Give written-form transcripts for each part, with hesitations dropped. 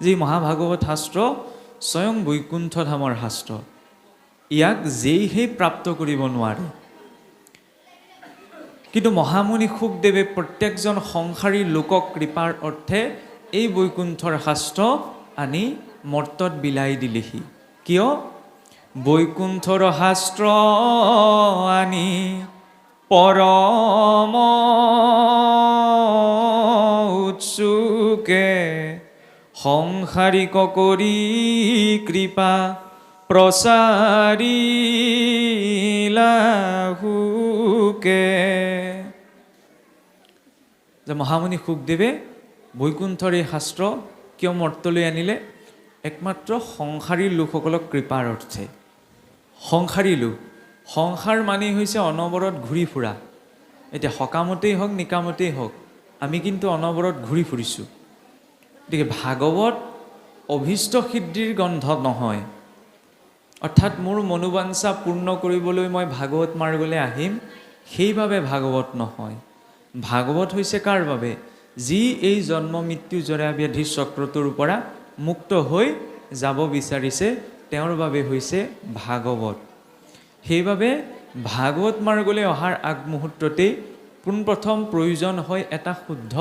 যি মহাভাগৱত শাস্ত্ৰ স্বয়ং বৈকুণ্ঠ ধামৰ শাস্ত্ৰ, ইয়াক যেইহে প্ৰাপ্ত কৰিব নোৱাৰে। কিন্তু মহামুনি শুকদেৱে প্ৰত্যেকজন সংসাৰী লোকক কৃপাৰ অৰ্থে এই বৈকুণ্ঠৰ শাস্ত্ৰ আনি মৰ্তত বিলাই দিলেহি। কিয়? বৈকুণ্ঠৰ শাস্ত্ৰ আনি পৰম উৎসুকে সংসাৰিক কৰি কৃপা প্ৰচাৰিলাহুকে। যে মহামুনি শুকদেৱে বৈকুণ্ঠৰ এই শাস্ত্ৰ কিয় মৰ্তলৈ আনিলে? একমাত্ৰ সংসাৰী লোকসকলক কৃপাৰ অৰ্থে। সংসাৰী লোক, সংসাৰ মানেই হৈছে অনবৰত ঘূৰি ফুৰা। এতিয়া সকামতেই হওক নিকামতেই হওক আমি কিন্তু অনবৰত ঘূৰি ফুৰিছোঁ। গতিকে ভাগৱত অভীষ্ট সিদ্ধিৰ গ্ৰন্থ নহয়, অৰ্থাৎ মোৰ মনোবাঞ্ছা পূৰ্ণ কৰিবলৈ মই ভাগৱত মাৰ্গলৈ আহিম সেইবাবে ভাগৱত নহয়। ভাগৱত হৈছে কাৰ বাবে? যি এই জন্ম মৃত্যু জৰা ব্যাধিৰ চক্ৰটোৰ পৰা মুক্ত হৈ যাব বিচাৰিছে, তেওঁৰ বাবে হৈছে ভাগৱত। সেইবাবে ভাগৱত মাৰ্গলৈ অহাৰ আগমুহূৰ্ততেই পোনপ্ৰথম প্ৰয়োজন হয় এটা শুদ্ধ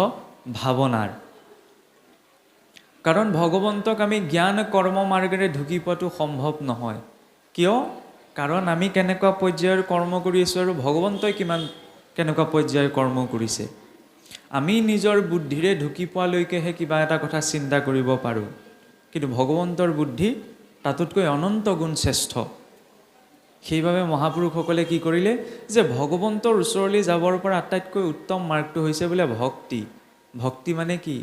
ভাৱনাৰ। কাৰণ ভগৱন্তক আমি জ্ঞান কৰ্ম মাৰ্গেৰে ঢুকি পোৱাটো সম্ভৱ নহয়। কিয়? কাৰণ আমি কেনেকুৱা পৰ্যায়ৰ কৰ্ম কৰি আছোঁ আৰু ভগৱন্তই কেনেকুৱা পৰ্যায়ৰ কৰ্ম কৰিছে। আমি নিজৰ বুদ্ধিৰে ঢুকি পোৱালৈকেহে কিবা এটা কথা চিন্তা কৰিব পাৰোঁ, কিন্তু ভগৱন্তৰ বুদ্ধি তাতোতকৈ অনন্ত গুণ শ্ৰেষ্ঠ। সেইবাবে মহাপুৰুষসকলে কি কৰিলে? যে ভগৱন্তৰ ওচৰলৈ যাবৰ পৰা আটাইতকৈ উত্তম মাৰ্গটো হৈছে বোলে ভক্তি। ভক্তি মানে কি?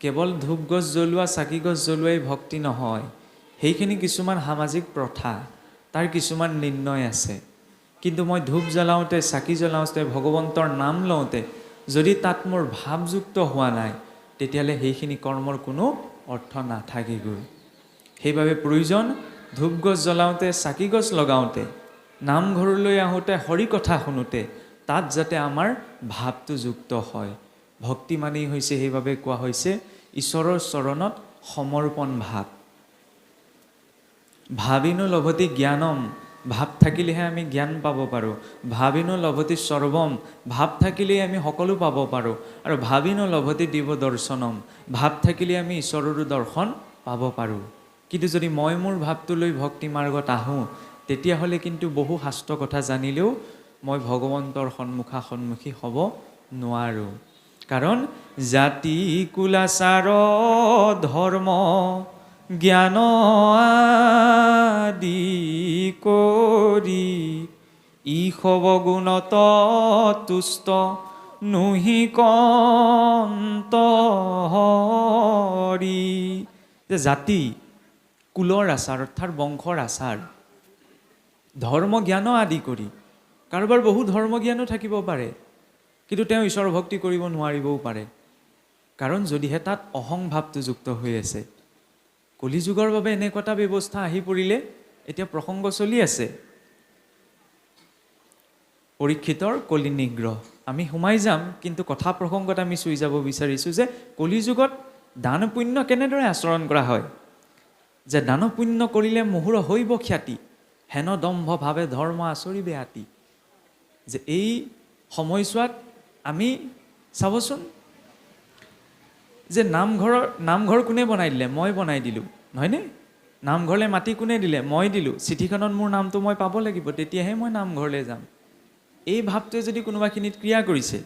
কেৱল ধূপ গছ জ্বলোৱা, চাকি গছ জ্বলোৱাই ভক্তি নহয়। সেইখিনি কিছুমান সামাজিক প্ৰথা, তাৰ কিছুমান নিৰ্ণয় আছে। কিন্তু মই ধূপ জ্বলাওঁতে, চাকি জ্বলাওঁতে, ভগৱন্তৰ নাম লওঁতে যদি তাত মোৰ ভাৱযুক্ত হোৱা নাই, তেতিয়াহ'লে সেইখিনি কৰ্মৰ কোনো অৰ্থ নাথাকেগৈ। সেইবাবে প্ৰয়োজন ধূপ গছ জ্বলাওঁতে, চাকি গছ লগাওঁতে, নামঘৰলৈ আহোঁতে, হৰি কথা শুনোতে তাত যাতে আমাৰ ভাৱটো যুক্ত হয়। ভক্তি মানেই হৈছে, সেইবাবে কোৱা হৈছে ঈশ্বৰৰ চৰণত সমৰ্পণ ভাৱ। ভাবিনো লভতি জ্ঞানম, ভাৱ থাকিলেহে আমি জ্ঞান পাব পাৰোঁ। ভাবিনো লভতি সৰ্বম, ভাৱ থাকিলেই আমি সকলো পাব পাৰোঁ। আৰু ভাবিনো লভতি দিব দৰ্শনম, ভাৱ থাকিলে আমি ঈশ্বৰৰো দৰ্শন পাব পাৰোঁ। কিন্তু যদি মই মোৰ ভাৱটো লৈ ভক্তি মাৰ্গত আহোঁ, তেতিয়াহ'লে কিন্তু বহু শাস্ত্ৰ কথা জানিলেও মই ভগৱন্তৰ সন্মুখী হ'ব নোৱাৰোঁ। কাৰণ জাতি কুলাচাৰ ধৰ্ম জ্ঞান আদি কৰি ঈশৱ গুণত তুষ্ট নুহি কন্ত হৰি। যে জাতি কুলৰ আচাৰ অৰ্থাৎ বংশৰ আচাৰ, ধৰ্ম জ্ঞান আদি কৰি, কাৰোবাৰ বহু ধৰ্ম জ্ঞানো থাকিব পাৰে, কিন্তু তেওঁ ঈশ্বৰ ভক্তি কৰিব নোৱাৰিবও পাৰে। কাৰণ যদিহে তাত অহং ভাৱটো যুক্ত হৈ আছে। কলিযুগৰ বাবে এনেকুৱা এটা ব্যৱস্থা আহি পৰিলে, এতিয়া প্ৰসংগ চলি আছে পৰীক্ষিতৰ কলি নিগ্ৰহ। আমি সোমাই যাম, কিন্তু কথা প্ৰসংগত আমি চুই যাব বিচাৰিছোঁ যে কলিযুগত দান পুণ্য কেনেদৰে আচৰণ কৰা হয়। যে দান পুণ্য কৰিলে মুহুৰ হৈব খ্যাতি, হেন দম্ভ ভাৱে ধৰ্ম আচৰিবে আতি। যে এই সময়ছোৱাত আমি চাবচোন, যে নামঘৰ কোনে বনাই দিলে? মই বনাই দিলোঁ, নহয়নে? নামঘৰলৈ মাটি কোনে দিলে? মই দিলোঁ। চিঠিখনত মোৰ নামটো মই পাব লাগিব, তেতিয়াহে মই নামঘৰলৈ যাম। এই ভাৱটোৱে যদি কোনোবাখিনিত ক্ৰিয়া কৰিছে,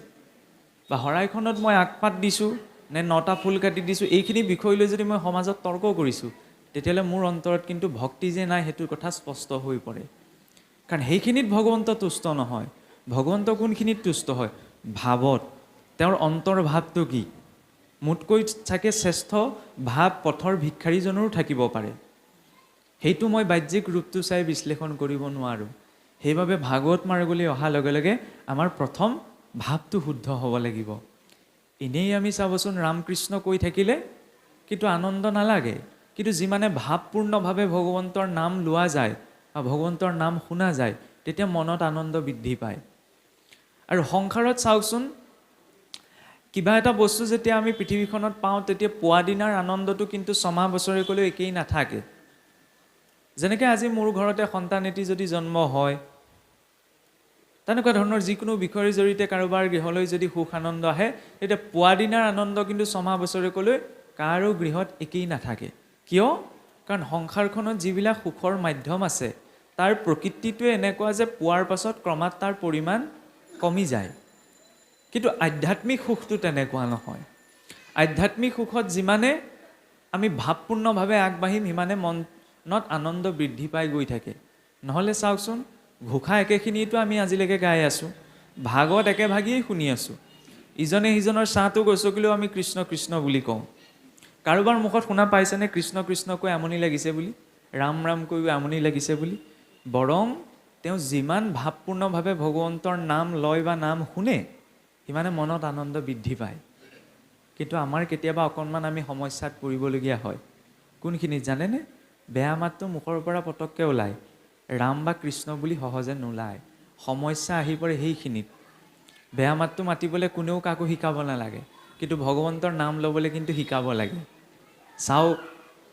বা শৰাইখনত মই আগপাত দিছোঁ নে 9টা ফুল কাটি দিছোঁ, এইখিনি বিষয় লৈ যদি মই সমাজত তৰ্ক কৰিছোঁ, তেতিয়াহ'লে মোৰ অন্তৰত কিন্তু ভক্তি যে নাই সেইটো কথা স্পষ্ট হৈ পৰে। কাৰণ সেইখিনিত ভগৱন্ত তুষ্ট নহয়। ভগৱন্ত কোনখিনিত তুষ্ট হয়? ভাৱত। তেওঁৰ অন্তৰ ভাৱটো কি? মোতকৈ চাগে শ্ৰেষ্ঠ ভাৱ পথৰ ভিক্ষাৰীজনৰো থাকিব পাৰে। সেইটো মই বাহ্যিক ৰূপটো চাই বিশ্লেষণ কৰিব নোৱাৰোঁ। সেইবাবে ভাগৱত মাৰ্গলৈ অহাৰ লগে লগে আমাৰ প্ৰথম ভাৱটো শুদ্ধ হ'ব লাগিব। এনেই আমি চাবচোন ৰামকৃষ্ণ কৈ থাকিলে কিন্তু আনন্দ নালাগে, কিন্তু যিমানে ভাৱপূৰ্ণভাৱে ভগৱন্তৰ নাম লোৱা যায় বা ভগৱন্তৰ নাম শুনা যায়, তেতিয়া মনত আনন্দ বৃদ্ধি পায়। আৰু সংসাৰত চাওকচোন, কিবা এটা বস্তু যেতিয়া আমি পৃথিৱীখনত পাওঁ তেতিয়া পোৱা দিনাৰ আনন্দটো কিন্তু ছমাহ বছৰেকলৈ একেই নাথাকে। যেনেকৈ আজি মোৰ ঘৰতে সন্তান এটি যদি জন্ম হয়, তেনেকুৱা ধৰণৰ যিকোনো বিষয়ৰ জৰিয়তে কাৰোবাৰ গৃহলৈ যদি সুখ আনন্দ আহে, তেতিয়া পোৱা দিনাৰ আনন্দ কিন্তু ছমাহ বছৰেকলৈ কাৰো গৃহত একেই নাথাকে। কিয়? কাৰণ সংসাৰখনত যিবিলাক সুখৰ মাধ্যম আছে তাৰ প্ৰকৃতিটোৱে এনেকুৱা যে পোৱাৰ পাছত ক্ৰমাৎ তাৰ পৰিমাণ কমি যায়। কিন্তু আধ্যাত্মিক সুখটো তেনেকুৱা নহয়। আধ্যাত্মিক সুখত যিমানে আমি ভাৱপূৰ্ণভাৱে আগবাঢ়িম সিমানে মনত আনন্দ বৃদ্ধি পাই গৈ থাকে। নহ'লে চাওকচোন, ঘোষা একেখিনিতো আমি আজিলৈকে গাই আছোঁ, ভাগৱত একেভাগেই শুনি আছোঁ, ইজনে সিজনৰ চাহটো গছকিলেও আমি কৃষ্ণ কৃষ্ণ বুলি কওঁ। কাৰোবাৰ মুখত শুনা পাইছেনে কৃষ্ণ কৃষ্ণ কৈ আমনি লাগিছে বুলি, ৰাম ৰাম কৈও আমনি লাগিছে বুলি? বৰং তেওঁ যিমান ভাৱপূৰ্ণভাৱে ভগৱন্তৰ নাম লয় বা নাম শুনে সিমানে মনত আনন্দ বৃদ্ধি পায়। কিন্তু আমাৰ কেতিয়াবা অকণমান আমি সমস্যাত পৰিবলগীয়া হয়। কোনখিনিত জানেনে? বেয়া মাতটো মুখৰ পৰা পটককৈ ওলায়, ৰাম বা কৃষ্ণ বুলি সহজে নোলায়। সমস্যা আহি পৰে সেইখিনিত। বেয়া মাতটো মাতিবলৈ কোনেও কাকো শিকাব নালাগে, কিন্তু ভগৱন্তৰ নাম ল'বলৈ কিন্তু শিকাব লাগে। চাওক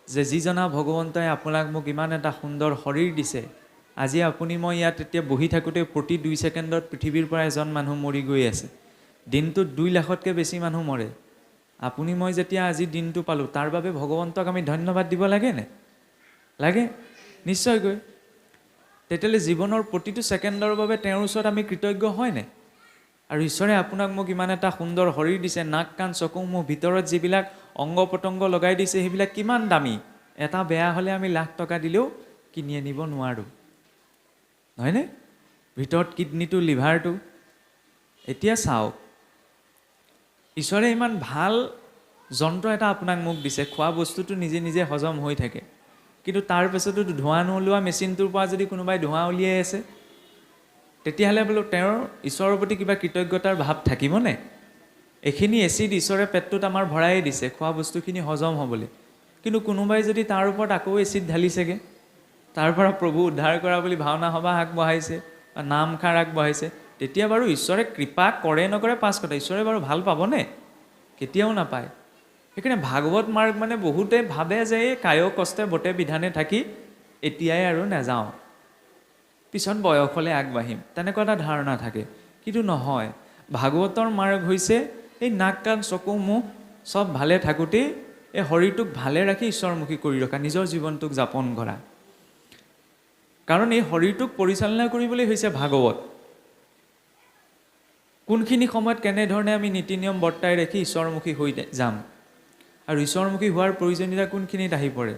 যে যিজনা ভগৱন্তই আপোনাক মোক ইমান এটা সুন্দৰ শৰীৰ দিছে, আজি আপুনি মই ইয়াত এতিয়া বহি থাকোঁতে প্ৰতি 2 ছেকেণ্ডত পৃথিৱীৰ পৰা এজন মানুহ মৰি গৈ আছে। দিনটোত 2 লাখতকৈ বেছি মানুহ মৰে। আপুনি মই যেতিয়া আজি দিনটো পালোঁ তাৰ বাবে ভগৱন্তক আমি ধন্যবাদ দিব লাগেনে? লাগে, নিশ্চয়কৈ। তেতিয়াহ'লে জীৱনৰ প্ৰতিটো ছেকেণ্ডৰ বাবে তেওঁৰ ওচৰত আমি কৃতজ্ঞ হয়নে? আৰু ঈশ্বৰে আপোনাক মোক ইমান এটা সুন্দৰ শৰীৰ দিছে, নাক কাণ চকু মুখ ভিতৰত যিবিলাক অংগ পতংগ লগাই দিছে সেইবিলাক কিমান দামী। এটা বেয়া হ'লে আমি লাখ টকা দিলেও কিনি আনিব নোৱাৰোঁ, নহয়নে? ভিতৰত কিডনীটো, লিভাৰটো। এতিয়া চাওক, ঈশ্বৰে ইমান ভাল যন্ত্ৰ এটা আপোনাক মোক দিছে, খোৱা বস্তুটো নিজে নিজে হজম হৈ থাকে, কিন্তু তাৰ পিছতো ধোঁৱা নোলোৱা মেচিনটোৰ পৰা যদি কোনোবাই ধোঁৱা উলিয়াই আছে, তেতিয়াহ'লে বোলো তেওঁৰ ঈশ্বৰৰ প্ৰতি কিবা কৃতজ্ঞতাৰ ভাৱ থাকিবনে? এইখিনি এচিড ঈশ্বৰে পেটটোত আমাৰ ভৰাই দিছে খোৱা বস্তুখিনি হজম হ'বলৈ, কিন্তু কোনোবাই যদি তাৰ ওপৰত আকৌ এচিড ঢালিছেগৈ, তাৰ পৰা প্ৰভু উদ্ধাৰ কৰা বুলি ভাওনা সভা আগবঢ়াইছে বা নামষাৰ আগবঢ়াইছে, তেতিয়া বাৰু ঈশ্বৰে কৃপা কৰে নকৰে পাছ কথা, ঈশ্বৰে বাৰু ভাল পাবনে? কেতিয়াও নাপায়। সেইকাৰণে ভাগৱত মাৰ্গ মানে বহুতে ভাবে যে এই কায় কষ্টে বতে বিধানে থাকি এতিয়াই আৰু নাযাওঁ, পিছত বয়স হ'লে আগবাঢ়িম, তেনেকুৱা এটা ধাৰণা থাকে। কিন্তু নহয়, ভাগৱতৰ মাৰ্গ হৈছে এই নাক কাণ চকু মুখ চব ভালে থাকোঁতেই এই শৰীৰটোক ভালে ৰাখি ঈশ্বৰমুখী কৰি ৰখা, নিজৰ জীৱনটোক যাপন কৰা। কাৰণ এই শৰীৰটোক পৰিচালনা কৰিবলৈ হৈছে ভাগৱত। কোনখিনি সময়ত কেনেধৰণে আমি নীতি নিয়ম বৰ্তাই ৰাখি ঈশ্বৰমুখী হৈ যাম, আৰু ঈশ্বৰমুখী হোৱাৰ প্ৰয়োজনীয়তা কোনখিনিত আহি পৰে?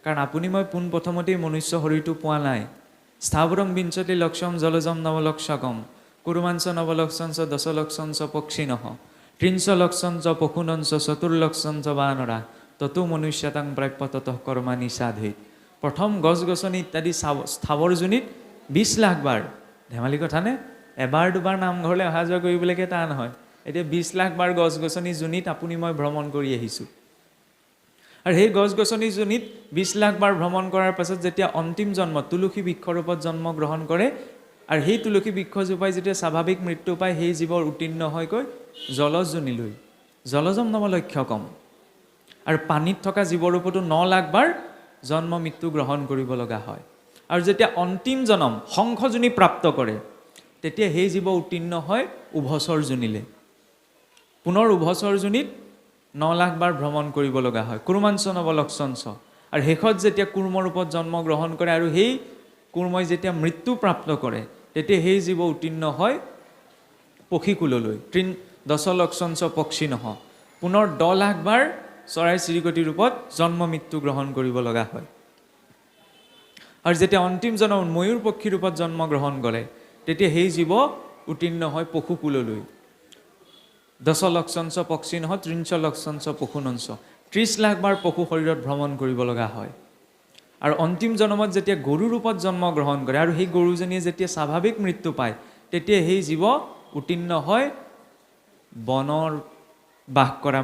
কাৰণ আপুনি মই পোনপ্ৰথমতেই মনুষ্য শৰীৰটো পোৱা নাই। স্থাৱৰং বিঞ্চতি লক্ষম জলজম নৱলক্ষকম কুৰুমাঞ্চ নৱলক্ষঞ্চ দশলক্ষঞ্চ পক্ষিণঃ ত্ৰিঞ্চ লক্ষঞ্চ পশুনঞ্চ চতুৰ্লক্ষঞ্চ বানৰা ততো মনুষ্যতাং প্ৰাপ্য ততঃ কৰ্মাণি সাধেত। প্ৰথম গছ গছনি ইত্যাদি স্থাৱৰ যোনিত 20 লাখ বাৰ, ধেমালি কথানে? এবাৰ দুবাৰ নামঘৰলৈ অহা যোৱা কৰিবলৈকে টান হয়, এতিয়া 20 লাখ বাৰ গছ গছনি যোনিত আপুনি মই ভ্ৰমণ কৰি আহিছোঁ। আৰু সেই গছ গছনি যোনিত 20 লাখ বাৰ ভ্ৰমণ কৰাৰ পাছত যেতিয়া অন্তিম জন্ম তুলসী বৃক্ষৰূপত জন্ম গ্ৰহণ কৰে, আৰু সেই তুলসী বৃক্ষজোপাই যেতিয়া স্বাভাৱিক মৃত্যু পায়, সেই জীৱৰ উত্তীৰ্ণ হয়গৈ জলজ যোনিলৈ, জলজম নৱলক্ষকম। আৰু পানীত থকা জীৱৰূপতো 9 লাখ বাৰ জন্ম মৃত্যু গ্ৰহণ কৰিব লগা হয়। আৰু যেতিয়া অন্তিম জন্ম শংখযোনি প্ৰাপ্ত কৰে, তেতিয়া সেই জীৱ উত্তীৰ্ণ হয় উভচৰ যোনিলে। পুনৰ উভচৰ যোনিত 9 লাখ বাৰ ভ্ৰমণ কৰিব লগা হয়, কুৰ্মাঞ্চ নৱলক্ষঞ্চ। আৰু শেষত যেতিয়া কুৰ্মৰূপত জন্ম গ্ৰহণ কৰে আৰু সেই কুৰ্মই যেতিয়া মৃত্যু প্ৰাপ্ত কৰে, তেতিয়া সেই জীৱ উত্তীৰ্ণ হয় পক্ষীকুললৈ, 10লক্ষঞ্চ পক্ষিণঃ। পুনৰ 10 লাখ বাৰ চৰাই চিৰিকটি ৰূপত জন্ম মৃত্যু গ্ৰহণ কৰিব লগা হয়। আৰু যেতিয়া অন্তিম জন্ম ময়ূৰ পক্ষী ৰূপত জন্ম গ্ৰহণ কৰে, তেতিয়া সেই জীৱ উত্তীৰ্ণ হয় পশুকুললৈ, 10লক্ষঞ্চ পক্ষিণঃ 30লক্ষঞ্চ পশুনঞ্চ। 30 লাখ বাৰ পশু শৰীৰত ভ্ৰমণ কৰিব লগা হয়। আৰু অন্তিম জন্মত যেতিয়া গৰু ৰূপত জন্ম গ্ৰহণ কৰে আৰু সেই গৰুজনীয়ে যেতিয়া স্বাভাৱিক মৃত্যু পায়, তেতিয়া সেই জীৱ উত্তীৰ্ণ হয় বনৰ বাস কৰা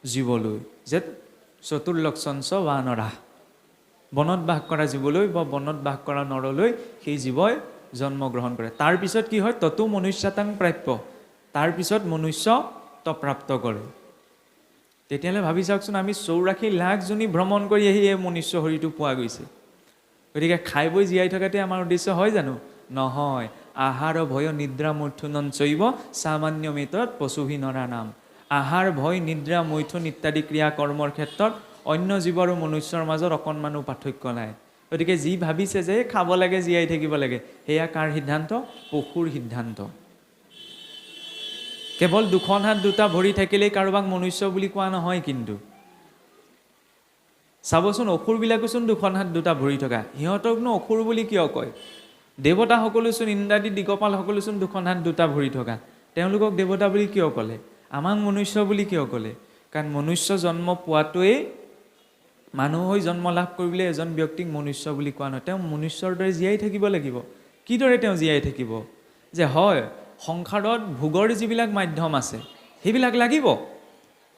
জীৱলৈ, যে চতুৰ্লক্ষঞ্চ বানৰা, বনত বাস কৰা জীৱলৈ বা বনত বাস কৰা নৰলৈ সেই জীৱই জন্ম গ্ৰহণ কৰে। তাৰপিছত কি হয়? ততো মনুষ্যতাং প্ৰাপ্য, তাৰপিছত মনুষ্য প্ৰাপ্ত কৰে। তেতিয়াহ'লে ভাবি চাওকচোন, আমি 84 লাখ জনী ভ্ৰমণ কৰি আহি এই মনুষ্য শৰীৰটো পোৱা গৈছে। গতিকে খাই বৈ জীয়াই থকাতে আমাৰ উদ্দেশ্য হয় জানো? নহয়। আহাৰ ভয় নিদ্ৰা মৈথুনন চৈব সামান্যমিতত পশুহী নৰা নাম। আহাৰ ভয় নিদ্ৰা মৈথুন ইত্যাদি ক্ৰিয়া কৰ্মৰ ক্ষেত্ৰত অন্য জীৱ আৰু মনুষ্যৰ মাজত অকণমানো পাৰ্থক্য নাই। গতিকে যি ভাবিছে যে খাব লাগে, জীয়াই থাকিব লাগে, সেয়া কাৰ সিদ্ধান্ত? পশুৰ সিদ্ধান্ত। কেৱল দুখন হাত দুটা ভৰি থাকিলেই কাৰোবাক মনুষ্য বুলি কোৱা নহয়। কিন্তু চাবচোন, অসুৰবিলাকোচোন দুখন হাত দুটা ভৰি থকা, সিহঁতকনো অসুৰ বুলি কিয় কয়? দেৱতাসকলোচোন, ইন্দ্ৰাদি দিগপালসকলোচোন দুখন হাত দুটা ভৰি থকা, তেওঁলোকক দেৱতা বুলি কিয় ক'লে? আমাক মনুষ্য বুলি কিয় ক'লে? কাৰণ মনুষ্য জন্ম পোৱাটোৱেই, মানুহ হৈ জন্ম লাভ কৰিবলৈ এজন ব্যক্তিক মনুষ্য বুলি কোৱা নহয়। তেওঁ মনুষ্যৰ দৰে জীয়াই থাকিব লাগিব। কিদৰে তেওঁ জীয়াই থাকিব? যে হয়, সংসাৰত ভোগৰ যিবিলাক মাধ্যম আছে সেইবিলাক লাগিব,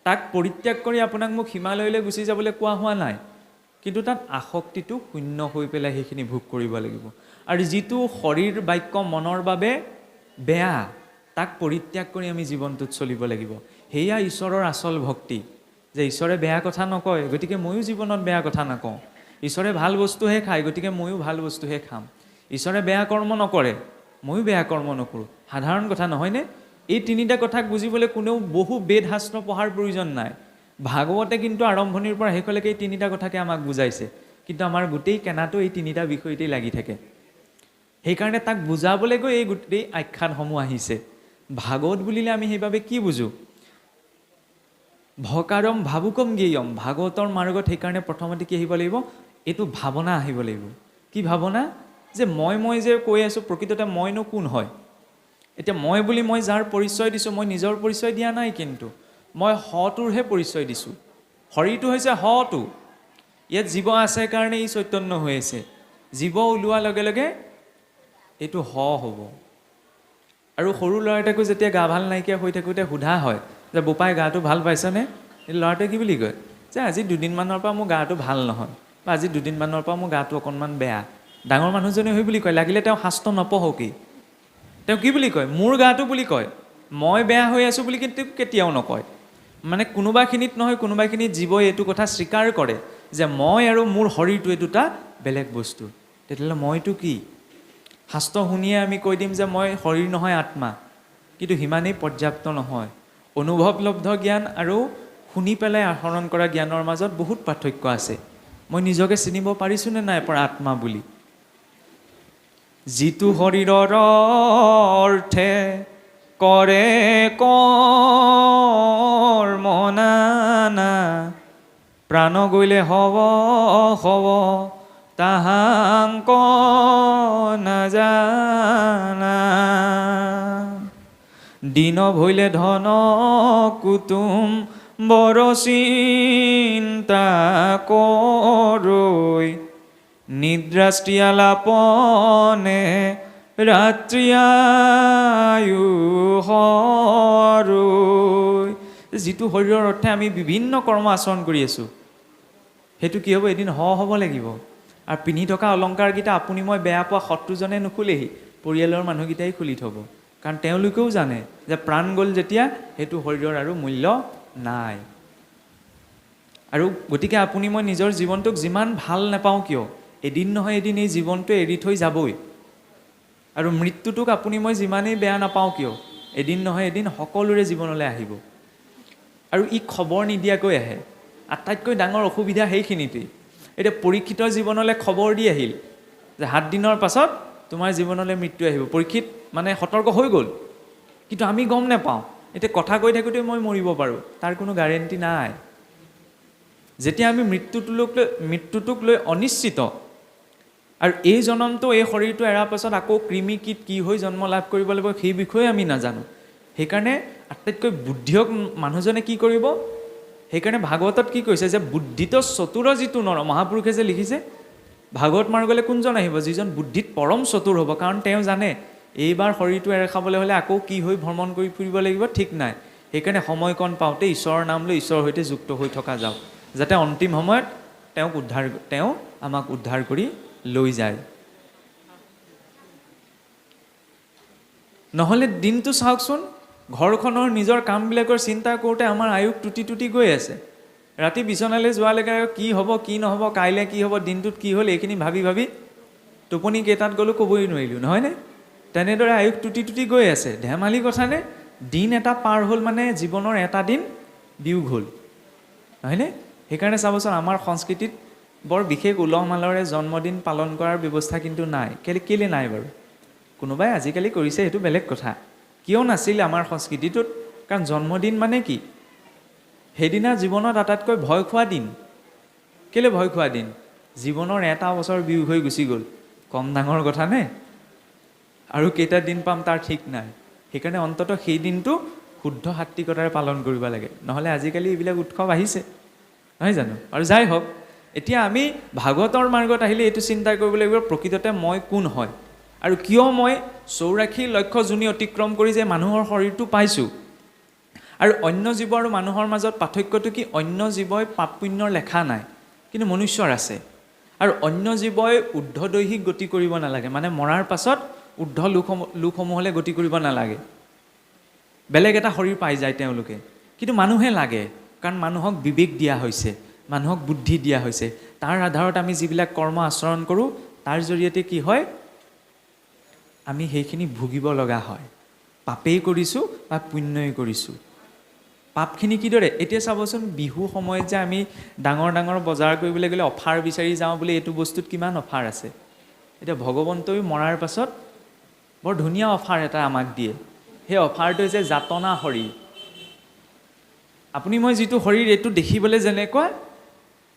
তাক পৰিত্যাগ কৰি আপোনাক মোক হিমালয়লৈ গুচি যাবলৈ কোৱা হোৱা নাই। কিন্তু তাত আসক্তিটো শূন্য হৈ পেলাই সেইখিনি ভোগ কৰিব লাগিব। আৰু যিটো শৰীৰ বাক্য মনৰ বাবে বেয়া, তাক পৰিত্যাগ কৰি আমি জীৱনটোত চলিব লাগিব। সেয়া ঈশ্বৰৰ আচল ভক্তি। যে ঈশ্বৰে বেয়া কথা নকয়, গতিকে ময়ো জীৱনত বেয়া কথা নকওঁ। ঈশ্বৰে ভাল বস্তুহে খায়, গতিকে ময়ো ভাল বস্তুহে খাম। ঈশ্বৰে বেয়া কৰ্ম নকৰে, ময়ো বেয়া কৰ্ম নকৰোঁ। সাধাৰণ কথা নহয়নে? এই তিনিটা কথাক বুজিবলৈ কোনেও বহু বেদ শাস্ত্ৰ পঢ়াৰ প্ৰয়োজন নাই। ভাগৱতে কিন্তু আৰম্ভণিৰ পৰা শেষলৈকে এই তিনিটা কথাকে আমাক বুজাইছে। কিন্তু আমাৰ গোটেই কেনাটো এই তিনিটা বিষয়তেই লাগি থাকে। সেইকাৰণে তাক বুজাবলৈ গৈ এই গোটেই আখ্যানসমূহ আহিছে। ভাগৱত বুলিলে আমি সেইবাবে কি বুজোঁ? ভকাৰম ভাবুকম জ্ঞেয়ম। ভাগৱতৰ মাৰ্গত সেইকাৰণে প্ৰথমতে কি আহিব লাগিব? এইটো ভাৱনা আহিব লাগিব। কি ভাৱনা? যে মই যে কৈ আছোঁ, প্ৰকৃততে মইনো কোন হয়? এতিয়া মই বুলি মই যাৰ পৰিচয় দিছোঁ, মই নিজৰ পৰিচয় দিয়া নাই। কিন্তু মই হটোৰহে পৰিচয় দিছোঁ। শৰীৰটো হৈছে হটো। ইয়াত জীৱ আছে কাৰণে ই চৈতন্য হৈ আছে। জীৱ ওলোৱাৰ লগে লগে এইটো হ হ'ব। আৰু সৰু ল'ৰা এটাকো যেতিয়া গা ভাল নাইকিয়া হৈ থাকোঁতে সোধা হয় যে বোপাই গাটো ভাল পাইছনে? এই ল'ৰাটোৱে কি বুলি কয়? যে আজি দুদিনমানৰ পৰা মোৰ গাটো ভাল নহয়, বা আজি দুদিনমানৰ পৰা মোৰ গাটো অকণমান বেয়া। ডাঙৰ মানুহজনে হৈ বুলি কয়, লাগিলে তেওঁ শাস্ত্ৰ নপঢ়কেই। তেওঁ কি বুলি কয়? মোৰ গাটো বুলি কয়। মই বেয়া হৈ আছোঁ বুলি কিন্তু কেতিয়াও নকয়। মানে কোনোবাখিনিত নহয় কোনোবাখিনিত জীৱই এইটো কথা স্বীকাৰ কৰে যে মই আৰু মোৰ শৰীৰটো এই দুটা বেলেগ বস্তু। তেতিয়াহ'লে মইতো কি? শাস্ত্ৰ শুনিয়ে আমি কৈ দিম যে মই শৰীৰ নহয়, আত্মা। কিন্তু সিমানেই পৰ্যাপ্ত নহয়। অনুভৱলব্ধ জ্ঞান আৰু শুনি পেলাই আহৰণ কৰা জ্ঞানৰ মাজত বহুত পাৰ্থক্য আছে। মই নিজকে চিনিব পাৰিছোঁনে নাই পৰা আত্মা বুলি? যিটো শৰীৰৰ অৰ্থে কৰে কৰ্মনানা, প্ৰাণ গ'লে হব তাহাংক নাজানা। দিন ভৈলে ধন কুটুম বৰ চিন্তা কৰৈ, নিদ্ৰাষ্ট্ৰিয়ালাপনে ৰাত্ৰিয়ায়ু হৰৈ। যিটো শৰীৰৰ অৰ্থে আমি বিভিন্ন কৰ্ম আচৰণ কৰি আছোঁ, সেইটো কি হ'ব? এদিন হ'ব লাগিব। আৰু পিন্ধি থকা অলংকাৰকেইটা আপুনি মই বেয়া পোৱা শত্ৰুজনে নুখুলেহি, পৰিয়ালৰ মানুহকেইটাই খুলি থ'ব। কাৰণ তেওঁলোকেও জানে যে প্ৰাণ গ'ল যেতিয়া সেইটো শৰীৰৰ আৰু মূল্য নাই। আৰু গতিকে আপুনি মই নিজৰ জীৱনটোক যিমান ভাল নাপাওঁ কিয়, এদিন নহয় এদিন এই জীৱনটো এৰি থৈ যাবই। আৰু মৃত্যুটোক আপুনি মই যিমানেই বেয়া নাপাওঁ কিয়, এদিন নহয় এদিন সকলোৰে জীৱনলৈ আহিব। আৰু ই খবৰ নিদিয়াকৈ আহে। আটাইতকৈ ডাঙৰ অসুবিধা সেইখিনিতেই। এতিয়া পৰীক্ষিতৰ জীৱনলৈ খবৰ দি আহিল যে 7 দিনৰ পাছত তোমাৰ জীৱনলৈ মৃত্যু আহিব। পৰীক্ষিত মানে সতৰ্ক হৈ গ'ল, কিন্তু আমি গম নাপাওঁ। এতিয়া কথা কৈ থাকোঁতে মই মৰিব পাৰোঁ, তাৰ কোনো গ্যাৰেণ্টি নাই। যেতিয়া আমি মৃত্যুটোক লৈ অনিশ্চিত, আৰু এই জনমটো এই শৰীৰটো এৰাৰ পাছত আকৌ কৃমি কীট কি হৈ জন্ম লাভ কৰিব লাগিব সেই বিষয়ে আমি নাজানো। সেইকাৰণে আটাইতকৈ বুদ্ধিয়ক মানুহজনে কি কৰিব? সেইকাৰণে ভাগৱতত কি কৈছে যে বুদ্ধিত চতুৰ যিটো নৰ, মহাপুৰুষে যে লিখিছে, ভাগৱত মাৰ্গলৈ কোনজন আহিব? যিজন বুদ্ধিত পৰম চতুৰ হ'ব। কাৰণ তেওঁ জানে এইবাৰ শৰীৰটো এৰা খাবলৈ হ'লে আকৌ কি হৈ ভ্ৰমণ কৰি ফুৰিব লাগিব ঠিক নাই। সেইকাৰণে সময়কণ পাওঁতে ঈশ্বৰৰ নাম লৈ ঈশ্বৰৰ সৈতে যুক্ত হৈ থকা যাওক, যাতে অন্তিম সময়ত তেওঁ আমাক উদ্ধাৰ কৰি লৈ যায়। নহ'লে দিনটো চাওকচোন, ঘৰখনৰ নিজৰ কামবিলাকৰ চিন্তা কৰোঁতে আমাৰ আয়ুস টুটি গৈ আছে। ৰাতি বিচনালৈ যোৱালৈকে কি হ'ব কি নহ'ব, কাইলৈ কি হ'ব, দিনটোত কি হ'ল, এইখিনি ভাবি ভাবি টোপনি কেইটাত গ'লো ক'বই নোৱাৰিলোঁ, নহয়নে? তেনেদৰে আয়ুস টুটি গৈ আছে। ধেমালি কথানে? দিন এটা পাৰ হ'ল মানে জীৱনৰ এটা দিন বিয়োগ হ'ল, নহয়নে? সেইকাৰণে চাবচোন আমাৰ সংস্কৃতিত বৰ বিশেষ উলহ মালহেৰে জন্মদিন পালন কৰাৰ ব্যৱস্থা কিন্তু নাই। কেলে নাই বাৰু? কোনোবাই আজিকালি কৰিছে, সেইটো বেলেগ কথা। কিয় নাছিল আমাৰ সংস্কৃতিটোত? কাৰণ জন্মদিন মানে কি? সেইদিনা জীৱনত আটাইতকৈ ভয় খোৱা দিন। কেলে ভয় খোৱা দিন? জীৱনৰ এটা বছৰ বিয়োগ হৈ গুচি গ'ল। কম ডাঙৰ কথা নে? আৰু কেইটা দিন পাম তাৰ ঠিক নাই। সেইকাৰণে অন্ততঃ সেই দিনটো শুদ্ধ সাত্বিকতাৰে পালন কৰিব লাগে। নহ'লে আজিকালি এইবিলাক উৎসৱ আহিছে, নহয় জানো? আৰু যাই হওক, এতিয়া আমি ভাগৱতৰ মাৰ্গত আহিলে এইটো চিন্তা কৰিব লাগিব, প্ৰকৃততে মই কোন হয় আৰু কিয় মই 84 লক্ষ যোনি অতিক্ৰম কৰি যে মানুহৰ শৰীৰটো পাইছোঁ। আৰু অন্য জীৱ আৰু মানুহৰ মাজত পাৰ্থক্যটো কি? অন্য জীৱই পাপ পুণ্যৰ লেখা নাই, কিন্তু মনুষ্যৰ আছে। আৰু অন্য জীৱই ঊৰ্ধ্বদৈহিক গতি কৰিব নালাগে, মানে মৰাৰ পাছত ঊৰ্ধ্ব লোকসমূহলৈ গতি কৰিব নালাগে, বেলেগ এটা শৰীৰ পাই যায় তেওঁলোকে। কিন্তু মানুহে লাগে, কাৰণ মানুহক বিবেক দিয়া হৈছে, মানুহক বুদ্ধি দিয়া হৈছে। তাৰ আধাৰত আমি যিবিলাক কৰ্ম আচৰণ কৰোঁ, তাৰ জৰিয়তে কি হয়? আমি সেইখিনি ভুগিব লগা হয়। পাপেই কৰিছোঁ বা পুণ্যই কৰিছোঁ। পাপখিনি কিদৰে? এতিয়া চাবচোন, বিহু সময়ত যে আমি ডাঙৰ ডাঙৰ বজাৰ কৰিবলৈ গ'লে অফাৰ বিচাৰি যাওঁ বুলি, এইটো বস্তুত কিমান অফাৰ আছে। এতিয়া ভগৱন্তই মৰাৰ পাছত বৰ ধুনীয়া অফাৰ এটা আমাক দিয়ে। সেই অফাৰটো হৈছে যাতনা শৰীৰ। আপুনি মই যিটো শৰীৰ, এইটো দেখিবলৈ যেনেকুৱা,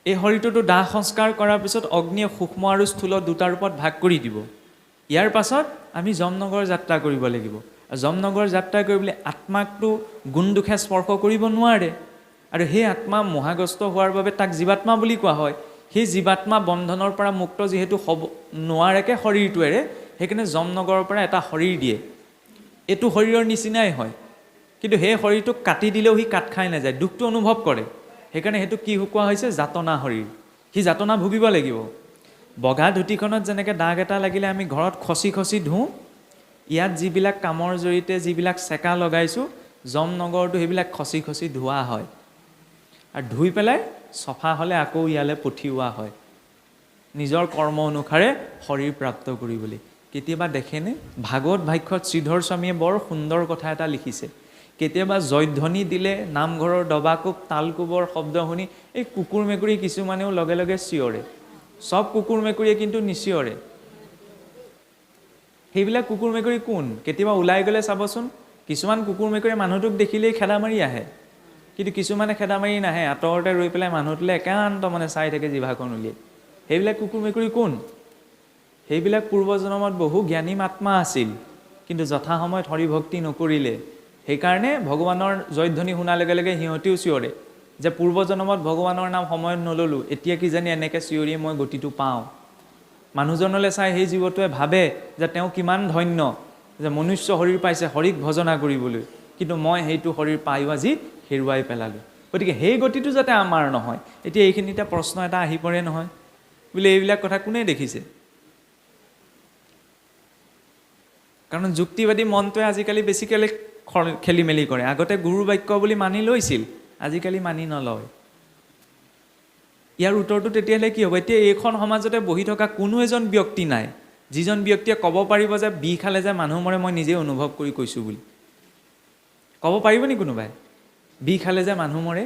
এই শৰীৰটোতো দাহ সংস্কাৰ কৰাৰ পিছত অগ্নিয়ে সূক্ষ্ম আৰু স্থূল দুটা ৰূপত ভাগ কৰি দিব। ইয়াৰ পাছত আমি যমনগৰ যাত্ৰা কৰিব লাগিব। যমনগৰ যাত্ৰা কৰিবলৈ আত্মাকটো গুণ দুখে স্পৰ্শ কৰিব নোৱাৰে, আৰু সেই আত্মা মোহাগ্ৰস্ত হোৱাৰ বাবে তাক জীৱাত্মা বুলি কোৱা হয়। সেই জীৱাত্মা বন্ধনৰ পৰা মুক্ত যিহেতু হ'ব নোৱাৰেকে শৰীৰটোৱেৰে, সেইকাৰণে যমনগৰৰ পৰা এটা শৰীৰ দিয়ে। এইটো শৰীৰৰ নিচিনাই হয়, কিন্তু সেই শৰীৰটোক কাটি দিলেও সি কাট খাই নাযায়, দুখটো অনুভৱ কৰে। সেইকাৰণে সেইটো কি কোৱা হৈছে? যাতনা শৰীৰ। সি যাতনা ভুগিব লাগিব। বগা ধুতিখনত যেনেকৈ দাগ এটা লাগিলে আমি ঘৰত খচি খচি ধুওঁ, ইয়াত যিবিলাক কামৰ জৰিয়তে যিবিলাক চেকা লগাইছোঁ, যমনগৰটো সেইবিলাক খচি খচি ধোৱা হয়, আৰু ধুই পেলাই চফা হ'লে আকৌ ইয়ালৈ পঠিওৱা হয়, নিজৰ কৰ্ম অনুসাৰে শৰীৰ প্ৰাপ্ত কৰিবলৈ। কেতিয়াবা দেখেনে, ভাগৱত ভাষ্যত শ্ৰীধৰ স্বামীয়ে বৰ সুন্দৰ কথা এটা লিখিছে। কেতিয়াবা জয়ধ্বনি দিলে নামঘৰৰ দবাকোব তালকোবৰ শব্দ শুনি এই কুকুৰ মেকুৰী কিছুমানেও লগে লগে চিঞৰে। চব কুকুৰ মেকুৰীয়ে কিন্তু নিচিঞৰে। সেইবিলাক কুকুৰ মেকুৰী কোন? কেতিয়াবা ওলাই গ'লে চাবচোন, কিছুমান কুকুৰ মেকুৰীয়ে মানুহটোক দেখিলেই খেদা মাৰি আহে, কিন্তু কিছুমানে খেদা মাৰি নাহে, আঁতৰতে ৰৈ পেলাই মানুহটোলৈ একান্ত মানে চাই থাকে জিভাখন উলিয়াই। সেইবিলাক কুকুৰ মেকুৰী কোন? সেইবিলাক পূৰ্বজন্মত বহু জ্ঞানী আত্মা আছিল, কিন্তু যথাসময়ত হৰিভক্তি নকৰিলে। সেইকাৰণে ভগৱানৰ জয়ধ্বনি শুনাৰ লগে লগে সিহঁতেও চিঞৰে যে পূৰ্বজন্মত ভগৱানৰ নাম সময়ত নল'লোঁ, এতিয়া কিজানি এনেকৈ চিঞৰিয়ে মই গতিটো পাওঁ। মানুহজনলৈ চাই সেই জীৱটোৱে ভাবে যে তেওঁ কিমান ধন্য যে মনুষ্য শৰীৰ পাইছে হৰিক ভজনা কৰিবলৈ, কিন্তু মই সেইটো শৰীৰ পায়ো আজি হেৰুৱাই পেলালোঁ। গতিকে সেই গতিটো যাতে আমাৰ নহয়। এতিয়া এইখিনিতে প্ৰশ্ন এটা আহি পৰে নহয়, বোলে এইবিলাক কথা কোনে দেখিছে? কাৰণ যুক্তিবাদী মনটোৱে আজিকালি বেছিকৈ খেলি মেলি কৰে। আগতে গুৰু বাক্য বুলি মানি লৈছিল, আজিকালি মানি নলয়। ইয়াৰ উত্তৰটো তেতিয়াহ'লে কি হ'ব? এতিয়া এইখন সমাজতে বহি থকা কোনো এজন ব্যক্তি নাই যিজন ব্যক্তিয়ে ক'ব পাৰিব যে বিষ খালে যে মানুহ মৰে মই নিজে অনুভৱ কৰি কৈছোঁ বুলি। ক'ব পাৰিব নি কোনোবাই বিষ খালে যে মানুহ মৰে?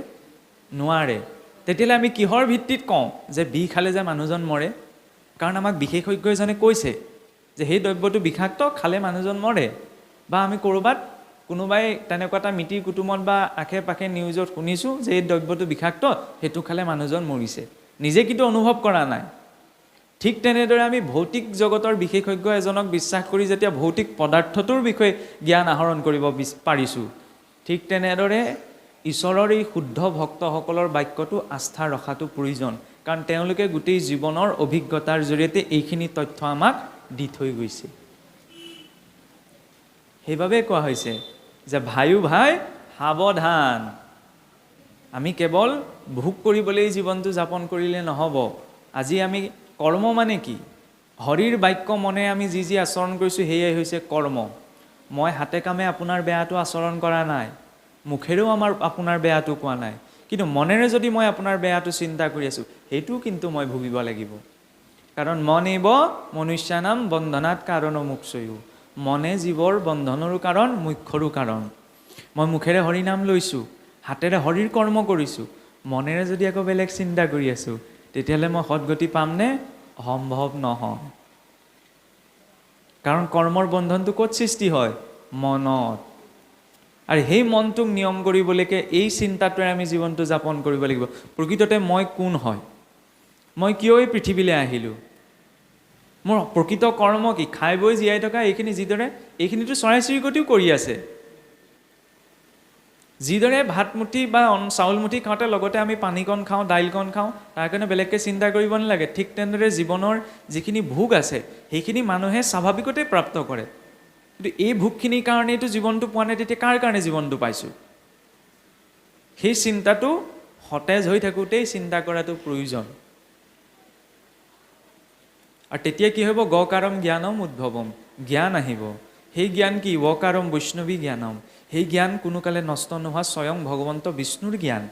নোৱাৰে। তেতিয়াহ'লে আমি কিহৰ ভিত্তিত কওঁ যে বিষ খালে যে মানুহজন মৰে? কাৰণ আমাক বিশেষজ্ঞ এজনে কৈছে যে সেই দ্ৰব্যটো বিষাক্ত, খালে মানুহজন মৰে। বা আমি ক'ৰবাত কোনোবাই তেনেকুৱা এটা মিতিৰ কুটুমত বা আশে পাশে নিউজত শুনিছোঁ যে এই দ্ৰব্যটো বিষাক্ত, সেইটো খালে মানুহজন মৰিছে, নিজে কিন্তু অনুভৱ কৰা নাই। ঠিক তেনেদৰে আমি ভৌতিক জগতৰ বিশেষজ্ঞ এজনক বিশ্বাস কৰি যেতিয়া ভৌতিক পদাৰ্থটোৰ বিষয়ে জ্ঞান আহৰণ কৰিব পাৰিছোঁ, ঠিক তেনেদৰে ঈশ্বৰৰ এই শুদ্ধ ভক্তসকলৰ বাক্যটো আস্থা ৰখাটো প্ৰয়োজন। কাৰণ তেওঁলোকে গোটেই জীৱনৰ অভিজ্ঞতাৰ জৰিয়তে এইখিনি তথ্য আমাক দি থৈ গৈছে। সেইবাবে কোৱা হৈছে যে ভায়ো ভাই সাৱধান। আমি কেৱল ভোগ কৰিবলৈ জীৱনটো যাপন কৰিলে নহ'ব। আজি আমি কৰ্ম মানে কি? হৰিৰ বাক্য মনে আমি যি যি আচৰণ কৰিছোঁ সেয়াই হৈছে কৰ্ম। মই হাতে কামে আপোনাৰ বেয়াটো আচৰণ কৰা নাই, মুখেৰেও আপোনাৰ বেয়াটো কোৱা নাই, কিন্তু মনেৰে যদি মই আপোনাৰ বেয়াটো চিন্তা কৰি আছোঁ, সেইটোও কিন্তু মই ভুগিব লাগিব। কাৰণ মনেব মনুষ্যানাম বন্ধনাত কাৰণ মোক্ষয়ো, মনে জীৱৰ বন্ধনৰো কাৰণ, মোক্ষৰো কাৰণ। মই মুখেৰে হৰি নাম লৈছোঁ, হাতেৰে হৰিৰ কৰ্ম কৰিছোঁ, মনেৰে যদি আকৌ বেলেগ চিন্তা কৰি আছোঁ, তেতিয়াহ'লে মই সদগতি পামনে? সম্ভৱ নহয়। কাৰণ কৰ্মৰ বন্ধনটো ক'ত সৃষ্টি হয়? মনত। আৰু সেই মনটোক নিয়ম কৰিবলৈকে এই চিন্তাটোৰে আমি জীৱনটো যাপন কৰিব লাগিব। প্ৰকৃততে মই কোন হয়? মই কিয় এই পৃথিৱীলৈ আহিলোঁ? মোৰ প্ৰকৃত কৰ্ম কি? খাই বৈ জীয়াই থকা এইখিনি, যিদৰে এইখিনিতো চৰাই চিৰিকটিও কৰি আছে। যিদৰে ভাতমুঠি বা চাউলমুঠি খাওঁতে লগতে আমি পানীকণ খাওঁ, দাইলকণ খাওঁ, তাৰ কাৰণে বেলেগকৈ চিন্তা কৰিব নালাগে। ঠিক তেনেদৰে জীৱনৰ যিখিনি ভোগ আছে সেইখিনি মানুহে স্বাভাৱিকতে প্ৰাপ্ত কৰে। কিন্তু এই ভোগখিনিৰ কাৰণেইতো জীৱনটো পোৱা নাই, তেতিয়া কাৰ কাৰণে জীৱনটো পাইছোঁ? সেই চিন্তাটো সতেজ হৈ থাকোঁতেই চিন্তা কৰাটো প্ৰয়োজন। আৰু তেতিয়া কি হ'ব? গকাৰম জ্ঞানম উদ্ভৱম, জ্ঞান আহিব। সেই জ্ঞান কি? ৱকাৰম বৈষ্ণৱী জ্ঞানম। সেই জ্ঞান কোনো কালে নষ্ট নোহোৱা স্বয়ং ভগৱন্ত বিষ্ণুৰ জ্ঞান।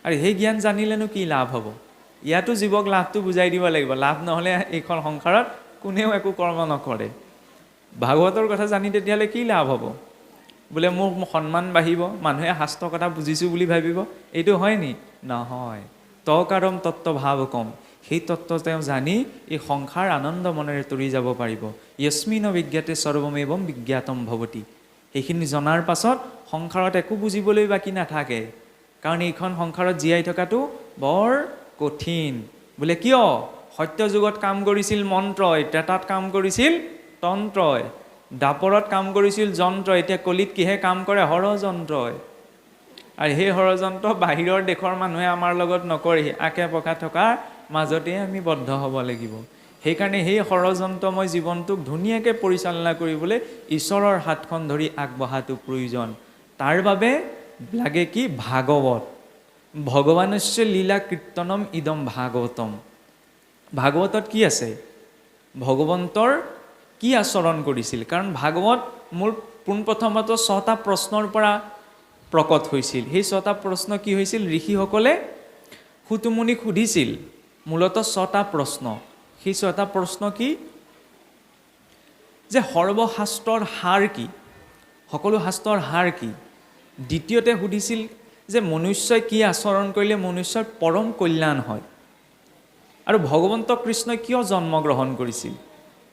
আৰু সেই জ্ঞান জানিলেনো কি লাভ হ'ব? ইয়াতো জীৱক লাভটো বুজাই দিব লাগিব। লাভ নহ'লে এইখন সংসাৰত কোনেও একো কৰ্ম নকৰে। ভাগৱতৰ কথা জানি তেতিয়াহ'লে কি লাভ হ'ব? বোলে মোৰ সন্মান বাঢ়িব, মানুহে শাস্ত্ৰৰ কথা বুজিছোঁ বুলি ভাবিব, এইটো হয় নি? নহয়। তকাৰম তত্ত্ব ভাৱ কম, সেই তত্ত্ব তেওঁ জানি এই সংসাৰ আনন্দ মনেৰে তৰি যাব পাৰিব। য়স্মিন বিজ্ঞাতে সৰ্বমেৱম বিজ্ঞাতম ভৱতি। সেইখিনি জনাৰ পাছত সংসাৰত একো বুজিবলৈ বাকী নাথাকে। কাৰণ এইখন সংসাৰত জীয়াই থকাটো বৰ কঠিন। বোলে কিয়? সত্য যুগত কাম কৰিছিল মন্ত্ৰই, ত্ৰেতাত কাম কৰিছিল তন্ত্ৰই, দাপৰত কাম কৰিছিল যন্ত্ৰ, এতিয়া কলিত কিহে কাম কৰে? ষড়যন্ত্ৰই। আৰু সেই ষড়যন্ত্ৰ বাহিৰৰ দেশৰ মানুহে আমাৰ লগত নকৰেহি, আশে পাশে থকাৰ মাজতে আমি বদ্ধ হ'ব লাগিব। সেইকাৰণে সেই ষড়যন্ত্ৰময় জীৱনটোক ধুনীয়াকৈ পৰিচালনা কৰিবলৈ ঈশ্বৰৰ হাতখন ধৰি আগবঢ়াটো প্ৰয়োজন। তাৰ বাবে লাগে কি? ভাগৱত। ভগৱানস্য লীলা কীৰ্তনম ইদম ভাগৱতম। ভাগৱতত কি আছে? ভগৱন্তৰ কি আচৰণ কৰিছিল? কাৰণ ভাগৱত মোৰ পোনপ্ৰথমত 6টা প্ৰশ্নৰ পৰা প্ৰকট হৈছিল। সেই 6টা প্ৰশ্ন কি হৈছিল? ঋষিসকলে সুতুমুনিক সুধিছিল মূলতঃ 6টা প্ৰশ্ন। সেই 6টা প্ৰশ্ন কি? যে সৰ্বশাস্ত্ৰৰ সাৰ কি? সকলো শাস্ত্ৰৰ সাৰ কি? দ্বিতীয়তে সুধিছিল যে মনুষ্যই কি আচৰণ কৰিলে মনুষ্যৰ পৰম কল্যাণ হয়? আৰু ভগৱন্ত কৃষ্ণই কিয় জন্মগ্ৰহণ কৰিছিল?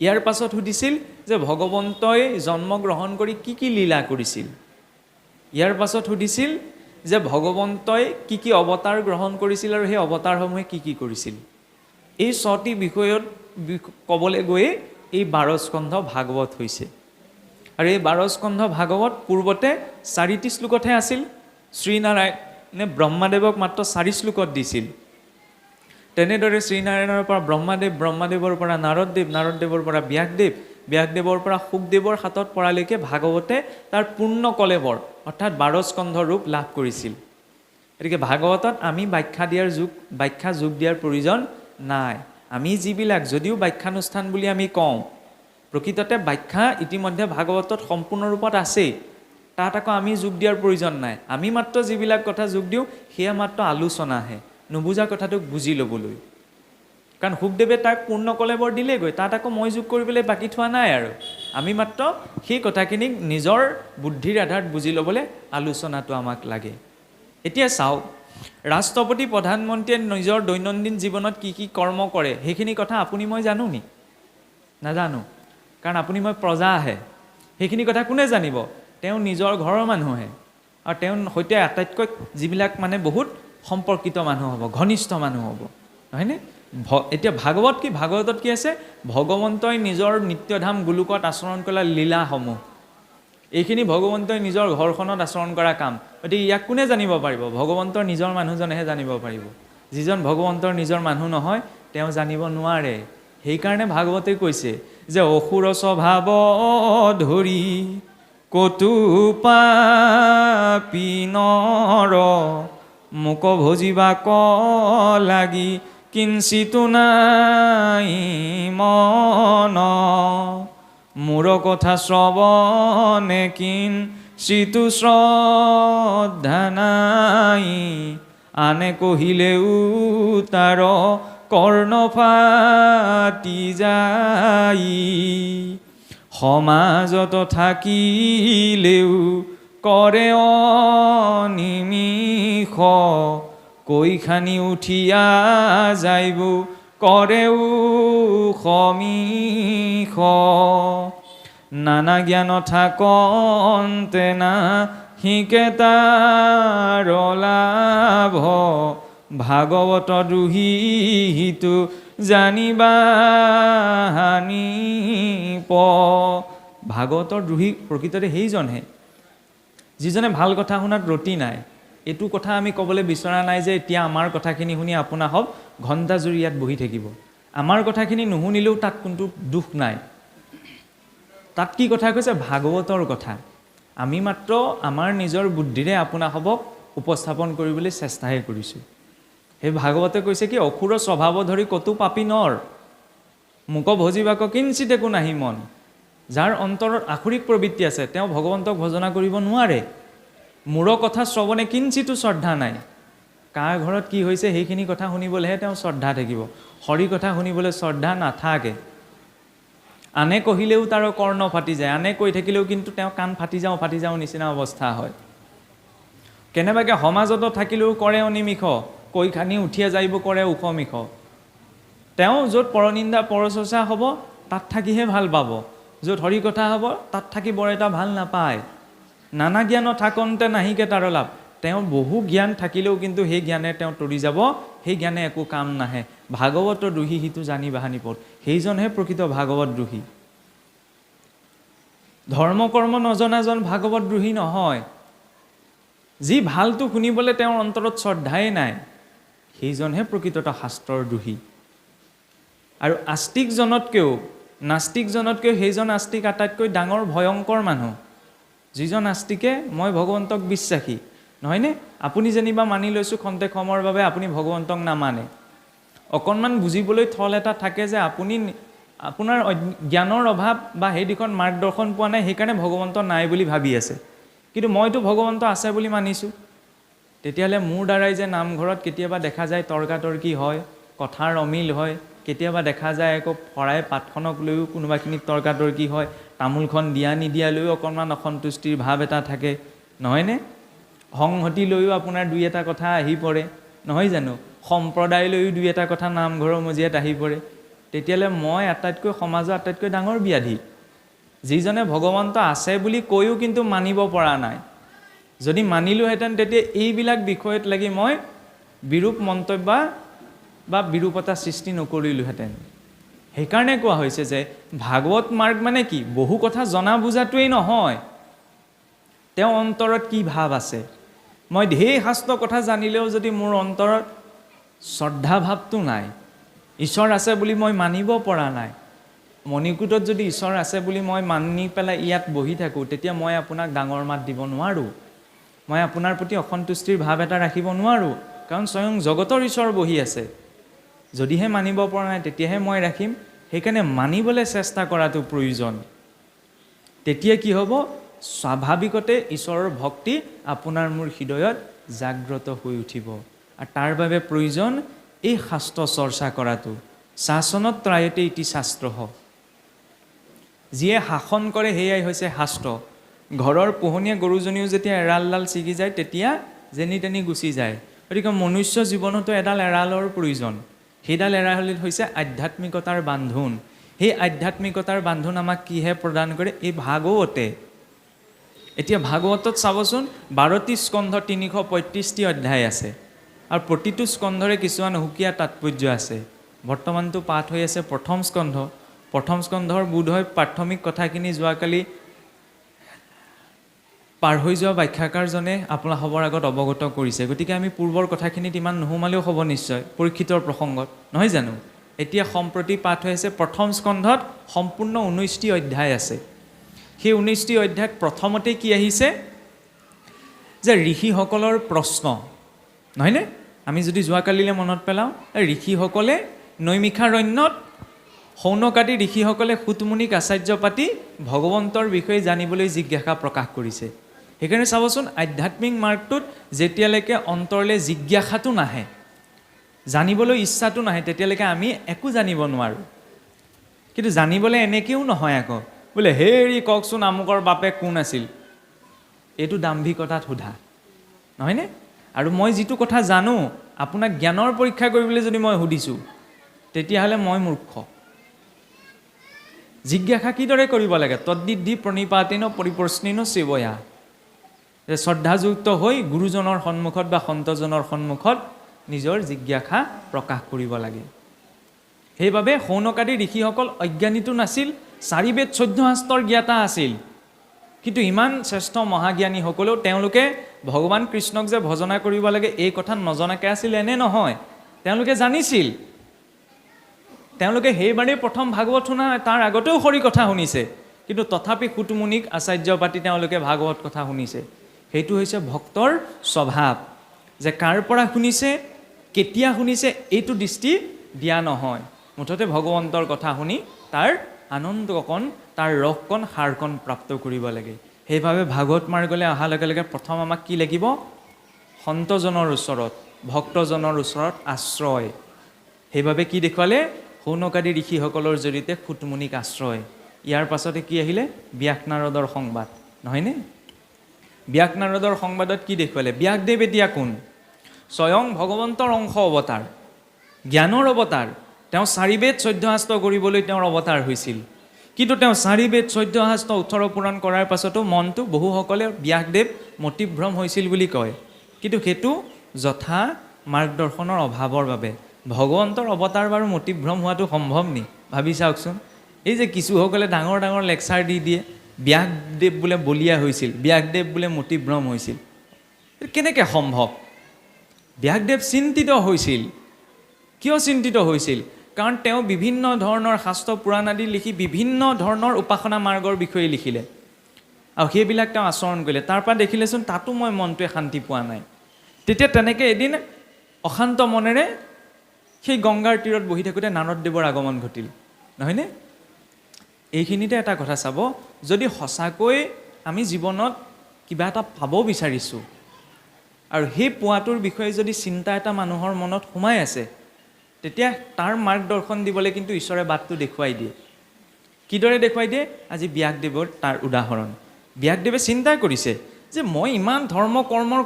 ইয়াৰ পাছত সুধিছিল যে ভগৱন্তই জন্মগ্ৰহণ কৰি কি কি লীলা কৰিছিল? ইয়াৰ পাছত সুধিছিল যে ভগৱন্তই কি কি অৱতাৰ গ্ৰহণ কৰিছিল আৰু সেই অৱতাৰসমূহে কি কি কৰিছিল? এই 6টি বিষয়ত ক'বলৈ গৈয়ে এই 12 স্কন্ধ ভাগৱত হৈছে। আৰু এই 12 স্কন্ধ ভাগৱত পূৰ্বতে 4টি শ্লোকতহে আছিল। শ্ৰীনাৰায়ণে ব্ৰহ্মাদেৱক মাত্ৰ 4 শ্লোকত দিছিল। তেনেদৰে শ্ৰীনাৰায়ণৰ পৰা ব্ৰহ্মাদেৱ, ব্ৰহ্মাদেৱৰ পৰা নাৰদদেৱ, নাৰদদেৱৰ পৰা ব্যাসদেৱ, ব্যাসদেৱৰ পৰা শুকদেৱৰ হাতত পৰালৈকে ভাগৱতে তাৰ পূৰ্ণ কলেবৰ অৰ্থাৎ 12 স্কন্ধ ৰূপ লাভ কৰিছিল। গতিকে ভাগৱতত আমি ব্যাখ্যা যোগ দিয়াৰ প্ৰয়োজন নাই। আমি যিবিলাক যদিও ব্যাখ্যানুষ্ঠান বুলি আমি কওঁ, প্ৰকৃততে ব্যাখ্যা ইতিমধ্যে ভাগৱতত সম্পূৰ্ণ ৰূপত আছেই। তাত আকৌ আমি যোগ দিয়াৰ প্ৰয়োজন নাই। আমি মাত্ৰ যিবিলাক কথা যোগ দিওঁ সেয়া মাত্ৰ আলোচনাহে, নুবুজা কথাটোক বুজি ল'বলৈ। কাৰণ শুকদেৱে তাক পূৰ্ণ কলেবৰ দিলেগৈ, তাত আকৌ মই যোগ কৰিবলৈ বাকী থোৱা নাই। আৰু আমি মাত্ৰ সেই কথাখিনিক নিজৰ বুদ্ধিৰ আধাৰত বুজি ল'বলৈ আলোচনাটো আমাক লাগে। এতিয়া চাওক, ৰাষ্ট্ৰপতি প্ৰধানমন্ত্ৰীয়ে নিজৰ দৈনন্দিন জীৱনত কি কি কৰ্ম কৰে সেইখিনি কথা আপুনি মই জানো নি? নাজানো। কাৰণ আপুনি মই প্ৰজাহে। সেইখিনি কথা কোনে জানিব? তেওঁ নিজৰ ঘৰৰ মানুহে। আৰু তেওঁৰ সৈতে আটাইতকৈ যিবিলাক মানে বহুত সম্পৰ্কিত মানুহ হ'ব, ঘনিষ্ঠ মানুহ হ'ব, নহয়নে? এতিয়া ভাগৱত কি? ভাগৱতত কি আছে? ভগৱন্তই নিজৰ নিত্যধাম গোলোকত আচৰণ কৰা লীলাসমূহ, এইখিনি ভগৱন্তই নিজৰ ঘৰখনত আচৰণ কৰা কাম। গতিকে ইয়াক কোনে জানিব পাৰিব? ভগৱন্তৰ নিজৰ মানুহজনেহে জানিব পাৰিব। যিজন ভগৱন্তৰ নিজৰ মানুহ নহয় তেওঁ জানিব নোৱাৰে। সেইকাৰণে ভাগৱতে কৈছে যে অসুৰ স্বভাৱ ধৰি কটু পাপী নৰ, মোক ভজিবা ক লাগি কিঞ্চিতো নাই মন। মোৰ কথা শ্ৰৱণে কিঞ্চিতো শ্ৰদ্ধা নাই, আনে কহিলেও তাৰ কৰ্ণ ফাটি যায়। সমাজত থাকিলেও কৰে অনিমিষ, কৈখানি উঠিয়া যাইব কৰেও সমীষ। নানা জ্ঞান থাকন্তে না শিকে তাৰ লাভ, ভাগৱত দ্ৰোহীটো জানিবা হানি প। ভাগৱতৰ দ্ৰোহী প্ৰকৃততে সেইজনহে যিজনে ভাল কথা শুনাত ৰতি নাই। এইটো কথা আমি ক'বলৈ বিচৰা নাই যে এতিয়া আমাৰ কথাখিনি শুনি আপোনা হওক ঘণ্টা জুৰি ইয়াত বহি থাকিব। আমাৰ কথাখিনি নুশুনিলেও তাত কোনটো দুখ নাই। তাত কি কথা কৈছে? ভাগৱতৰ কথা। আমি মাত্ৰ আমাৰ নিজৰ বুদ্ধিৰে আপোনা হওক উপস্থাপন কৰিবলৈ চেষ্টাহে কৰিছোঁ। সেই ভাগৱতে কৈছে কি, অসুৰ স্বভাৱ ধৰি কতো পাপী নৰ, মোক ভজিবাক কিঞ্চিত একো নাহি মন। যাৰ অন্তৰত আসুৰিক প্ৰবৃত্তি আছে তেওঁ ভগৱন্তক ভজনা কৰিব নোৱাৰে। মোৰ কথা শ্ৰৱণে কিঞ্চিতো শ্ৰদ্ধা নাই। কাৰ ঘৰত কি হৈছে সেইখিনি কথা শুনিবলৈহে তেওঁ শ্ৰদ্ধা থাকিব, হৰি কথা শুনিবলৈ শ্ৰদ্ধা নাথাকে। আনে কহিলেও তাৰ কৰ্ণ ফাটি যায়, আনে কৈ থাকিলেও কিন্তু তেওঁ কাণ ফাটি যাওঁ নিচিনা অৱস্থা হয়। কেনেবাকৈ সমাজত থাকিলেও কৰে অনিমিষ, কৈখানি উঠিয়া যাইব কৰে উপমিষ। তেওঁ য'ত পৰনিন্দা পৰচৰ্চা হ'ব তাত থাকিহে ভাল পাব, য'ত হৰি কথা হ'ব তাত থাকি বৰ এটা ভাল নাপায়। নানা জ্ঞান থাকন্তে নাহিকে তাৰ লাভ। তেওঁ বহু জ্ঞান থাকিলেও কিন্তু সেই জ্ঞানে তেওঁ তৰি যাব, সেই জ্ঞানে একো কাম নাহে। ভাগৱত দ্ৰোহী সিটো জানি বাহানি পদ, সেইজনহে প্ৰকৃত ভাগৱত দ্ৰোহী। ধৰ্ম কৰ্ম নজনাজন ভাগৱত দ্ৰোহী নহয়। যি ভালটো শুনিবলৈ তেওঁৰ অন্তৰত শ্ৰদ্ধাই নাই, সেইজনহে প্ৰকৃততে শাস্ত্ৰৰ দ্ৰোহী। আৰু আস্তিকজনতকৈও নাস্তিকজনতকৈ সেইজন আস্তিক আটাইতকৈ ডাঙৰ ভয়ংকৰ মানুহ, যিজন আস্তিকে মই ভগৱন্তক বিশ্বাসী। নহয়নে? আপুনি যেনিবা মানি লৈছোঁ খন্তেক সময়ৰ বাবে আপুনি ভগৱন্তক নামানে। অকণমান বুজিবলৈ থল এটা থাকে যে আপুনি আপোনাৰ জ্ঞানৰ অভাৱ বা সেই দিশত মাৰ্গদৰ্শন পোৱা নাই, সেইকাৰণে ভগৱন্ত নাই বুলি ভাবি আছে। কিন্তু মইতো ভগৱন্ত আছে বুলি মানিছোঁ। তেতিয়াহ'লে মোৰ দ্বাৰাই যে নামঘৰত কেতিয়াবা দেখা যায় তৰ্কাতৰ্কি হয়, কথাৰ অমিল হয়, কেতিয়াবা দেখা যায় আকৌ শৰাই পাতখনক লৈও কোনোবাখিনিত তৰ্কাতৰ্কি হয়, তামোলখন দিয়া নিদিয়ালৈও অকণমান অসন্তুষ্টিৰ ভাৱ এটা থাকে, নহয়নে? সংহতি লৈও আপোনাৰ দুই এটা কথা আহি পৰে, নহয় জানো? সম্প্ৰদায় লৈও দুই এটা কথা নামঘৰৰ মজিয়াত আহি পৰে। তেতিয়াহ'লে মই আটাইতকৈ সমাজৰ আটাইতকৈ ডাঙৰ ব্যাধি, যিজনে ভগৱন্ত আছে বুলি কৈও কিন্তু মানিব পৰা নাই। যদি মানিলোহেঁতেন তেতিয়া এইবিলাক বিষয়ত লাগি মই বিৰূপ মন্তব্য বা বিৰূপতা সৃষ্টি নকৰিলোহেঁতেন। সেইকাৰণে কোৱা হৈছে যে ভাগৱত মাৰ্গ মানে কি? বহু কথা জনা বুজাটোৱেই নহয়, তেওঁ অন্তৰত কি ভাৱ আছে। মই ঢেৰ শাস্ত্ৰ কথা জানিলেও যদি মোৰ অন্তৰত শ্ৰদ্ধা ভাৱটো নাই, ঈশ্বৰ আছে বুলি মই মানিব পৰা নাই, মণিকূটত যদি ঈশ্বৰ আছে বুলি মই মানি পেলাই ইয়াত বহি থাকোঁ, তেতিয়া মই আপোনাক ডাঙৰ মাত দিব নোৱাৰোঁ, মই আপোনাৰ প্ৰতি অসন্তুষ্টিৰ ভাৱ এটা ৰাখিব নোৱাৰোঁ। কাৰণ স্বয়ং জগতৰ ঈশ্বৰ বহি আছে। যদিহে মানিব পৰা নাই তেতিয়াহে মই ৰাখিম। সেইকাৰণে মানিবলৈ চেষ্টা কৰাটো প্ৰয়োজন। তেতিয়া কি হ'ব? স্বাভাৱিকতে ঈশ্বৰৰ ভক্তি আপোনাৰ মোৰ হৃদয়ত জাগ্ৰত হৈ উঠিব। আৰু তাৰ বাবে প্ৰয়োজন এই শাস্ত্ৰ চৰ্চা কৰাটো। শাসনত ত্ৰায়তে ইতি শাস্ত্ৰ। যিয়ে শাসন কৰে সেয়াই হৈছে শাস্ত্ৰ। ঘৰৰ পোহনীয়া গৰুজনীও যেতিয়া এৰালডাল ছিগি যায় তেতিয়া যেনি তেনি গুচি যায়। গতিকে মনুষ্য জীৱনতো এডাল এৰালৰ প্ৰয়োজন। সেইডাল এৰাল হৈছে আধ্যাত্মিকতাৰ বান্ধোন। সেই আধ্যাত্মিকতাৰ বান্ধোন আমাক কিহে প্ৰদান কৰে? এই ভাগৱতে। এতিয়া ভাগৱতত চাবচোন 12টি স্কন্ধ 335টি অধ্যায় আছে আৰু প্ৰতিটো স্কন্ধৰে কিছুমান সুকীয়া তাৎপৰ্য আছে। বৰ্তমানটো পাঠ হৈ আছে প্ৰথম স্কন্ধ। প্ৰথম স্কন্ধৰ বোধ হয় প্ৰাথমিক কথাখিনি যোৱাকালি পাৰ হৈ যোৱা ব্যাখ্যাকাৰজনে আপোনাৰ সবৰ আগত অৱগত কৰিছে। গতিকে আমি পূৰ্বৰ কথাখিনিত ইমান নোসোমালেও হ'ব নিশ্চয়, পৰীক্ষিতৰ প্ৰসংগত, নহয় জানো? এতিয়া সম্প্ৰতি পাঠ হৈ আছে প্ৰথম স্কন্ধত সম্পূৰ্ণ 19টি অধ্যায় আছে। সেই 19টি অধ্যায়ত প্ৰথমতে কি আহিছে? যে ঋষিসকলৰ প্ৰশ্ন, নহয়নে? আমি যদি যোৱাকালিলৈ মনত পেলাওঁ, ঋষিসকলে নৈমিষাৰণ্যত শৌনকাদি ঋষিসকলে সুতমুনিক আচাৰ্য পাতি ভগৱন্তৰ বিষয়ে জানিবলৈ জিজ্ঞাসা প্ৰকাশ কৰিছে। সেইকাৰণে চাবচোন আধ্যাত্মিক মাৰ্গটোত যেতিয়ালৈকে অন্তৰলৈ জিজ্ঞাসাটো নাহে, জানিবলৈ ইচ্ছাটো নাহে, তেতিয়ালৈকে আমি একো জানিব নোৱাৰোঁ। কিন্তু জানিবলৈ এনেকৈও নহয় আকৌ বোলে হেৰি কওকচোন আমুকৰ বাপে কোন আছিল, এইটো দাম্ভিকতাত সোধা নহয়নে? আৰু মই যিটো কথা জানো আপোনাক জ্ঞানৰ পৰীক্ষা কৰিবলৈ যদি মই সুধিছোঁ তেতিয়াহ'লে মই মূৰ্খ। জিজ্ঞাসা কিদৰে কৰিব লাগে? তদ্দিদ্ধি প্ৰণিপাতেন পৰিপ্ৰশ্নেন সেৱয়া, যে শ্ৰদ্ধাযুক্ত হৈ গুৰুজনৰ সন্মুখত বা সন্তজনৰ সন্মুখত নিজৰ জিজ্ঞাসা প্ৰকাশ কৰিব লাগে। সেইবাবে শৌনকাদি ঋষিসকল অজ্ঞানীতো নাছিল, 4 বেদ 14 শাস্ত্ৰৰ জ্ঞাতা আছিল। কিন্তু ইমান শ্ৰেষ্ঠ মহাজ্ঞানীসকলেও তেওঁলোকে ভগৱান কৃষ্ণক যে ভজনা কৰিব লাগে এই কথা নজনাকৈ আছিল এনে নহয়, তেওঁলোকে জানিছিল। তেওঁলোকে সেইবাৰেই প্ৰথম ভাগৱত শুনা, তাৰ আগতেও হৰি কথা শুনিছে, কিন্তু তথাপি সুতমুনিক আচাৰ্য পাতি তেওঁলোকে ভাগৱত কথা শুনিছে। সেইটো হৈছে ভক্তৰ স্বভাৱ, যে কাৰ পৰা শুনিছে, কেতিয়া শুনিছে এইটো দৃষ্টি দিয়া নহয়, মুঠতে ভগৱন্তৰ কথা শুনি তাৰ আনন্দকণ, তাৰ ৰসকণ, সাৰকণ প্ৰাপ্ত কৰিব লাগে। সেইবাবে ভাগৱত মাৰ্গলৈ অহাৰ লগে লগে প্ৰথম আমাক কি লাগিব? সন্তজনৰ ওচৰত, ভক্তজনৰ ওচৰত আশ্ৰয়। সেইবাবে কি দেখুৱালে? শৌনকাদি ঋষিসকলৰ জৰিয়তে সুতমুনিক আশ্ৰয়। ইয়াৰ পাছতে কি আহিলে? ব্যাস নাৰদৰ সংবাদ, নহয়নে? ব্যাস নাৰদৰ সংবাদত কি দেখুৱালে? ব্যাসদেৱ এতিয়া কোন? স্বয়ং ভগৱন্তৰ অংশ অৱতাৰ, জ্ঞানৰ অৱতাৰ। তেওঁ 4 বেদ 14 শাস্ত্ৰ কৰিবলৈ তেওঁৰ অৱতাৰ হৈছিল। কিন্তু তেওঁ 4 বেদ 14 শাস্ত্ৰ 18 পুৰাণ কৰাৰ পাছতো মনটো বহুসকলে ব্যাসদেৱ মতিভ্ৰম হৈছিল বুলি কয়। কিন্তু সেইটো যথা মাৰ্গদৰ্শনৰ অভাৱৰ বাবে। ভগৱন্তৰ অৱতাৰ বাৰু মতিভ্ৰম হোৱাটো সম্ভৱ নি? ভাবি চাওকচোন। এই যে কিছুসকলে ডাঙৰ ডাঙৰ লেকচাৰ দি দিয়ে, ব্যাসদেৱ বোলে বলিয়া হৈছিল, ব্যাসদেৱ বোলে মতিভ্ৰম হৈছিল, কেনেকৈ সম্ভৱ? ব্যাসদেৱ চিন্তিত হৈছিল। কিয় চিন্তিত হৈছিল? কাৰণ তেওঁ বিভিন্ন ধৰণৰ শাস্ত্ৰ পুৰাণ আদি লিখি বিভিন্ন ধৰণৰ উপাসনা মাৰ্গৰ বিষয়ে লিখিলে, আৰু সেইবিলাক তেওঁ আচৰণ কৰিলে। তাৰপৰা দেখিলেচোন তাতো মই মনটোৱে শান্তি পোৱা নাই। তেতিয়া তেনেকৈ এদিন অশান্ত মনেৰে সেই গংগাৰ তীৰত বহি থাকোঁতে নাৰদদেৱৰ আগমন ঘটিল, নহয়নে? এইখিনিতে এটা কথা চাব, যদি সঁচাকৈ আমি জীৱনত কিবা এটা পাব বিচাৰিছোঁ আৰু সেই পোৱাটোৰ বিষয়ে যদি চিন্তা এটা মানুহৰ মনত সোমাই আছে, তেতিয়া তাৰ মাৰ্গদৰ্শন দিবলৈ কিন্তু ঈশ্বৰে বাটটো দেখুৱাই দিয়ে। কিদৰে দেখুৱাই দিয়ে? আজি ব্যাসদেৱৰ তাৰ উদাহৰণ। ব্যাসদেৱে চিন্তা কৰিছে যে মই ইমান ধৰ্ম কৰ্মৰ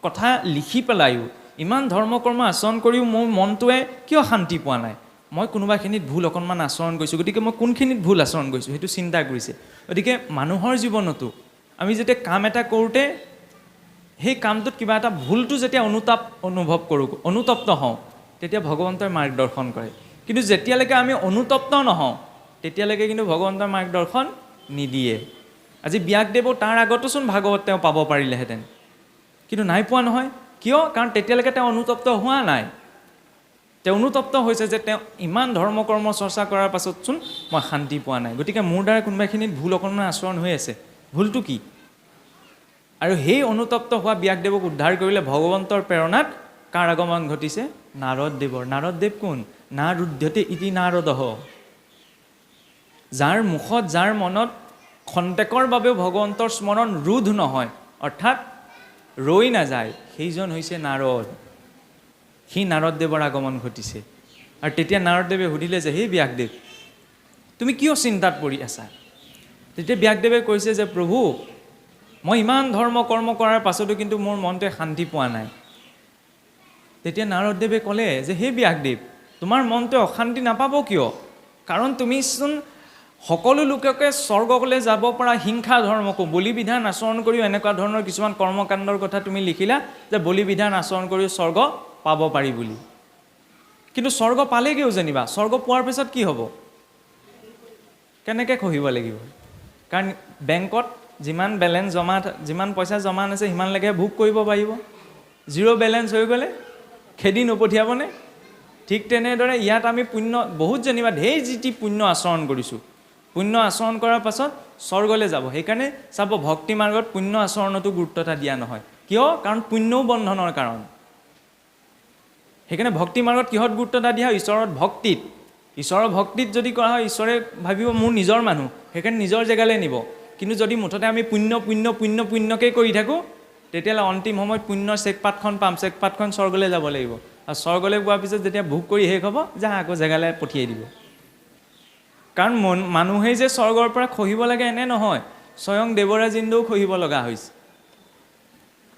কথা লিখি পেলায়ো, ইমান ধৰ্ম কৰ্ম আচৰণ কৰিও মোৰ মনটোৱে কিয় শান্তি পোৱা নাই? মই কোনোবাখিনিত ভুল অকণমান আচৰণ কৰিছোঁ, গতিকে মই কোনখিনিত ভুল আচৰণ কৰিছোঁ সেইটো চিন্তা কৰিছে। গতিকে মানুহৰ জীৱনতো আমি যেতিয়া কাম এটা কৰোঁতে সেই কামটোত কিবা এটা ভুলটো যেতিয়া অনুতাপ অনুভৱ কৰোঁ, অনুতপ্ত হওঁ, তেতিয়া ভগৱন্তৰ মাৰ্গদৰ্শন কৰে। কিন্তু যেতিয়ালৈকে আমি অনুতপ্ত নহওঁ তেতিয়ালৈকে কিন্তু ভগৱন্তৰ মাৰ্গদৰ্শন নিদিয়ে। আজি ব্যাসদেৱো তাৰ আগতোচোন ভাগৱত তেওঁ পাব পাৰিলেহেঁতেন, কিন্তু নাই পোৱা নহয়। কিয়? কাৰণ তেতিয়ালৈকে তেওঁ অনুতপ্ত হোৱা নাই। তেওঁ অনুতপ্ত হৈছে যে তেওঁ ইমান ধৰ্ম কৰ্ম চৰ্চা কৰাৰ পাছতচোন মই শান্তি পোৱা নাই, গতিকে মোৰ দ্বাৰা কোনোবাখিনিত ভুল অকণমান আচৰণ হৈ আছে, ভুলটো কি? আৰু সেই অনুতপ্ত হোৱা ব্যাসদেৱক উদ্ধাৰ কৰিলে ভগৱন্তৰ প্ৰেৰণাত কাৰ আগমন ঘটিছে? নাৰদদেৱৰ। নাৰদদেৱ কোন? নাৰুধ্যতে ইতি নাৰদহ, যাৰ মুখত, যাৰ মনত খন্তেকৰ বাবেও ভগৱন্তৰ স্মৰণ ৰোধ নহয়, অৰ্থাৎ ৰৈ নাযায়, সেইজন হৈছে নাৰদ। সেই নাৰদদেৱৰ আগমন ঘটিছে। আৰু তেতিয়া নাৰদদেৱে সুধিলে যে হে ব্যাসদেৱ, তুমি কিয় চিন্তাত পৰি আছা? তেতিয়া ব্যাসদেৱে কৈছে যে প্ৰভু, মই ইমান ধৰ্ম কৰ্ম কৰাৰ পাছতো কিন্তু মোৰ মনটোৱে শান্তি পোৱা নাই। তেতিয়া নাৰদদেৱে ক'লে যে হে ব্যাসদেৱ, তোমাৰ মনটোৱে অশান্তি নাপাব কিয়? কাৰণ তুমিচোন সকলো লোককে স্বৰ্গলৈ যাব পৰা হিংসা ধৰ্মকো, বলি বিধান আচৰণ কৰিও এনেকুৱা ধৰণৰ কিছুমান কৰ্মকাণ্ডৰ কথা তুমি লিখিলা যে বলি বিধান আচৰণ কৰিও স্বৰ্গ পাব পাৰি বুলি। কিন্তু স্বৰ্গ পালেগৈও যেনিবা, স্বৰ্গ পোৱাৰ পিছত কি হ'ব? কেনেকৈ খহিব লাগিব? কাৰণ বেংকত যিমান বেলেঞ্চ জমা, যিমান পইচা জমা আছে সিমানলৈকে ভোগ কৰিব পাৰিব। জিৰ' বেলেঞ্চ হৈ গ'লে খেদি নপঠিয়াবনে? ঠিক তেনেদৰে ইয়াত আমি পুণ্য বহুত যেনিবা ঢেৰ যি পুণ্য আচৰণ কৰিছোঁ, পুণ্য আচৰণ কৰাৰ পাছত স্বৰ্গলৈ যাব। সেইকাৰণে চাব ভক্তি মাৰ্গত পুণ্য আচৰণতো গুৰুত্ব এটা দিয়া নহয়। কিয়? কাৰণ পুণ্যও বন্ধনৰ কাৰণ। সেইকাৰণে ভক্তি মাৰ্গত কিহত গুৰুত্ব এটা দিয়া হয়? ঈশ্বৰৰ ভক্তিত। ঈশ্বৰৰ ভক্তিত যদি কৰা হয় ঈশ্বৰে ভাবিব মোৰ নিজৰ মানুহ, সেইকাৰণে নিজৰ জেগালৈ নিব। কিন্তু যদি মুঠতে আমি পুণ্যকেই কৰি থাকোঁ, তেতিয়াহ'লে অন্তিম সময়ত পুণ্যৰ চেকপাতখন পাম, চেকপাতখন স্বৰ্গলৈ যাব লাগিব, আৰু স্বৰ্গলৈ পোৱাৰ পিছত যেতিয়া ভোগ কৰি শেষ হ'ব, আকৌ জেগালৈ পঠিয়াই দিব। কাৰণ মানুহেই যে স্বৰ্গৰ পৰা খহিব লাগে এনে নহয়, স্বয়ং দেৱৰাজ ইন্দ্ৰও খহিব লগা হৈছে।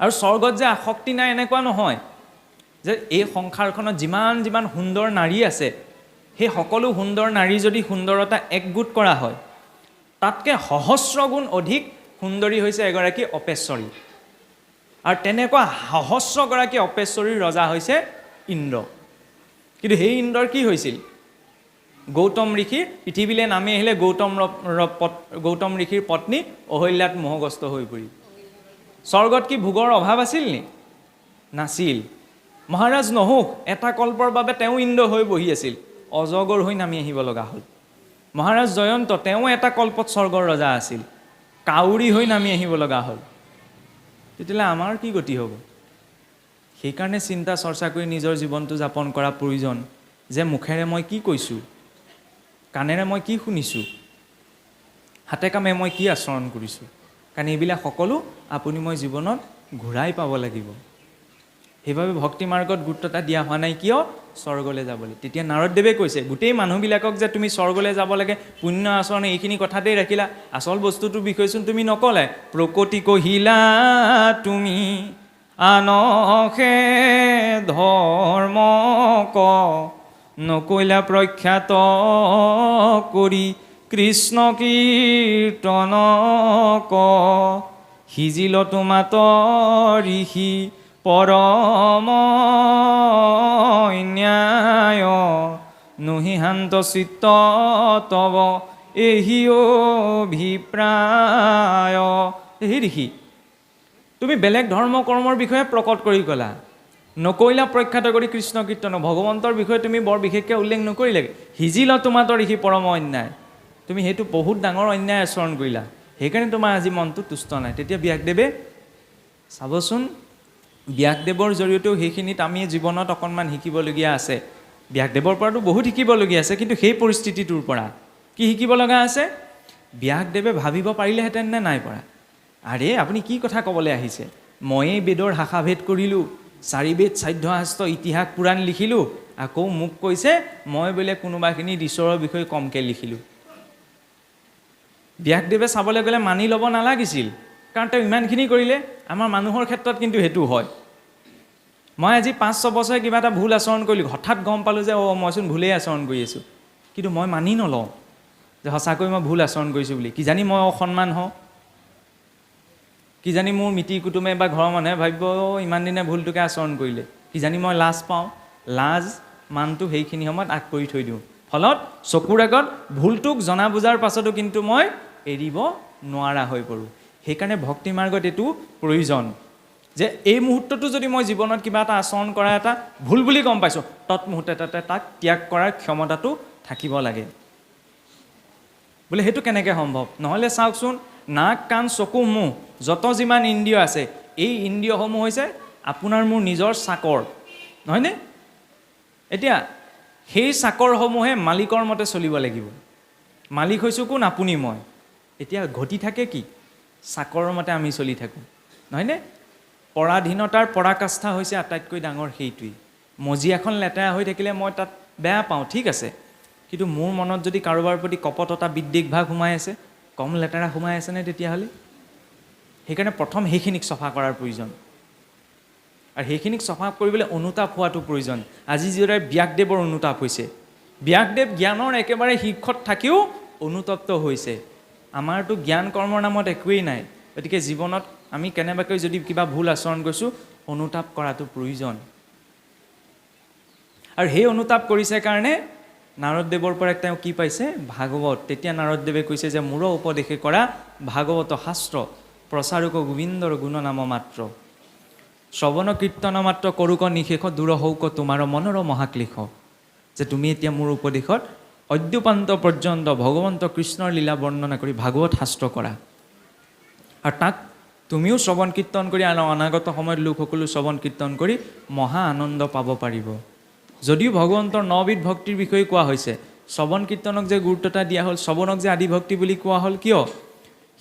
আৰু স্বৰ্গত যে আসক্তি নাই এনেকুৱা নহয়, যে এই সংসাৰখনত যিমান সুন্দৰ নাৰী আছে, সেই সকলো সুন্দৰ নাৰী যদি সুন্দৰতা একগোট কৰা হয়, তাতকৈ সহস্ৰ গুণ অধিক সুন্দৰী হৈছে এগৰাকী অপেশ্বৰী। আৰু তেনেকুৱা সহস্ৰগৰাকী অপেশ্বৰীৰ ৰজা হৈছে ইন্দ্ৰ। কিন্তু সেই ইন্দ্ৰৰ কি হৈছিল? গৌতম ঋষি পৃথিৱীলৈ নামি আহিলে গৌতম ঋষিৰ পত্নী অহল্যাত মোহগ্ৰস্ত হৈ পৰিল। স্বৰ্গত কি ভোগৰ অভাৱ আছিল নি? নাছিল। মহাৰাজ নহুক এটা কল্পৰ বাবে তেওঁ ইন্দ্ৰ হৈ বহি আছিল, অজগৰ হৈ নামি আহিব লগা হ'ল। মহাৰাজ জয়ন্ত তেওঁ এটা কল্পত স্বৰ্গৰ ৰজা আছিল, কাউৰী হৈ নামি আহিব লগা হ'ল। তেতিয়াহ'লে আমাৰ কি গতি হ'ব? সেইকাৰণে চিন্তা চৰ্চা কৰি নিজৰ জীৱনটো যাপন কৰা প্ৰয়োজন, যে মুখেৰে মই কি কৈছোঁ, কাণেৰে মই কি শুনিছোঁ, হাতে কামে মই কি আচৰণ কৰিছোঁ। কাৰণ এইবিলাক সকলো আপুনি মই জীৱনত ঘূৰাই পাব লাগিব। সেইবাবে ভক্তি মাৰ্গত গুৰুত্বতা দিয়া হোৱা নাই, কিয়? স্বৰ্গলৈ যাবলৈ। তেতিয়া নাৰদদেৱে কৈছে, গোটেই মানুহবিলাকক যে তুমি স্বৰ্গলৈ যাব লাগে, পুণ্য আচৰণ, এইখিনি কথাতেই ৰাখিলা, আচল বস্তুটোৰ বিষয়চোন তুমি নকলাই। প্ৰকৃতি কহিলা তুমি আনহে ধৰ্ম ক, নকৈলা প্ৰখ্যাত কৰি কৃষ্ণ কীৰ্তন ক, সিজিল তোমাত ঋষি পৰম ন্যায়, নহিহান্ত চিত্ত তব এহি অভিপ্ৰায়। হে ঋষি, তুমি বেলেগ ধৰ্ম কৰ্মৰ বিষয়ে প্ৰকট কৰি ক'লা, নকৈলা প্ৰখ্যাত কৰি কৃষ্ণ কীৰ্তন, ভগৱন্তৰ বিষয়ে তুমি বৰ বিশেষকৈ উল্লেখ নকৰিলে। সিজিল তোমাত ঋষি পৰম অন্যায়, তুমি সেইটো বহুত ডাঙৰ অন্যায় আচৰণ কৰিলা, সেইকাৰণে তোমাৰ আজি মনটো তুষ্ট নাই। তেতিয়া ব্যাসদেৱে, চাবচোন, ব্যাসদেৱৰ জৰিয়তেও সেইখিনিত আমি জীৱনত অকণমান শিকিবলগীয়া আছে। ব্যাসদেৱৰ পৰাতো বহুত শিকিবলগীয়া আছে, কিন্তু সেই পৰিস্থিতিটোৰ পৰা কি শিকিব লগা আছে? ব্যাসদেৱে ভাবিব পাৰিলেহেঁতেন নে নাই পৰা? আৰে আপুনি কি কথা ক'বলৈ আহিছে? ময়েই বেদৰ শাখাভেদ কৰিলোঁ, 4 বেদ সাধ্য শাস্ত্ৰ ইতিহাস পুৰাণ লিখিলোঁ, আকৌ মোক কৈছে মই বোলে কোনোবাখিনি ঈশ্বৰৰ বিষয়ে কমকৈ লিখিলোঁ। ব্যাসদেৱে চাবলৈ গ'লে মানি ল'ব নালাগিছিল, কাৰণ তেওঁ ইমানখিনি কৰিলে। আমাৰ মানুহৰ ক্ষেত্ৰত কিন্তু সেইটো হয়। মই আজি 5-6 বছৰে কিবা এটা ভুল আচৰণ কৰিলোঁ, হঠাৎ গম পালোঁ যে মইচোন ভুলেই আচৰণ কৰি আছোঁ, কিন্তু মই মানি নলওঁ যে সঁচাকৈ মই ভুল আচৰণ কৰিছোঁ বুলি। কিজানি মই অসন্মান হওঁ, কিজানি মোৰ মিতিৰ কুটুমে বা ঘৰৰ মানুহে ভাবিব ইমান দিনে ভুলটোকে আচৰণ কৰিলে, কিজানি মই লাজ পাওঁ। লাজ মানটো সেইখিনি সময়ত আগ কৰি থৈ দিওঁ, ফলত চকুৰ আগত ভুলটোক জনা বুজাৰ পাছতো কিন্তু মই এৰিব নোৱাৰা হৈ পৰোঁ। সেইকাৰণে ভক্তি মাৰ্গত এইটো প্ৰয়োজন যে এই মুহূৰ্তটো যদি মই জীৱনত কিবা এটা আচৰণ কৰা এটা ভুল বুলি গম পাইছোঁ, তৎমুহূৰ্ততে তাক ত্যাগ কৰাৰ ক্ষমতাটো থাকিব লাগে। বোলে সেইটো কেনেকৈ সম্ভৱ? নহ'লে চাওকচোন, নাক কাণ চকু মুখ যত যিমান ইন্দ্ৰিয় আছে, এই ইন্দ্ৰিয়সমূহ হৈছে আপোনাৰ মোৰ নিজৰ চাকৰ, নহয়নে? এতিয়া সেই চাকৰসমূহে মালিকৰ মতে চলিব লাগিব। মালিক হৈছোঁ কোন? আপুনি মই। এতিয়া ঘটি থাকে কি? চাকৰৰ মতে আমি চলি থাকোঁ, নহয়নে? পৰাধীনতাৰ পৰাকাষ্ঠা হৈছে আটাইতকৈ ডাঙৰ সেইটোৱেই। মজিয়াখন লেতেৰা হৈ থাকিলে মই তাত বেয়া পাওঁ, ঠিক আছে, কিন্তু মোৰ মনত যদি কাৰোবাৰ প্ৰতি কপটতা বিদ্বেষ ভাগ সোমাই আছে, কম লেতেৰা সোমাই আছেনে তেতিয়াহ'লে? সেইকাৰণে প্ৰথম সেইখিনিক চফা কৰাৰ প্ৰয়োজন, আৰু সেইখিনিক চফা কৰিবলৈ অনুতাপ হোৱাটো প্ৰয়োজন। আজি যিদৰে ব্যাসদেৱৰ অনুতাপ হৈছে, ব্যাসদেৱ জ্ঞানৰ একেবাৰে শীৰ্ষত থাকিও অনুতপ্ত হৈছে। আমাৰতো জ্ঞান কৰ্মৰ নামত একোৱেই নাই, গতিকে জীৱনত আমি কেনেবাকৈ যদি কিবা ভুল আচৰণ কৰিছোঁ, অনুতাপ কৰাটো প্ৰয়োজন। আৰু সেই অনুতাপ কৰিছে কাৰণে নাৰদদেৱৰ পৰা তেওঁ কি পাইছে? ভাগৱত। তেতিয়া নাৰদদেৱে কৈছে যে মোৰ উপদেশে কৰা ভাগৱত শাস্ত্ৰ, প্ৰচাৰক গোবিন্দৰ গুণ নাম মাত্ৰ, শ্ৰৱণ কীৰ্তন মাত্ৰ কৰোক নিশেষ, দূৰ হৌক তোমাৰ মনৰ মহাক্লেশ। যে তুমি এতিয়া মোৰ উপদেশত অদ্যপান্ত পৰ্যন্ত ভগৱন্ত কৃষ্ণৰ লীলা বৰ্ণনা কৰি ভাগৱত শাস্ত্ৰ কৰা, আৰু তাক তুমিও শ্ৰৱণ কীৰ্তন কৰি অনাগত সময়ত লোকসকলো শ্ৰৱণ কীৰ্তন কৰি মহা আনন্দ পাব পাৰিব। যদিও ভগৱন্তৰ 9 বিধ ভক্তিৰ বিষয়ে কোৱা হৈছে, শ্ৰৱণ কীৰ্তনক যে গুৰুত্বতা দিয়া হ'ল, শ্ৰৱণক যে আদি ভক্তি বুলি কোৱা হ'ল, কিয়?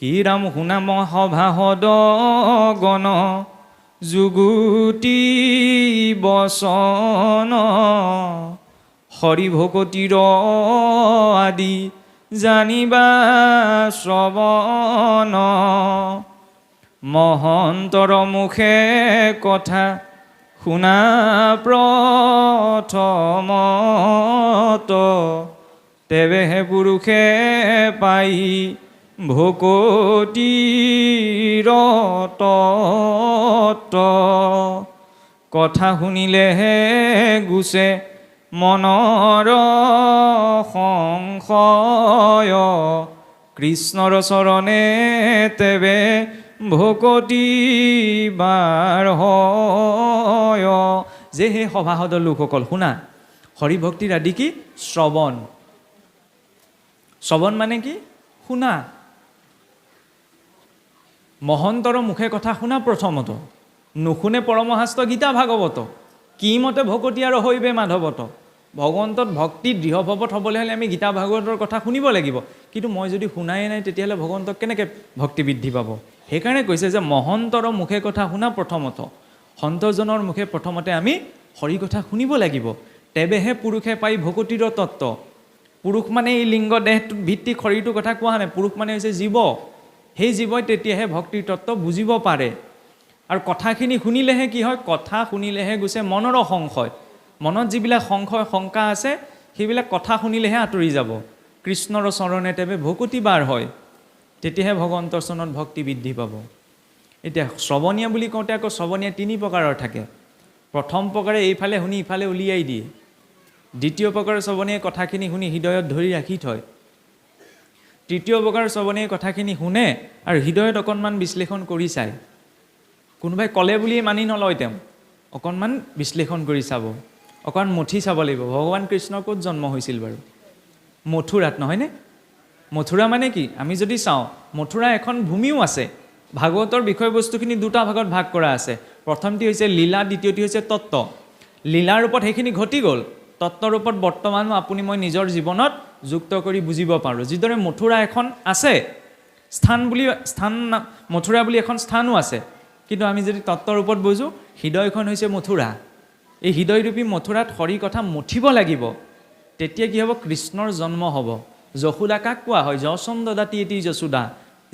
হি ৰাম শুনাম সভাসদ গণ যুগুতি বচন হৰি ভকতিৰ আদি জানিবা শ্ৰৱণ মহন্তৰ মুখে কথা শুনা প্ৰথমত তেৱেহে পুৰুষে পাই ভকতিৰ তত্ত্ব কথা শুনিলেহে গুছে মনৰ সংশয় কৃষ্ণৰ চৰণে তেৱে ভকতি বাৰ হয়। যে সেই সভাসদৰ লোকসকল শুনা, হৰিভক্তিৰ আদি কি? শ্ৰৱণ। শ্ৰৱণ মানে কি? শুনা। মহন্তৰ মুখে কথা শুনা প্ৰথমত, নুশুনে পৰমহাস্ত গীতা ভাগৱত, কি মতে ভকতি আৰু হৈবে মাধৱত। ভগৱন্তত ভক্তি দৃঢ়ভৱত হ'বলৈ হ'লে আমি গীতা ভাগৱতৰ কথা শুনিব লাগিব, কিন্তু মই যদি শুনাই নাই তেতিয়াহ'লে ভগৱন্তক কেনেকৈ ভক্তি বৃদ্ধি পাব? সেইকাৰণে কৈছে যে মহন্তৰ মুখে কথা শুনা প্ৰথমত, সন্তজনৰ মুখে প্ৰথমতে আমি হৰি কথা শুনিব লাগিব, তেৱেহে পুৰুষে পাই ভকতিৰ তত্ত্ব। পুৰুষ মানে এই লিংগ দেহটোত ভিত্তিক শৰীৰটোৰ কথা কোৱা নাই, পুৰুষ মানে হৈছে জীৱ। সেই জীৱই তেতিয়াহে ভক্তিৰ তত্ত্ব বুজিব পাৰে। আৰু কথাখিনি শুনিলেহে কি হয়? কথা শুনিলেহে গৈছে মনৰ সংশয়। মনত যিবিলাক সংশয় শংকা আছে সেইবিলাক কথা শুনিলেহে আঁতৰি যাব। কৃষ্ণৰ চৰণে তেৱে ভকতি বাৰ হয়, তেতিয়াহে ভগৱন্তৰ চৰণত ভক্তি বৃদ্ধি পাব। এতিয়া শ্ৰৱণীয়া বুলি কওঁতে আকৌ শ্ৰৱণীয়া তিনি প্ৰকাৰৰ থাকে। প্ৰথম প্ৰকাৰে এইফালে শুনি ইফালে উলিয়াই দিয়ে। দ্বিতীয় প্ৰকাৰৰ শ্ৰৱণীয়ে কথাখিনি শুনি হৃদয়ত ধৰি ৰাখি থয়। তৃতীয় প্ৰকাৰৰ শ্ৰৱণীয়ে কথাখিনি শুনে আৰু হৃদয়ত অকণমান বিশ্লেষণ কৰি চায়। কোনোবাই ক'লে বুলিয়ে মানি নলয়, তেওঁ অকণমান বিশ্লেষণ কৰি চাব, অকণমান মঠি চাব লাগিব। ভগৱান কৃষ্ণ ক'ত জন্ম হৈছিল বাৰু? মথুৰাত, নহয়নে? মথুৰা মানে কি? আমি যদি চাওঁ, মথুৰা এখন ভূমিও আছে। ভাগৱতৰ বিষয়বস্তুখিনি দুটা ভাগত ভাগ কৰা আছে। প্ৰথমটি হৈছে লীলা, দ্বিতীয়টি হৈছে তত্ত্ব। লীলাৰ ৰূপত সেইখিনি ঘটি গ'ল, তত্ত্বৰ ৰূপত বৰ্তমানো আপুনি মই নিজৰ জীৱনত যুক্ত কৰি বুজিব পাৰোঁ। যিদৰে মথুৰা এখন আছে, মথুৰা বুলি এখন স্থানো আছে, কিন্তু আমি যদি তত্ত্বৰ ৰূপত বুজোঁ, হৃদয়খন হৈছে মথুৰা। এই হৃদয়ৰূপী মথুৰাত হৰি কথা মঠিব লাগিব, তেতিয়া কি হ'ব? কৃষ্ণৰ জন্ম হ'ব। যশোদা কাক কোৱা হয়? যশন দদাতি এটি যশোদা।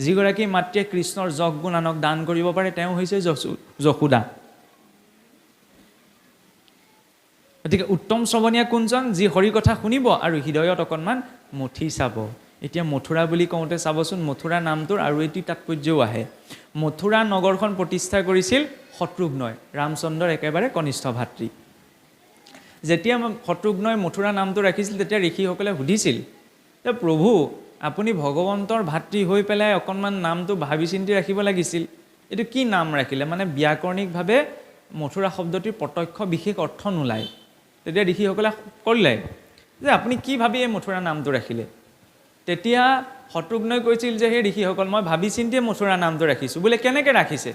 যিগৰাকী মাতৃয়ে কৃষ্ণৰ যশ গুণ আনক দান কৰিব পাৰে, তেওঁ হৈছে যশোদা। গতিকে উত্তম শ্ৰৱণীয়া কোনজন? যি হৰি কথা শুনিব আৰু হৃদয়ত অকণমান মঠি চাব। এতিয়া মথুৰা বুলি কওঁতে চাবচোন, মথুৰা নামটোৰ আৰু এটি তাৎপৰ্যও আহে। মথুৰা নগৰখন প্ৰতিষ্ঠা কৰিছিল শত্ৰুঘ্নই, ৰামচন্দ্ৰৰ একেবাৰে কনিষ্ঠ ভাতৃ। যেতিয়া শত্ৰুঘ্নই মথুৰা নামটো ৰাখিছিল, তেতিয়া ঋষিসকলে সুধিছিল যে প্ৰভু, আপুনি ভগৱন্তৰ ভাতৃ হৈ পেলাই অকণমান নামটো ভাবি চিন্তি ৰাখিব লাগিছিল, এইটো কি নাম ৰাখিলে? মানে ব্যাকৰণিকভাৱে মথুৰা শব্দটিৰ প্ৰত্যক্ষ বিশেষ অৰ্থ নোলায়। তেতিয়া ঋষিসকলে ক'লে যে আপুনি কি ভাবি এই মথুৰা নামটো ৰাখিলে? তেতিয়া শত্ৰুঘ্নই কৈছিল যে সেই ঋষিসকল, মই ভাবি চিন্তিয়ে মথুৰা নামটো ৰাখিছোঁ। বোলে কেনেকৈ ৰাখিছে?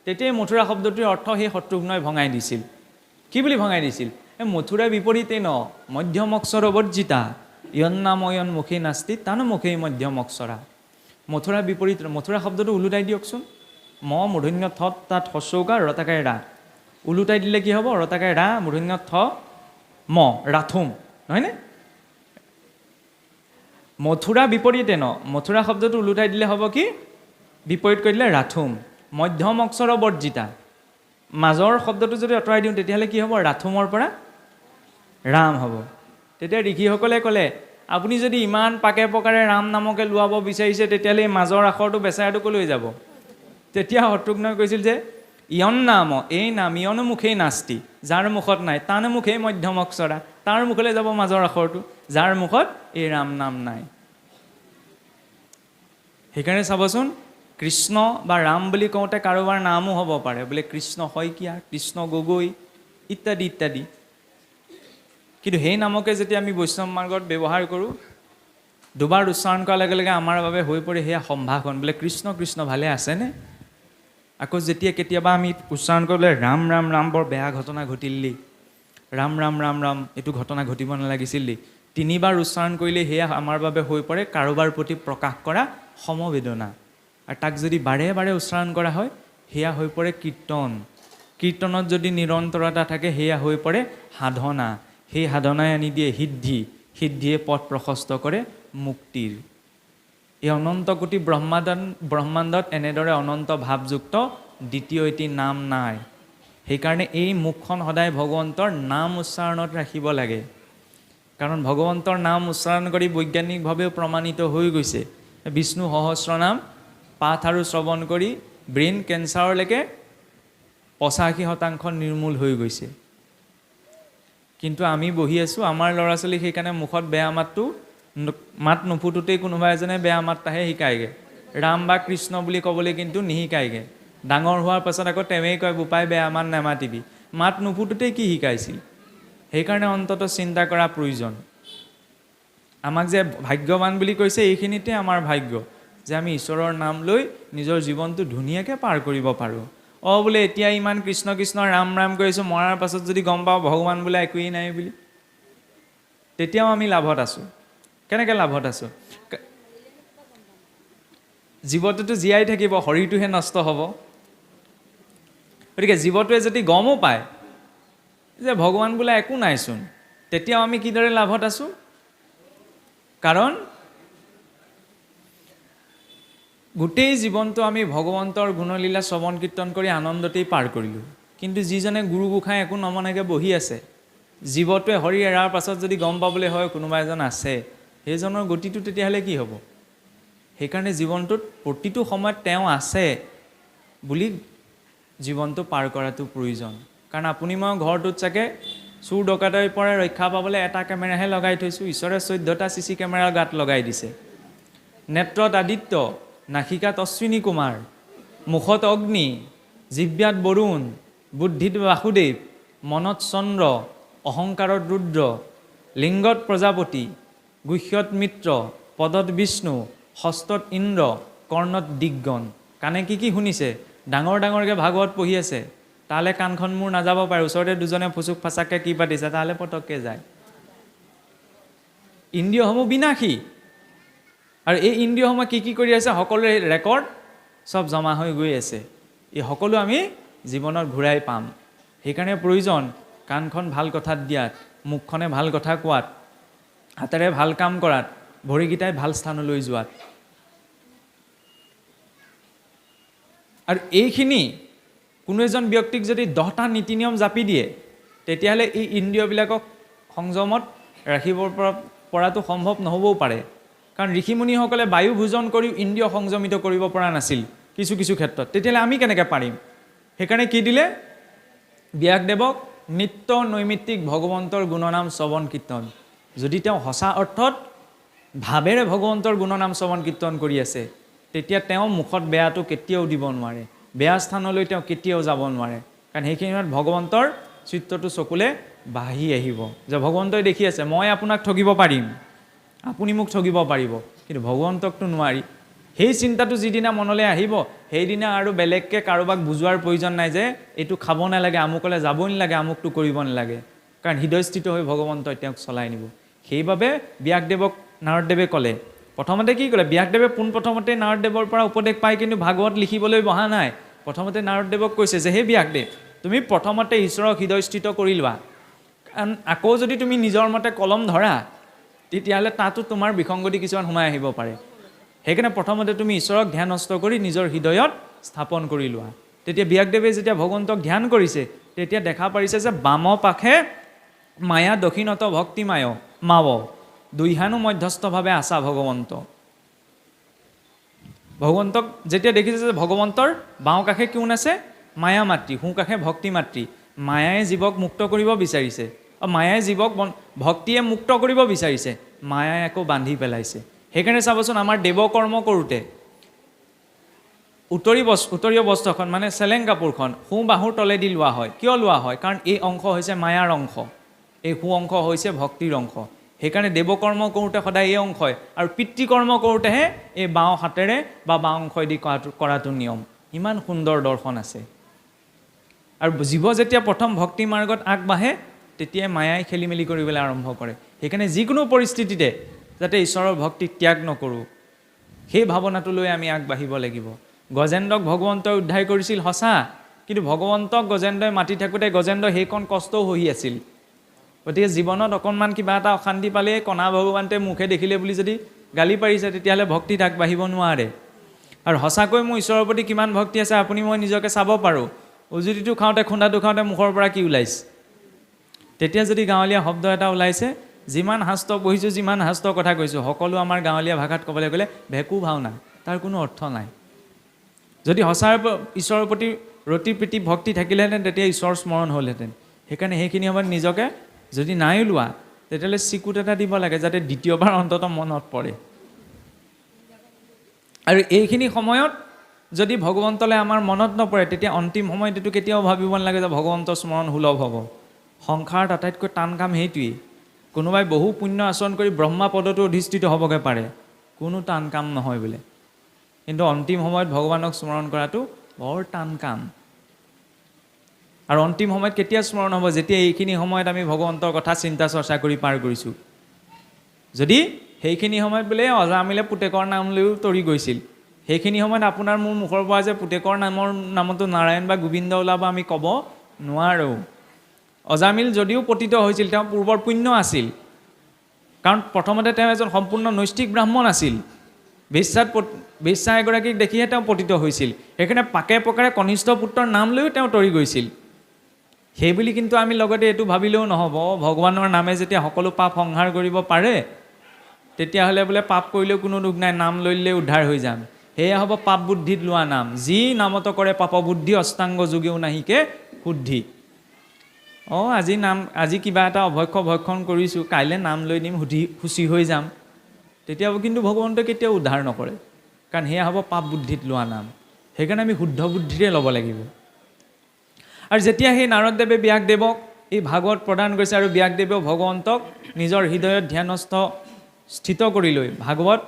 তেতিয়াই মথুৰা শব্দটিৰ অৰ্থ সেই শত্ৰুঘ্নই ভঙাই দিছিল। কি বুলি ভঙাই দিছিল? এই মথুৰা বিপৰীতে ন মধ্যম অক্ষৰ বৰ্জিতা য়ন্নাময়ন মুখে নাস্তি তান মুখেই মধ্যম অক্ষৰা। মথুৰা বিপৰীত, মথুৰা শব্দটো ওলোটাই দিয়কচোন। ম মূৰ্ধন্য থ তাত হস্যৌকা ৰতাকাৰে ৰা, ওলোটাই দিলে কি হ'ব? ৰতাকাৰে ৰা মূৰ্ধন্য থ ম, ৰাথুম, নহয়নে? মথুৰা বিপৰীতে ন, মথুৰা শব্দটো ওলোটাই দিলে হ'ব কি? বিপৰীত কৰি দিলে ৰাথুম। মধ্যম অক্ষৰ বৰ্জিতা, মাজৰ শব্দটো যদি আঁতৰাই দিওঁ তেতিয়াহ'লে কি হ'ব? ৰাথুমৰ পৰা ৰাম হ'ব। তেতিয়া ঋষিসকলে ক'লে, আপুনি যদি ইমান পাকে প্ৰকাৰে ৰাম নামকে লোৱাব বিচাৰিছে, তেতিয়াহ'লে এই মাজৰ আখৰটো বেচাৰাটো ক'লৈ যাব? তেতিয়া শত্ৰুঘ্নই কৈছিল যে ইয়ন নাম, এই নাম ইয়নো মুখেই নাস্তি, যাৰ মুখত নাই, তান মুখেই মধ্যম অক্ষৰা, তাৰ মুখলৈ যাব মাজৰ আখৰটো, যাৰ মুখত এই ৰাম নাম নাই। সেইকাৰণে চাবচোন, কৃষ্ণ বা ৰাম বুলি কওঁতে কাৰোবাৰ নামো হ'ব পাৰে, বোলে কৃষ্ণ শইকীয়া, কৃষ্ণ গগৈ ইত্যাদি ইত্যাদি। কিন্তু সেই নামকে যেতিয়া আমি বৈষ্ণৱ মাৰ্গত ব্যৱহাৰ কৰোঁ, দুবাৰ উচ্চাৰণ কৰাৰ লগে লগে আমাৰ বাবে হৈ পৰে সেয়া সম্ভাষণ, বোলে কৃষ্ণ কৃষ্ণ ভালে আছেনে? আকৌ যেতিয়া কেতিয়াবা আমি উচ্চাৰণ কৰিবলৈ ৰাম ৰাম ৰাম বৰ বেয়া ঘটনা ঘটিল দেই, ৰাম ৰাম ৰাম ৰাম এইটো ঘটনা ঘটিব নালাগিছিল দেই, তিনিবাৰ উচ্চাৰণ কৰিলে সেয়া আমাৰ বাবে হৈ পৰে কাৰোবাৰ প্ৰতি প্ৰকাশ কৰা সমবেদনা। আৰু তাক যদি বাৰে বাৰে উচ্চাৰণ কৰা হয় সেয়া হৈ পৰে কীৰ্তন। কীৰ্তনত যদি নিৰন্তৰতা থাকে সেয়া হৈ পৰে সাধনা। সেই সাধনাই আনি দিয়ে সিদ্ধি, সিদ্ধিয়ে পথ প্ৰশস্ত কৰে মুক্তিৰ। এই অনন্ত কোটি ব্ৰহ্মাণ্ডত এনেদৰে অনন্ত ভাৱযুক্ত দ্বিতীয় এটি নাম নাই। সেইকাৰণে এই মুখখন সদায় ভগৱন্তৰ নাম উচ্চাৰণত ৰাখিব লাগে। কাৰণ ভগৱন্তৰ নাম উচ্চাৰণ কৰি বৈজ্ঞানিকভাৱেও প্ৰমাণিত হৈ গৈছে। বিষ্ণু সহস্ৰনাম পাঠ আৰু শ্ৰৱণ কৰি ব্ৰেইন কেঞ্চাৰলৈকে 85% নিৰ্মূল হৈ গৈছে। কিন্তু আমি বহি আছোঁ, আমাৰ ল'ৰা ছোৱালীক সেইকাৰণে মুখত বেয়া মাত নুফুটোতেই কোনোবা এজনে বেয়া মাতটাহে শিকায়গৈ। ৰাম বা কৃষ্ণ বুলি ক'বলৈ কিন্তু নিশিকায়গৈ। ডাঙৰ হোৱাৰ পাছত আকৌ তেৱেই কয় বোপাই বেয়া মাত নেমাতিবি। মাত নুফুটোতেই কি শিকাইছিল? সেইকাৰণে অন্ততঃ চিন্তা কৰা প্ৰয়োজন। আমাক যে ভাগ্যৱান বুলি কৈছে এইখিনিতে আমাৰ ভাগ্য যে আমি ঈশ্বৰৰ নাম লৈ নিজৰ জীৱনটো ধুনীয়াকৈ পাৰ কৰিব পাৰোঁ। বোলে এতিয়া ইমান কৃষ্ণ কৃষ্ণ ৰাম ৰাম কৰিছোঁ, মৰাৰ পাছত যদি গম পাওঁ ভগৱান বোলে একোৱেই নাই বুলি, তেতিয়াও আমি লাভত আছোঁ। কেনেকৈ লাভত আছোঁ? জীৱটোতো জীয়াই থাকিব, শৰীৰটোহে নষ্ট হ'ব। গতিকে জীৱটোৱে যদি গমো পায় যে ভগৱান বোলে একো নাইচোন, তেতিয়াও আমি কিদৰে লাভত আছোঁ? কাৰণ গোটেই জীৱনটো আমি ভগৱন্তৰ গুণলীলা শ্ৰৱণ কীৰ্তন কৰি আনন্দতেই পাৰ কৰিলোঁ। কিন্তু যিজনে গুৰু গোসাঁই একো নমনাকৈ বহি আছে, জীৱটোৱে শৰীৰ এৰাৰ পাছত যদি গম পাবলৈ হয় কোনোবা এজন আছে, সেইজনৰ গতিটো তেতিয়াহ'লে কি হ'ব? সেইকাৰণে জীৱনটোত প্ৰতিটো সময়ত তেওঁ আছে বুলি জীৱনটো পাৰ কৰাটো প্ৰয়োজন। কাৰণ আপুনি মই ঘৰটোত চাগে চুৰ ডকাইতৰ পৰা ৰক্ষা পাবলৈ এটা কেমেৰাহে লগাই থৈছোঁ, ঈশ্বৰে 14টা CC কেমেৰা গাত লগাই দিছে। নেত্ৰত আদিত্য, নাসিকাত অশ্বিনী কুমাৰ, মুখত অগ্নি, জিহ্বাত বৰুণ, বুদ্ধিত বাসুদেৱ, মনত চন্দ্ৰ, অহংকাৰত ৰুদ্ৰ, লিংগত প্ৰজাপতি, গুহ্যত মিত্ৰ, পদত বিষ্ণু, হস্তত ইন্দ্ৰ, কৰ্ণত দিগগণ। কাণে কি কি শুনিছে? ডাঙৰ ডাঙৰকৈ ভাগৱত পঢ়ি আছে, তালৈ কাণখন মোৰ নাযাব পাৰে। ওচৰতে দুজনে ফুচুক ফাচাককৈ কি পাতিছে, তালৈ পটককৈ যায়। ইন্দ্ৰিয়সমূহ বিনাশী। আৰু এই ইন্দ্ৰিয়সমূহ কি কি কৰি আছে সকলোৰে ৰেকৰ্ড চব জমা হৈ গৈ আছে। এই সকলো আমি জীৱনত ঘূৰাই পাম। সেইকাৰণে প্ৰয়োজন কাণখন ভাল কথাত দিয়াত, মুখখনে ভাল কথা কোৱাত, হাতেৰে ভাল কাম কৰাত, ভৰিকেইটাই ভাল স্থানলৈ যোৱাত। আৰু এইখিনি কোনো এজন ব্যক্তিক যদি 10টা নীতি নিয়ম জাপি দিয়ে, তেতিয়াহ'লে এই ইন্দ্ৰিয়বিলাকক সংযমত ৰাখিব পৰাটো সম্ভৱ নহ'বও পাৰে। কাৰণ ঋষিমুনিসকলে বায়ু ভোজন কৰিও ইন্দ্ৰিয় সংযমিত কৰিব পৰা নাছিল কিছু কিছু ক্ষেত্ৰত। তেতিয়াহ'লে আমি কেনেকৈ পাৰিম? সেইকাৰণে কি দিলে? ব্যাসদেৱক নিত্য নৈমিত্তিক ভগৱন্তৰ গুণনাম শ্ৰৱণ কীৰ্তন। যদি তেওঁ সঁচা অৰ্থত ভাৱেৰে ভগৱন্তৰ গুণনাম শ্ৰৱণ কীৰ্তন কৰি আছে, তেতিয়া তেওঁ মুখত বেয়াটো কেতিয়াও দিব নোৱাৰে, বেয়া স্থানলৈ তেওঁ কেতিয়াও যাব নোৱাৰে। কাৰণ সেইখিনি সময়ত ভগৱন্তৰ চিত্ৰটো চকুলে বাঢ়ি আহিব যে ভগৱন্তই দেখি আছে, মই আপোনাক ঠগিব পাৰিম, আপুনি মোক ঠগিব পাৰিব, কিন্তু ভগৱন্তকতো নোৱাৰি। সেই চিন্তাটো যিদিনা মনলৈ আহিব, সেইদিনা আৰু বেলেগকৈ কাৰোবাক বুজোৱাৰ প্ৰয়োজন নাই যে এইটো খাব নালাগে, আমুকলৈ যাবই নালাগে, আমুকটো কৰিব নালাগে। কাৰণ হৃদয়স্থিত হৈ ভগৱন্তই তেওঁক চলাই নিব। সেইবাবে ব্যাসদেৱক নাৰদদেৱে ক'লে, প্ৰথমতে কি ক'লে? ব্যাসদেৱে পোনপ্ৰথমতে নাৰদদেৱৰ পৰা উপদেশ পাই কিন্তু ভাগৱত লিখিবলৈ বহা নাই। প্ৰথমতে নাৰদদেৱক কৈছে যে হে ব্যাসদেৱ, তুমি প্ৰথমতে ঈশ্বৰক হৃদয়স্থিত কৰি লোৱা। কাৰণ আকৌ যদি তুমি নিজৰ মতে কলম ধৰা, তেতিয়াহ'লে তাতো তোমাৰ বিসংগতি কিছুমান সোমাই আহিব পাৰে। সেইকাৰণে প্ৰথমতে তুমি ঈশ্বৰক ধ্যানস্থ কৰি নিজৰ হৃদয়ত স্থাপন কৰি লোৱা। তেতিয়া ব্যাসদেৱে যেতিয়া ভগৱন্তক ধ্যান কৰিছে, তেতিয়া দেখা পাৰিছে যে বাম পাশে মায়া, দক্ষিণত ভক্তিমায় মাৱ, দুইহানো মধ্যস্থভাৱে আছা ভগৱন্ত। ভগৱন্তক যেতিয়া দেখিছে যে ভগৱন্তৰ বাওঁ কাষে কোন আছে? মায়া মাতৃ, সোঁ কাষে ভক্তি মাতৃ। মায়াই জীৱক মুক্ত কৰিব বিচাৰিছে, মায়াই জীৱক ভক্তিয়ে মুক্ত কৰিব বিচাৰিছে, মায়াই আকৌ বান্ধি পেলাইছে। সেইকাৰণে চাবচোন আমাৰ দেৱকৰ্ম কৰোঁতে উত্তৰীয় বস্ত্ৰখন মানে চেলেং কাপোৰখন সোঁ বাহুৰ তলেদি লোৱা হয়। কিয় লোৱা হয়? কাৰণ এই অংশ হৈছে মায়াৰ অংশ, এই সোঁ অংশ হৈছে ভক্তিৰ অংশ। সেইকাৰণে দেৱকৰ্ম কৰোঁতে সদায় এই অংশই, আৰু পিতৃকৰ্ম কৰোঁতেহে এই বাওঁ হাতেৰে বা বাওঁ অংশইদি কৰাটো নিয়ম। ইমান সুন্দৰ দৰ্শন আছে। আৰু জীৱ যেতিয়া প্ৰথম ভক্তি মাৰ্গত আগবাঢ়ে, তেতিয়াই মায়াই খেলি মেলি কৰিবলৈ আৰম্ভ কৰে। সেইকাৰণে যিকোনো পৰিস্থিতিতে যাতে ঈশ্বৰৰ ভক্তি ত্যাগ নকৰোঁ, সেই ভাৱনাটো লৈ আমি আগবাঢ়িব লাগিব। গজেন্দ্ৰক ভগৱন্তই উদ্ধাৰ কৰিছিল সঁচা, কিন্তু ভগৱন্তক গজেন্দ্ৰই মাতি থাকোঁতে গজেন্দ্ৰ সেইকণ কষ্টও সহি আছিল। গতিকে জীৱনত অকণমান কিবা এটা অশান্তি পালেই কণা ভগৱন্তে মুখে দেখিলে বুলি যদি গালি পাৰিছে, তেতিয়াহ'লে ভক্তিত আগবাঢ়িব নোৱাৰে। আৰু সঁচাকৈ মোৰ ঈশ্বৰৰ প্ৰতি কিমান ভক্তি আছে আপুনি মই নিজকে চাব পাৰোঁ। উজুতিটো খাওঁতে খুন্দাটো খাওঁতে মুখৰ পৰা কি ওলাইছে? তেতিয়া যদি গাঁৱলীয়া শব্দ এটা ওলাইছে, যিমান শাস্ত্ৰ পঢ়িছোঁ, যিমান শাস্ত্ৰৰ কথা কৈছোঁ, সকলো আমাৰ গাঁৱলীয়া ভাষাত ক'বলৈ গ'লে ভেকু ভাওনা, তাৰ কোনো অৰ্থ নাই। যদি সঁচাৰ ঈশ্বৰৰ প্ৰতি ৰতি প্ৰীতি ভক্তি থাকিলেহেঁতেন, তেতিয়া ঈশ্বৰ স্মৰণ হ'লহেঁতেন। সেইকাৰণে সেইখিনি সময়ত নিজকে যদি নাই ওলোৱা, তেতিয়াহ'লে চিকুট এটা দিব লাগে, যাতে দ্বিতীয়বাৰ অন্ততঃ মনত পৰে। আৰু এইখিনি সময়ত যদি ভগৱন্তলৈ আমাৰ মনত নপৰে, তেতিয়া অন্তিম সময়ত এইটো কেতিয়াও ভাবিব নালাগে যে ভগৱন্তৰ স্মৰণ সুলভ হ'ব। সংসাৰত আটাইতকৈ টান কাম সেইটোৱেই। কোনোবাই বহু পুণ্য আচৰণ কৰি ব্ৰহ্মা পদতো অধিষ্ঠিত হ'বগৈ পাৰে, কোনো টান কাম নহয় বোলে। কিন্তু অন্তিম সময়ত ভগৱানক স্মৰণ কৰাটো বৰ টান কাম। আৰু অন্তিম সময়ত কেতিয়া স্মৰণ হ'ব? যেতিয়া এইখিনি সময়ত আমি ভগৱন্তৰ কথা চিন্তা চৰ্চা কৰি পাৰ কৰিছোঁ। যদি সেইখিনি সময়ত বোলে অজামিলে পুতেকৰ নাম লৈও তৰি গৈছিল, সেইখিনি সময়ত আপোনাৰ মোৰ মুখৰ পৰা যে পুতেকৰ নামতো নাৰায়ণ বা গোবিন্দ ওলাব আমি ক'ব নোৱাৰোঁ। অজামিল যদিও পতিত হৈছিল, তেওঁ পূৰ্বৰ পুণ্য আছিল, কাৰণ প্ৰথমতে তেওঁ এজন সম্পূৰ্ণ নৈষ্ঠিক ব্ৰাহ্মণ আছিল। বেশ্যা এগৰাকীক দেখিহে তেওঁ পতিত হৈছিল। সেইকাৰণে পাকে প্ৰকাৰে কনিষ্ঠ পুত্ৰৰ নাম লৈও তেওঁ তৰি গৈছিল। সেইবুলি কিন্তু আমি লগতে এইটো ভাবিলেও নহ'ব, ভগৱানৰ নামে যেতিয়া সকলো পাপ সংহাৰ কৰিব পাৰে, তেতিয়াহ'লে বোলে পাপ কৰিলেও কোনো দুখ নাই, নাম লৈ ল'লে উদ্ধাৰ হৈ যাম। সেয়া হ'ব পাপ বুদ্ধিত লোৱা নাম। যি নামত কৰে পাপ বুদ্ধি, অষ্টাংগ যোগেও নাহিকে শুদ্ধি। আজি কিবা এটা অভক্ষ্য ভক্ষণ কৰিছোঁ, কাইলৈ নাম লৈ দিম, শুচি হৈ যাম, তেতিয়াও কিন্তু ভগৱন্তই কেতিয়াও উদ্ধাৰ নকৰে, কাৰণ সেয়া হ'ব পাপ বুদ্ধিত লোৱা নাম। সেইকাৰণে আমি শুদ্ধ বুদ্ধিৰে ল'ব লাগিব। আৰু যেতিয়া সেই নাৰদদেৱে ব্যাসদেৱক এই ভাগৱত প্ৰদান কৰিছে, আৰু ব্যাসদেৱেও ভগৱন্তক নিজৰ হৃদয়ত ধ্যানস্থ স্থিত কৰি লৈ ভাগৱত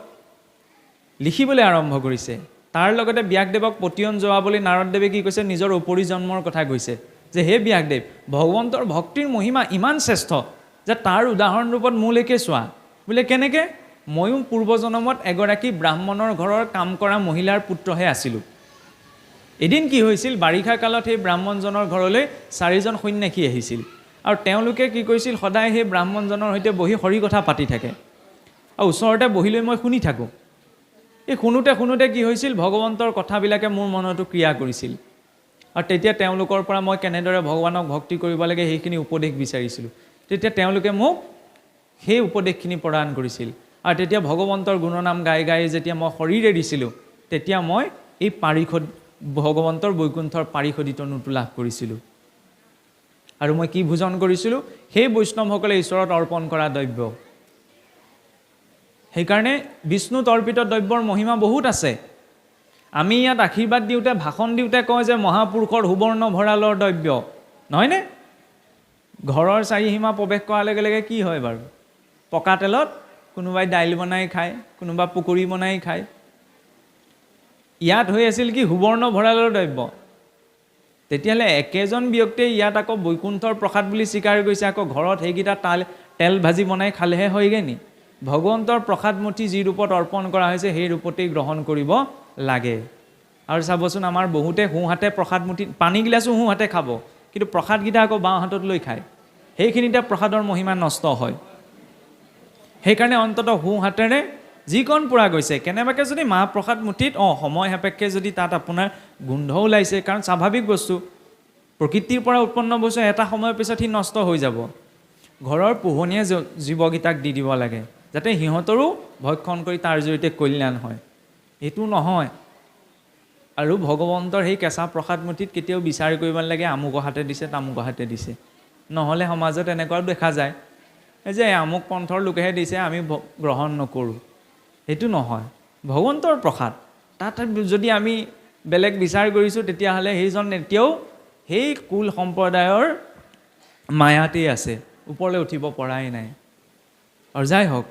লিখিবলৈ আৰম্ভ কৰিছে, তাৰ লগতে ব্যাসদেৱক পতিয়ন যোৱাবলৈ নাৰদদেৱে কি কৈছে? নিজৰ উপৰি জন্মৰ কথা কৈছে, যে হে ব্যাসদেৱ, ভগৱন্তৰ ভক্তিৰ মহিমা ইমান শ্ৰেষ্ঠ যে তাৰ উদাহৰণ ৰূপত মোলৈকে চোৱা। বোলে কেনেকৈ? ময়ো পূৰ্বজন্মত এগৰাকী ব্ৰাহ্মণৰ ঘৰৰ কাম কৰা মহিলাৰ পুত্ৰহে আছিলোঁ। এদিন কি হৈছিল, বাৰিষা কালত সেই ব্ৰাহ্মণজনৰ ঘৰলৈ 4জন সন্যাসী আহিছিল, আৰু তেওঁলোকে কি কৰিছিল, সদায় সেই ব্ৰাহ্মণজনৰ সৈতে বহি হৰি কথা পাতি থাকে, আৰু ওচৰতে বহি লৈ মই শুনি থাকোঁ। এই শুনোতে কি হৈছিল, ভগৱন্তৰ কথাবিলাকে মোৰ মনতো ক্ৰিয়া কৰিছিল, আৰু তেতিয়া তেওঁলোকৰ পৰা মই কেনেদৰে ভগৱানক ভক্তি কৰিব লাগে সেইখিনি উপদেশ বিচাৰিছিলোঁ। তেতিয়া তেওঁলোকে মোক সেই উপদেশখিনি প্ৰদান কৰিছিল, আৰু তেতিয়া ভগৱন্তৰ গুণনাম গাই গাই যেতিয়া মই শৰীৰে দিছিলোঁ, তেতিয়া মই এই ভগৱন্তৰ বৈকুণ্ঠৰ পাৰিষদী তনুটো লাভ কৰিছিলোঁ। আৰু মই কি ভোজন কৰিছিলোঁ? সেই বৈষ্ণৱসকলে ঈশ্বৰত অৰ্পণ কৰা দ্ৰব্য। সেইকাৰণে বিষ্ণুত অৰ্পিত দ্ৰব্যৰ মহিমা বহুত আছে। আমি ইয়াত আশীৰ্বাদ দিওঁতে, ভাষণ দিওঁতে কওঁ যে মহাপুৰুষৰ সুবৰ্ণ ভঁৰালৰ দ্ৰব্য, নহয়নে? ঘৰৰ চাৰিসীমা প্ৰৱেশ কৰাৰ লগে লগে কি হয় বাৰু? পকা তেলত কোনোবাই দাইল বনাই খায়, কোনোবা পকৰি বনাই খায়। ইয়াত হৈ আছিল কি? সুবৰ্ণ ভঁৰালৰ দ্ৰব্য। তেতিয়াহ'লে একেজন ব্যক্তিয়ে ইয়াত আকৌ বৈকুণ্ঠৰ প্ৰসাদ বুলি স্বীকাৰ কৰিছে, আকৌ ঘৰত সেইকেইটা তেল ভাজি বনাই খালেহে হয়গৈ নি? ভগৱন্তৰ প্ৰসাদমুঠি যি ৰূপত অৰ্পণ কৰা হৈছে, সেই ৰূপতেই গ্ৰহণ কৰিব লাগে। আৰু চাবচোন, আমাৰ বহুতে সোঁহাতে প্ৰসাদমুঠি, পানী গিলাচো সোঁহাতে খাব, কিন্তু প্ৰসাদকেইটা আকৌ বাওঁ হাতত লৈ খায়। সেইখিনিতে প্ৰসাদৰ মহিমা নষ্ট হয়। সেইকাৰণে অন্ততঃ সোঁহাতেৰে যিকণ পৰা গৈছে, কেনেবাকৈ যদি মাহ প্ৰসাদ মুঠিত সময় সাপেক্ষে যদি তাত আপোনাৰ গোন্ধ ওলাইছে, কাৰণ স্বাভাৱিক বস্তু, প্ৰকৃতিৰ পৰা উৎপন্ন বস্তু এটা সময়ৰ পিছত সি নষ্ট হৈ যাব। ঘৰৰ পোহনীয়া জীৱকেইটাক দি দিব লাগে, যাতে সিহঁতৰো ভক্ষণ কৰি তাৰ জৰিয়তে কল্যাণ হয়। এইটো নহয়। আৰু ভগৱন্তৰ সেই কেঁচা প্ৰসাদ মুঠিত কেতিয়াও বিচাৰ কৰিব নালাগে আমুকৰ হাতে দিছে, তামুকৰ হাতে দিছে। নহ'লে সমাজত এনেকুৱাও দেখা যায় যে আমুক পন্থৰ লোকেহে দিছে, আমি গ্ৰহণ নকৰোঁ। সেইটো নহয়। ভগৱন্তৰ প্ৰসাদ, তাত যদি আমি বেলেগ বিচাৰ কৰিছোঁ, তেতিয়াহ'লে সেইজন এতিয়াও সেই কুল সম্প্ৰদায়ৰ মায়াতেই আছে, ওপৰলৈ উঠিব পৰাই নাই। আৰু যাই হওক,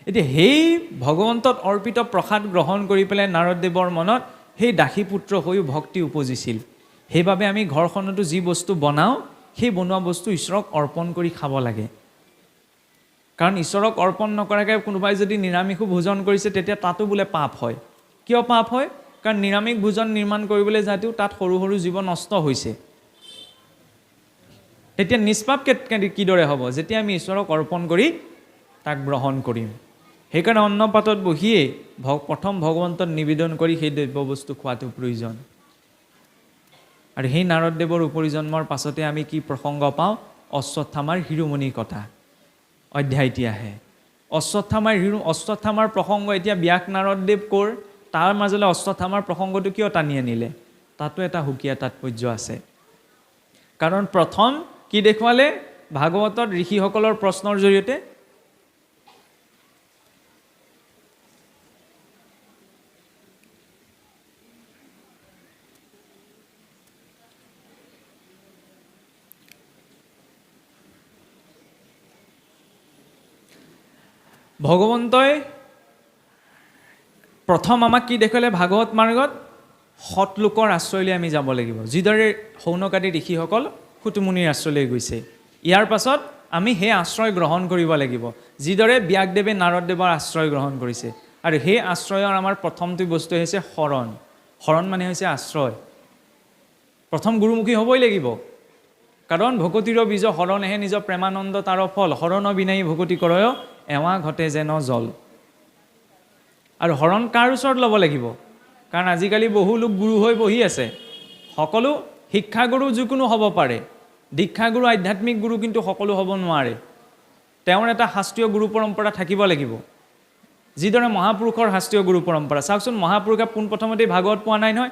এতিয়া সেই ভগৱন্তত অৰ্পিত প্ৰসাদ গ্ৰহণ কৰি পেলাই নাৰদদেৱৰ মনত সেই দাসীপুত্ৰ হৈও ভক্তি উপজিছিল। সেইবাবে আমি ঘৰখনতো যি বস্তু বনাওঁ, সেই বনোৱা বস্তু ঈশ্বৰক অৰ্পণ কৰি খাব লাগে। কাৰণ ঈশ্বৰক অৰ্পণ নকৰাকৈ কোনোবাই যদি নিৰামিষো ভোজন কৰিছে তেতিয়া তাতো বোলে পাপ হয়। কিয় পাপ হয়? কাৰণ নিৰামিষ ভোজন নিৰ্মাণ কৰিবলৈ যাওঁতেও তাত সৰু সৰু জীৱ নষ্ট হৈছে। তেতিয়া নিষ্পাপ কিদৰে হ'ব? যেতিয়া আমি ঈশ্বৰক অৰ্পণ কৰি তাক গ্ৰহণ কৰিম। সেইকাৰণে অন্নপাতত বহিয়েই প্ৰথম ভগৱন্তক নিবেদন কৰি সেই দ্ৰব্য বস্তু খোৱাটো প্ৰয়োজন। আৰু সেই নাৰদদেৱৰ উপৰিজন্মৰ পাছতে আমি কি প্ৰসংগ পাওঁ? অশ্বত্থামাৰ শিৰোমণিৰ কথা অধ্যায়টি আহে। অশ্বত্থামাৰ প্ৰসংগ এতিয়া ব্যাস নাৰদদেৱ ক'ৰ? তাৰ মাজলৈ অশ্বত্থামাৰ প্ৰসংগটো কিয় টানি আনিলে? তাতো এটা সুকীয়া তাৎপৰ্য আছে। কাৰণ প্ৰথম কি দেখুৱালে? ভাগৱতত ঋষিসকলৰ প্ৰশ্নৰ জৰিয়তে ভগৱন্তই প্ৰথম আমাক কি দেখুৱালে? ভাগৱত মাৰ্গত সৎলোকৰ আশ্ৰয়লৈ আমি যাব লাগিব, যিদৰে শৌনকাদি ঋষিসকল সুতমুনিৰ আশ্ৰয়লৈ গৈছে। ইয়াৰ পাছত আমি সেই আশ্ৰয় গ্ৰহণ কৰিব লাগিব, যিদৰে ব্যাসদেৱে নাৰদদেৱৰ আশ্ৰয় গ্ৰহণ কৰিছে। আৰু সেই আশ্ৰয়ৰ আমাৰ প্ৰথমটো বস্তু হৈছে শৰণ। শৰণ মানে হৈছে আশ্ৰয়। প্ৰথম গুৰুমুখী হ'বই লাগিব, কাৰণ ভকতিৰ বীজ শৰণেহে নিজ প্ৰেমানন্দ তাৰ ফল, শৰণ বিনাই ভকতি কৰয় এৱা ঘটে যেন জল। আৰু শৰণ কাৰ ওচৰত ল'ব লাগিব? কাৰণ আজিকালি বহু লোক গুৰু হৈ বহি আছে। সকলো শিক্ষাগুৰু যিকোনো হ'ব পাৰে, দীক্ষাগুৰু আধ্যাত্মিক গুৰু কিন্তু সকলো হ'ব নোৱাৰে। তেওঁৰ এটা শাস্ত্ৰীয় গুৰু পৰম্পৰা থাকিব লাগিব, যিদৰে মহাপুৰুষৰ শাস্ত্ৰীয় গুৰু পৰম্পৰা। চাওকচোন, মহাপুৰুষে পোনপ্ৰথমতেই ভাগৱত পোৱা নাই নহয়।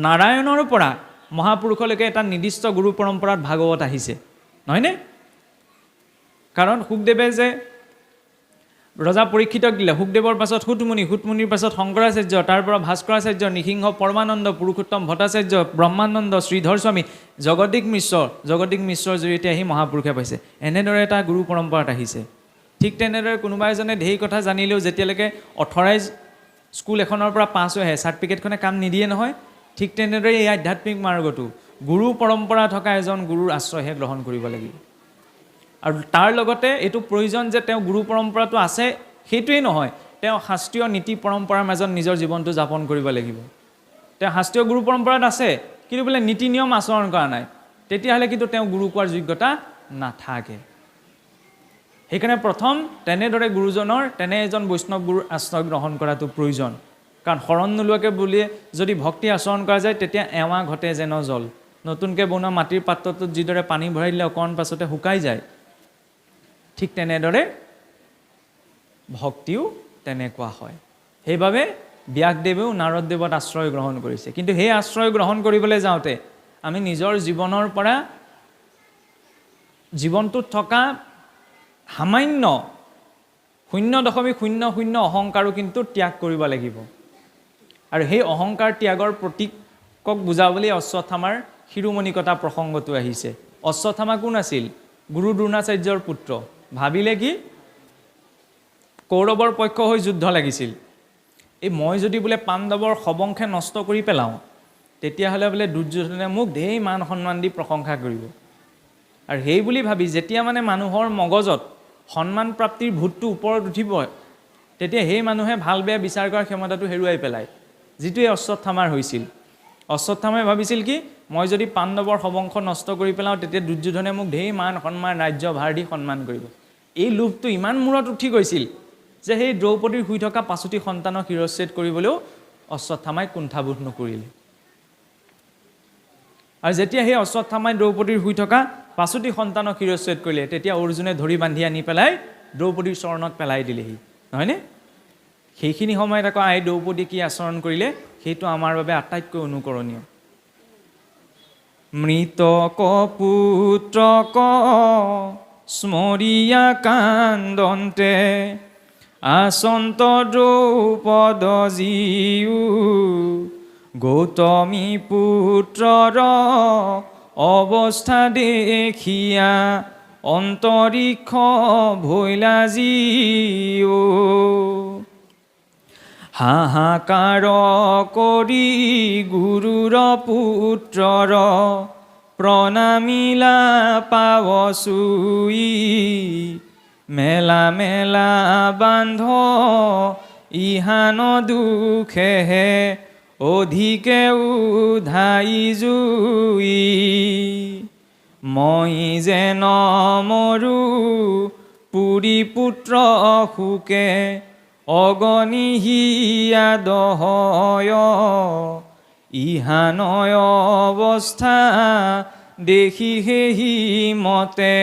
নাৰায়ণৰ পৰা মহাপুৰুষলৈকে এটা নিৰ্দিষ্ট গুৰু পৰম্পৰাত ভাগৱত আহিছে, নহয়নে? কাৰণ শুকদেৱে যে ৰজা পৰীক্ষিতক দিলে, শুকদেৱৰ পাছত সুতমুনি, সুতমুনিৰ পাছত শংকৰাচাৰ্য, তাৰ পৰা ভাস্কৰাচাৰ্য, নৃসিংহ, পৰমানন্দ, পুৰুষোত্তম ভট্টাচাৰ্য, ব্ৰহ্মানন্দ, শ্ৰীধৰ স্বামী, জগদীশ মিশ্ৰৰ জৰিয়তে আহি মহাপুৰুষে পাইছে। এনেদৰে এটা গুৰু পৰম্পৰাত আহিছে। ঠিক তেনেদৰে কোনোবা এজনে ঢেৰ কথা জানিলেও যেতিয়ালৈকে অথৰাইজ স্কুল এখনৰ পৰা পাছ হৈ আহে, চাৰ্টিফিকেটখনে কাম নিদিয়ে নহয়। ঠিক তেনেদৰে এই আধ্যাত্মিক মাৰ্গতো গুৰু পৰম্পৰা থকা এজন গুৰুৰ আশ্ৰয়হে গ্ৰহণ কৰিব লাগিব। আৰু তাৰ লগতে এইটো প্ৰয়োজন যে তেওঁ গুৰু পৰম্পৰাটো আছে সেইটোৱেই নহয়, তেওঁ শাস্ত্ৰীয় নীতি পৰম্পৰাৰ মাজত নিজৰ জীৱনটো যাপন কৰিব লাগিব। তেওঁ শাস্ত্ৰীয় গুৰু পৰম্পৰাত আছে, কিন্তু বোলে নীতি নিয়ম আচৰণ কৰা নাই, তেতিয়াহ'লে কিন্তু তেওঁ গুৰু কোৱাৰ যোগ্যতা নাথাকে। সেইকাৰণে প্ৰথম তেনেদৰে গুৰুজনৰ, তেনে এজন বৈষ্ণৱ গুৰুৰ আশ্ৰয় গ্ৰহণ কৰাটো প্ৰয়োজন। কাৰণ শৰণ নোলোৱাকৈ বুলিয়ে যদি ভক্তি আচৰণ কৰা যায়, তেতিয়া এৱা ঘটে যেন জল। নতুনকৈ বনোৱা মাটিৰ পাত্ৰটোত যিদৰে পানী ভৰাই দিলে অকণমান পাছতে শুকাই যায়, ঠিক তেনেদৰে ভক্তিও তেনেকুৱা হয়। সেইবাবে ব্যাসদেৱেও নাৰদদেৱত আশ্ৰয় গ্ৰহণ কৰিছে। কিন্তু সেই আশ্ৰয় গ্ৰহণ কৰিবলৈ যাওঁতে আমি নিজৰ জীৱনৰ পৰা জীৱনটোত থকা সামান্য 0.00 অহংকাৰো কিন্তু ত্যাগ কৰিব লাগিব। আৰু সেই অহংকাৰ ত্যাগৰ প্ৰতীকক বুজাবলৈ অশ্বত্থামাৰ শিৰোমণিকতা প্ৰসংগটো আহিছে। অশ্বত্থামা কোন আছিল? গুৰু দ্ৰোণাচাৰ্যৰ পুত্ৰ। ভাবিলে কি? কৌৰৱৰ পক্ষ হৈ যুদ্ধ লাগিছিল। মই যদি বোলে পাণ্ডৱৰ সবংশে নষ্ট কৰি পেলাওঁ, তেতিয়াহ'লে বোলে দুৰ্যোধনে মোক ঢেৰ মান সন্মান দি প্ৰশংসা কৰিব। আৰু সেই বুলি ভাবি যেতিয়া মানে মানুহৰ মগজত সন্মান প্ৰাপ্তিৰ ভূতটো ওপৰত উঠিব, তেতিয়া সেই মানুহে ভাল বেয়া বিচাৰ কৰাৰ ক্ষমতাটো হেৰুৱাই পেলায়, যিটোৱে অশ্বত্থামাৰ হৈছিল। অশ্বত্থামাই ভাবিছিল কি? মই যদি পাণ্ডৱৰ সবংশ নষ্ট কৰি পেলাওঁ, তেতিয়া দুৰ্যোধনে মোক ঢেৰ মান সন্মান, ৰাজ্য ভাৰ দি সন্মান কৰিব। এই লোভটো ইমান মূৰত উঠি গৈছিল যে সেই দ্ৰৌপদীৰ শুই থকা 5টি সন্তানক শিৰচ্ছেদ কৰিবলৈও অশ্বত্থামাই কুণ্ঠাবোধ নকৰিলে। আৰু যেতিয়া সেই অশ্বত্থামাই দ্ৰৌপদীৰ শুই থকা 5টি সন্তানক শিৰচ্ছেদ কৰিলে, তেতিয়া অৰ্জুনে ধৰি বান্ধি আনি পেলাই দ্ৰৌপদীৰ চৰণত পেলাই দিলেহি, নহয়নে? সেইখিনি সময়ত আকৌ আই দ্ৰৌপদী কি আচৰণ কৰিলে, সেইটো আমাৰ বাবে আটাইতকৈ অনুকৰণীয়। মৃতক পুত্ৰক স্মৰিয়া কান্দন্তে আচন্ত দ্ৰৌপদ জীউ গৌতমী পুত্ৰৰ অৱস্থা দেখিয়া অন্তৰীক্ষ ভৈলা জীউ হাহাকাৰ কৰি গুৰুৰ পুত্ৰৰ প্ৰণামিলা পাৱচুই মেলা মেলা বান্ধ ইহান দুখেহে অধিকে উধাই জুই মই যেন মৰু পুৰী পুত্ৰ শোকে অগণি হিয়া দহয় ইহানয় অৱস্থা দেখি সেহি মতে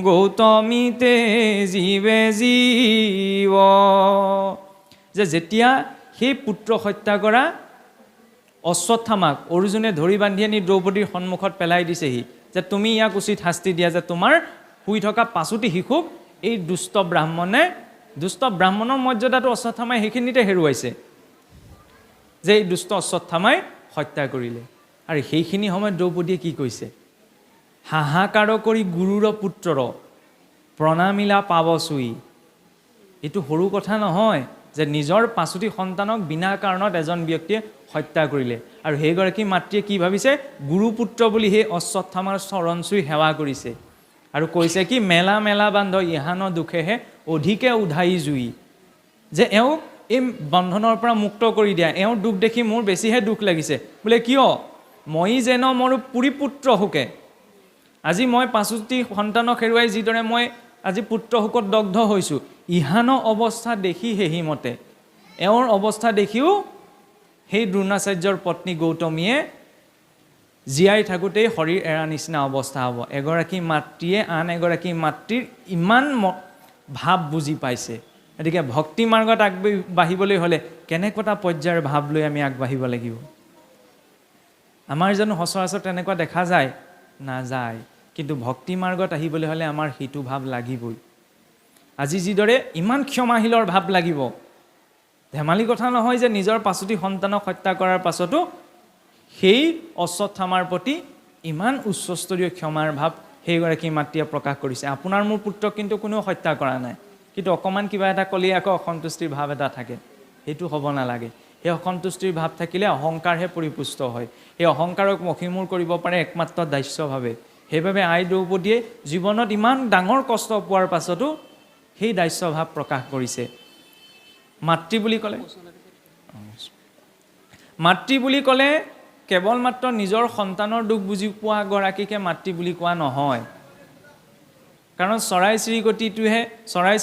গৌতমীতে জীৱে জীৱ। যে যেতিয়া সেই পুত্ৰ হত্যা কৰা অশ্বত্থামাক অৰ্জুনে ধৰি বান্ধি আনি দ্ৰৌপদীৰ সন্মুখত পেলাই দিছেহি যে তুমি ইয়াক উচিত শাস্তি দিয়া, যে তোমাৰ শুই থকা 5টি শিশুক এই দুষ্ট ব্ৰাহ্মণৰ মৰ্যাদাটো অশ্বত্থামাই সেইখিনিতে হেৰুৱাইছে, যে এই দুষ্ট অশ্বত্থামাই হত্যা কৰিলে। আৰু সেইখিনি সময়ত দ্ৰৌপদীয়ে কি কৈছে? হাহাকাৰ কৰি গুৰুৰ পুত্ৰৰ প্ৰণামিলা পাব চুই। এইটো সৰু কথা নহয় যে নিজৰ 5টি সন্তানক বিনা কাৰণত এজন ব্যক্তিয়ে হত্যা কৰিলে, আৰু সেইগৰাকী মাতৃয়ে কি ভাবিছে? গুৰুপুত্ৰ বুলি সেই অশ্বত্থামাৰ চৰণ চুই সেৱা কৰিছে, আৰু কৈছে কি মেলা মেলা বান্ধ ইহান দুখেহে অধিকে উধাই জুই। যে এওঁক এই বন্ধনৰ পৰা মুক্ত কৰি দিয়া, এওঁৰ দুখ দেখি মোৰ বেছিহে দুখ লাগিছে। বোলে কিয়? মই যেন মোৰ পুৰীপুত্ৰ শোকে, আজি মই 5টি সন্তানক হেৰুৱাই যিদৰে মই আজি পুত্ৰ শোকত দগ্ধ হৈছোঁ, ইহান অৱস্থা দেখি সেহি মতে। এওঁৰ অৱস্থা দেখিও সেই দ্ৰোণাচাৰ্যৰ পত্নী গৌতমীয়ে জীয়াই থাকোঁতেই শৰীৰ এৰা নিচিনা অৱস্থা হ'ব। এগৰাকী মাতৃয়ে আন এগৰাকী মাতৃৰ ইমান ভাৱ বুজি পাইছে। গতিকে ভক্তি মাৰ্গত আগবাঢ়িবলৈ হ'লে কেনেকুৱা পৰ্যায়ৰ ভাৱ লৈ আমি আগবাঢ়িব লাগিব? আমাৰ জানো সচৰাচৰ তেনেকুৱা দেখা যায়? নাযায়। কিন্তু ভক্তি মাৰ্গত আহিবলৈ হ'লে আমাৰ সেইটো ভাৱ লাগিবই। আজি যিদৰে ইমান ক্ষমাশীলৰ ভাৱ লাগিব, ধেমালি কথা নহয় যে নিজৰ 5টি সন্তানক হত্যা কৰাৰ পাছতো সেই অশ্বত্থামাৰ প্ৰতি ইমান উচ্চস্তৰীয় ক্ষমাৰ ভাৱ সেইগৰাকী মাতৃয়ে প্ৰকাশ কৰিছে। আপোনাৰ মোৰ পুত্ৰক কিন্তু কোনেও হত্যা কৰা নাই, কিন্তু অকণমান কিবা এটা ক'লেই আকৌ অসন্তুষ্টিৰ ভাৱ এটা থাকে। সেইটো হ'ব নালাগে। সেই অসন্তুষ্টিৰ ভাৱ থাকিলে অহংকাৰহে পৰিপুষ্ট হয়। সেই অহংকাৰক মষিমূৰ কৰিব পাৰে একমাত্ৰ দাস্যভাৱে। সেইবাবে আই দ্ৰৌপদীয়ে জীৱনত ইমান ডাঙৰ কষ্ট পোৱাৰ পাছতো সেই দাস্যভাৱ প্ৰকাশ কৰিছে। মাতৃ বুলি ক'লে কেৱল মাত্ৰ নিজৰ সন্তানৰ দুখ বুজি পোৱা গৰাকীকে মাতৃ বুলি কোৱা নহয়। কাৰণ চৰাই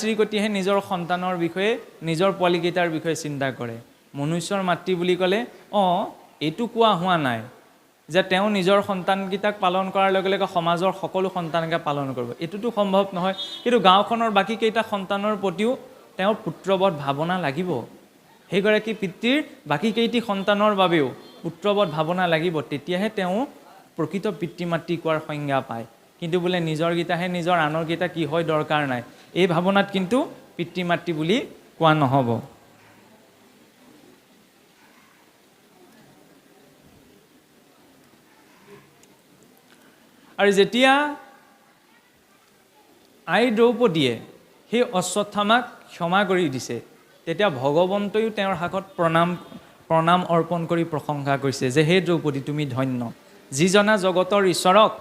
চিৰিকটিহে নিজৰ সন্তানৰ বিষয়ে, নিজৰ পোৱালীকেইটাৰ বিষয়ে চিন্তা কৰে। মনুষ্যৰ মাতৃ বুলি ক'লে এইটো কোৱা হোৱা নাই যে তেওঁ নিজৰ সন্তানকেইটাক পালন কৰাৰ লগে লগে সমাজৰ সকলো সন্তানকে পালন কৰিব, এইটোতো সম্ভৱ নহয়। কিন্তু গাঁওখনৰ বাকীকেইটা সন্তানৰ প্ৰতিও তেওঁৰ পুত্ৰবধ ভাৱনা লাগিব। সেইগৰাকী পিতৃৰ বাকীকেইটি সন্তানৰ বাবেও পুত্ৰবধ ভাৱনা লাগিব, তেতিয়াহে তেওঁ প্ৰকৃত পিতৃ মাতৃ কোৱাৰ সংজ্ঞা পায়। কিন্তু বোলে নিজৰকেইটাহে নিজৰ, আনৰকেইটা কি হয় দৰকাৰ নাই, এই ভাৱনাত কিন্তু পিতৃ মাতৃ বুলি কোৱা নহ'ব। আৰু যেতিয়া আই দ্ৰৌপদীয়ে সেই অশ্বত্থামাক ক্ষমা কৰি দিছে, তেতিয়া ভগৱন্তয়ো তেওঁৰ হাতত প্ৰণাম অৰ্পণ কৰি প্ৰশংসা কৰিছে যে হে দ্ৰৌপদী, তুমি ধন্য। যিজনা জগতৰ ঈশ্বৰক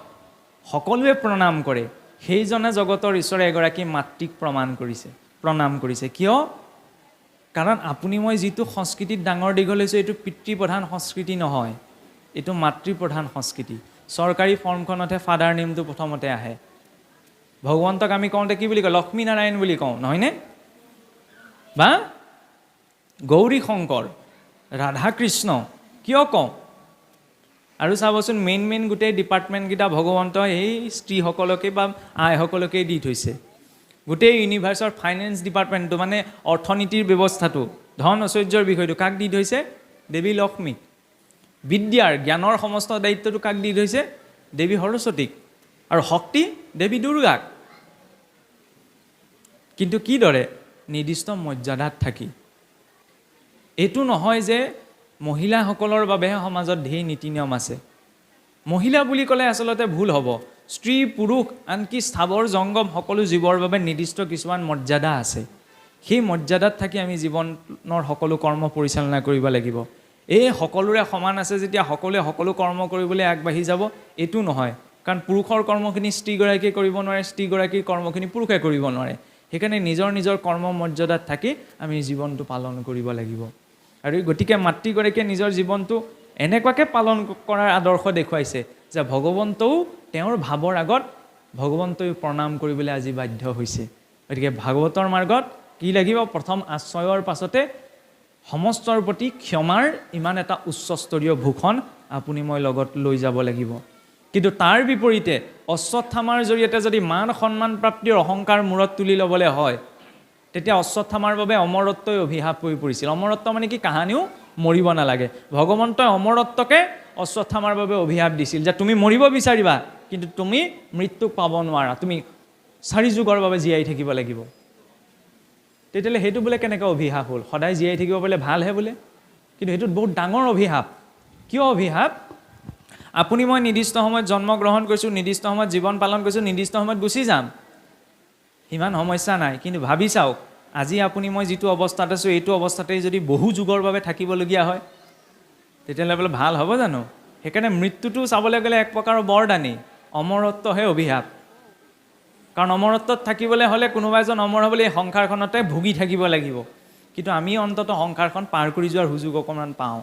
সকলোৱে প্ৰণাম কৰে, সেইজনে জগতৰ ঈশ্বৰে এগৰাকী মাতৃক প্ৰণাম কৰিছে। কিয়? কাৰণ আপুনি মই যিটো সংস্কৃতিত ডাঙৰ দীঘল হৈছোঁ, এইটো পিতৃপ্ৰধান সংস্কৃতি নহয়, এইটো মাতৃপ্ৰধান সংস্কৃতি। চৰকাৰী ফৰ্মখনতহে ফাদাৰ নেমটো প্ৰথমতে আহে। ভগৱন্তক আমি কওঁতে কি বুলি কওঁ? লক্ষ্মীনাৰায়ণ বুলি কওঁ, নহয়নে? বা গৌৰী শংকৰ, ৰাধা কৃষ্ণ কিয় কওঁ? আৰু চাবচোন মেইন গোটেই ডিপাৰ্টমেণ্টকেইটা ভগৱন্ত এই স্ত্ৰীসকলকে বা আইসকলকেই দি থৈছে। গোটেই ইউনিভাৰ্চৰ ফাইনেন্স ডিপাৰ্টমেণ্টটো, মানে অৰ্থনীতিৰ ব্যৱস্থাটো, ধন ঐশ্বৰ্যৰ বিষয়টো কাক দি থৈছে? দেৱী লক্ষ্মীক। বিদ্যাৰ জ্ঞানৰ সমস্ত দায়িত্বটো কাক দি থৈছে? দেৱী সৰস্বতীক। আৰু শক্তি দেৱী দুৰ্গাক। কিন্তু কিদৰে? নিৰ্দিষ্ট মৰ্যাদাত থাকি। এইটো নহয় যে মহিলাসকলৰ বাবেহে সমাজত ঢেৰ নীতি নিয়ম আছে। মহিলা বুলি ক'লে আচলতে ভুল হ'ব। স্ত্ৰী পুৰুষ আনকি স্থাৱৰ জংগম সকলো জীৱৰ বাবে নিৰ্দিষ্ট কিছুমান মৰ্যাদা আছে। সেই মৰ্যাদাত থাকি আমি জীৱনৰ সকলো কৰ্ম পৰিচালনা কৰিব লাগিব। এই সকলোৰে সমান আছে যেতিয়া সকলোৱে সকলো কৰ্ম কৰিবলৈ আগবাঢ়ি যাব, এইটো নহয়। কাৰণ পুৰুষৰ কৰ্মখিনি স্ত্ৰীগৰাকীয়ে কৰিব নোৱাৰে, স্ত্ৰীগৰাকীৰ কৰ্মখিনি পুৰুষে কৰিব নোৱাৰে। সেইকাৰণে নিজৰ নিজৰ কৰ্ম মৰ্যাদাত থাকি আমি জীৱনটো পালন কৰিব লাগিব। আৰু গতিকে মাতৃগৰাকীয়ে নিজৰ জীৱনটো এনেকুৱাকৈ পালন কৰাৰ আদৰ্শ দেখুৱাইছে যে ভগৱন্তও তেওঁৰ ভাৱৰ আগত ভগৱন্তই প্ৰণাম কৰিবলৈ আজি বাধ্য হৈছে। গতিকে ভাগৱতৰ মাৰ্গত কি লাগিব? প্ৰথম আশ্ৰয়ৰ পাছতে সমস্তৰ প্ৰতি ক্ষমাৰ ইমান এটা উচ্চস্তৰীয় ভূষণ আপুনি মই লগত লৈ যাব লাগিব। কিন্তু তাৰ বিপৰীতে অশ্বত্থামাৰ জৰিয়তে যদি মান সন্মান প্ৰাপ্তিৰ অহংকাৰ মূৰত তুলি ল'বলৈ হয়, তেতিয়া অশ্বত্থামাৰ বাবে অমৰত্বই অভিশাপ হৈ পৰিছিল। অমৰত্ব মানে কি? কাহানিও মৰিব নালাগে। ভগৱন্তই অমৰত্বকে অশ্বত্থামাৰ বাবে অভিশাপ দিছিল যে তুমি মৰিব বিচাৰিবা, কিন্তু তুমি মৃত্যুক পাব নোৱাৰা, তুমি 4 যুগৰ বাবে জীয়াই থাকিব লাগিব। তেতিয়াহ'লে সেইটো বোলে কেনেকৈ অভিশাপ হ'ল? সদায় জীয়াই থাকিব বোলে ভালহে বোলে, কিন্তু সেইটোত বহুত ডাঙৰ অভিশাপ। কিয় অভিশাপ? আপুনি মই নিৰ্দিষ্ট সময়ত জন্মগ্ৰহণ কৰিছোঁ, নিৰ্দিষ্ট সময়ত জীৱন পালন কৰিছোঁ, নিৰ্দিষ্ট সময়ত গুচি যাম, সিমান সমস্যা নাই। কিন্তু ভাবি চাওক, আজি আপুনি মই যিটো অৱস্থাত আছোঁ, এইটো অৱস্থাতেই যদি বহু যুগৰ বাবে থাকিবলগীয়া হয়, তেতিয়াহ'লে বোলে ভাল হ'ব জানো? সেইকাৰণে মৃত্যুটো চাবলৈ গ'লে এক প্ৰকাৰৰ বৰদানী, অমৰত্বহে অভিশাপ। কাৰণ অমৰত্বত থাকিবলৈ হ'লে কোনোবা এজন অমৰ হ'বলৈ এই সংসাৰখনতে ভুগি থাকিব লাগিব। কিন্তু আমি অন্ততঃ সংসাৰখন পাৰ কৰি যোৱাৰ সুযোগ অকণমান পাওঁ।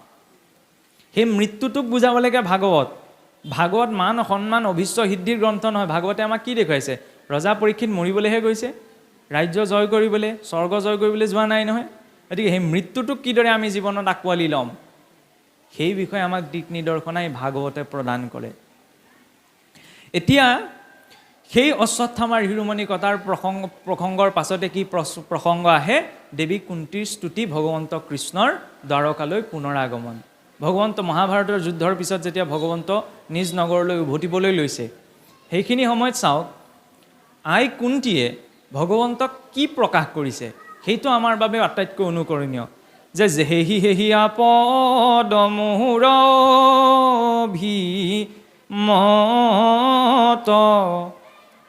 সেই মৃত্যুটোক বুজাবলৈকে ভাগৱত মান সন্মান অভীষ্ট সিদ্ধিৰ গ্ৰন্থ নহয়। ভাগৱতে আমাক কি দেখুৱাইছে? ৰজা পৰীক্ষিত মৰিবলৈহে গৈছে, ৰাজ্য জয় কৰিবলৈ, স্বৰ্গ জয় কৰিবলৈ যোৱা নাই নহয়। গতিকে সেই মৃত্যুটোক কিদৰে আমি জীৱনত আঁকোৱালি ল'ম, সেই বিষয়ে আমাক দিক নিৰ্দেশনাই ভাগৱতে প্ৰদান কৰে। এতিয়া সেই অশ্বত্থামাৰ শিৰোমণি কটাৰ প্ৰসংগৰ পাছতে কি প্ৰসংগ আহে? দেৱী কুন্তীৰ স্তুতি, ভগৱন্ত কৃষ্ণৰ দ্বাৰকালৈ পুনৰাগমন। ভগৱন্ত মহাভাৰতৰ যুদ্ধৰ পিছত যেতিয়া ভগৱন্ত নিজ নগৰলৈ উভতিবলৈ লৈছে, সেইখিনি সময়ত চাওক আই কুন্তীয়ে ভগৱন্তক কি প্ৰকাশ কৰিছে, সেইটো আমাৰ বাবে আটাইতকৈ অনুকৰণীয়। যে হেহি হেহি আপদ মোহৰ ভীমত,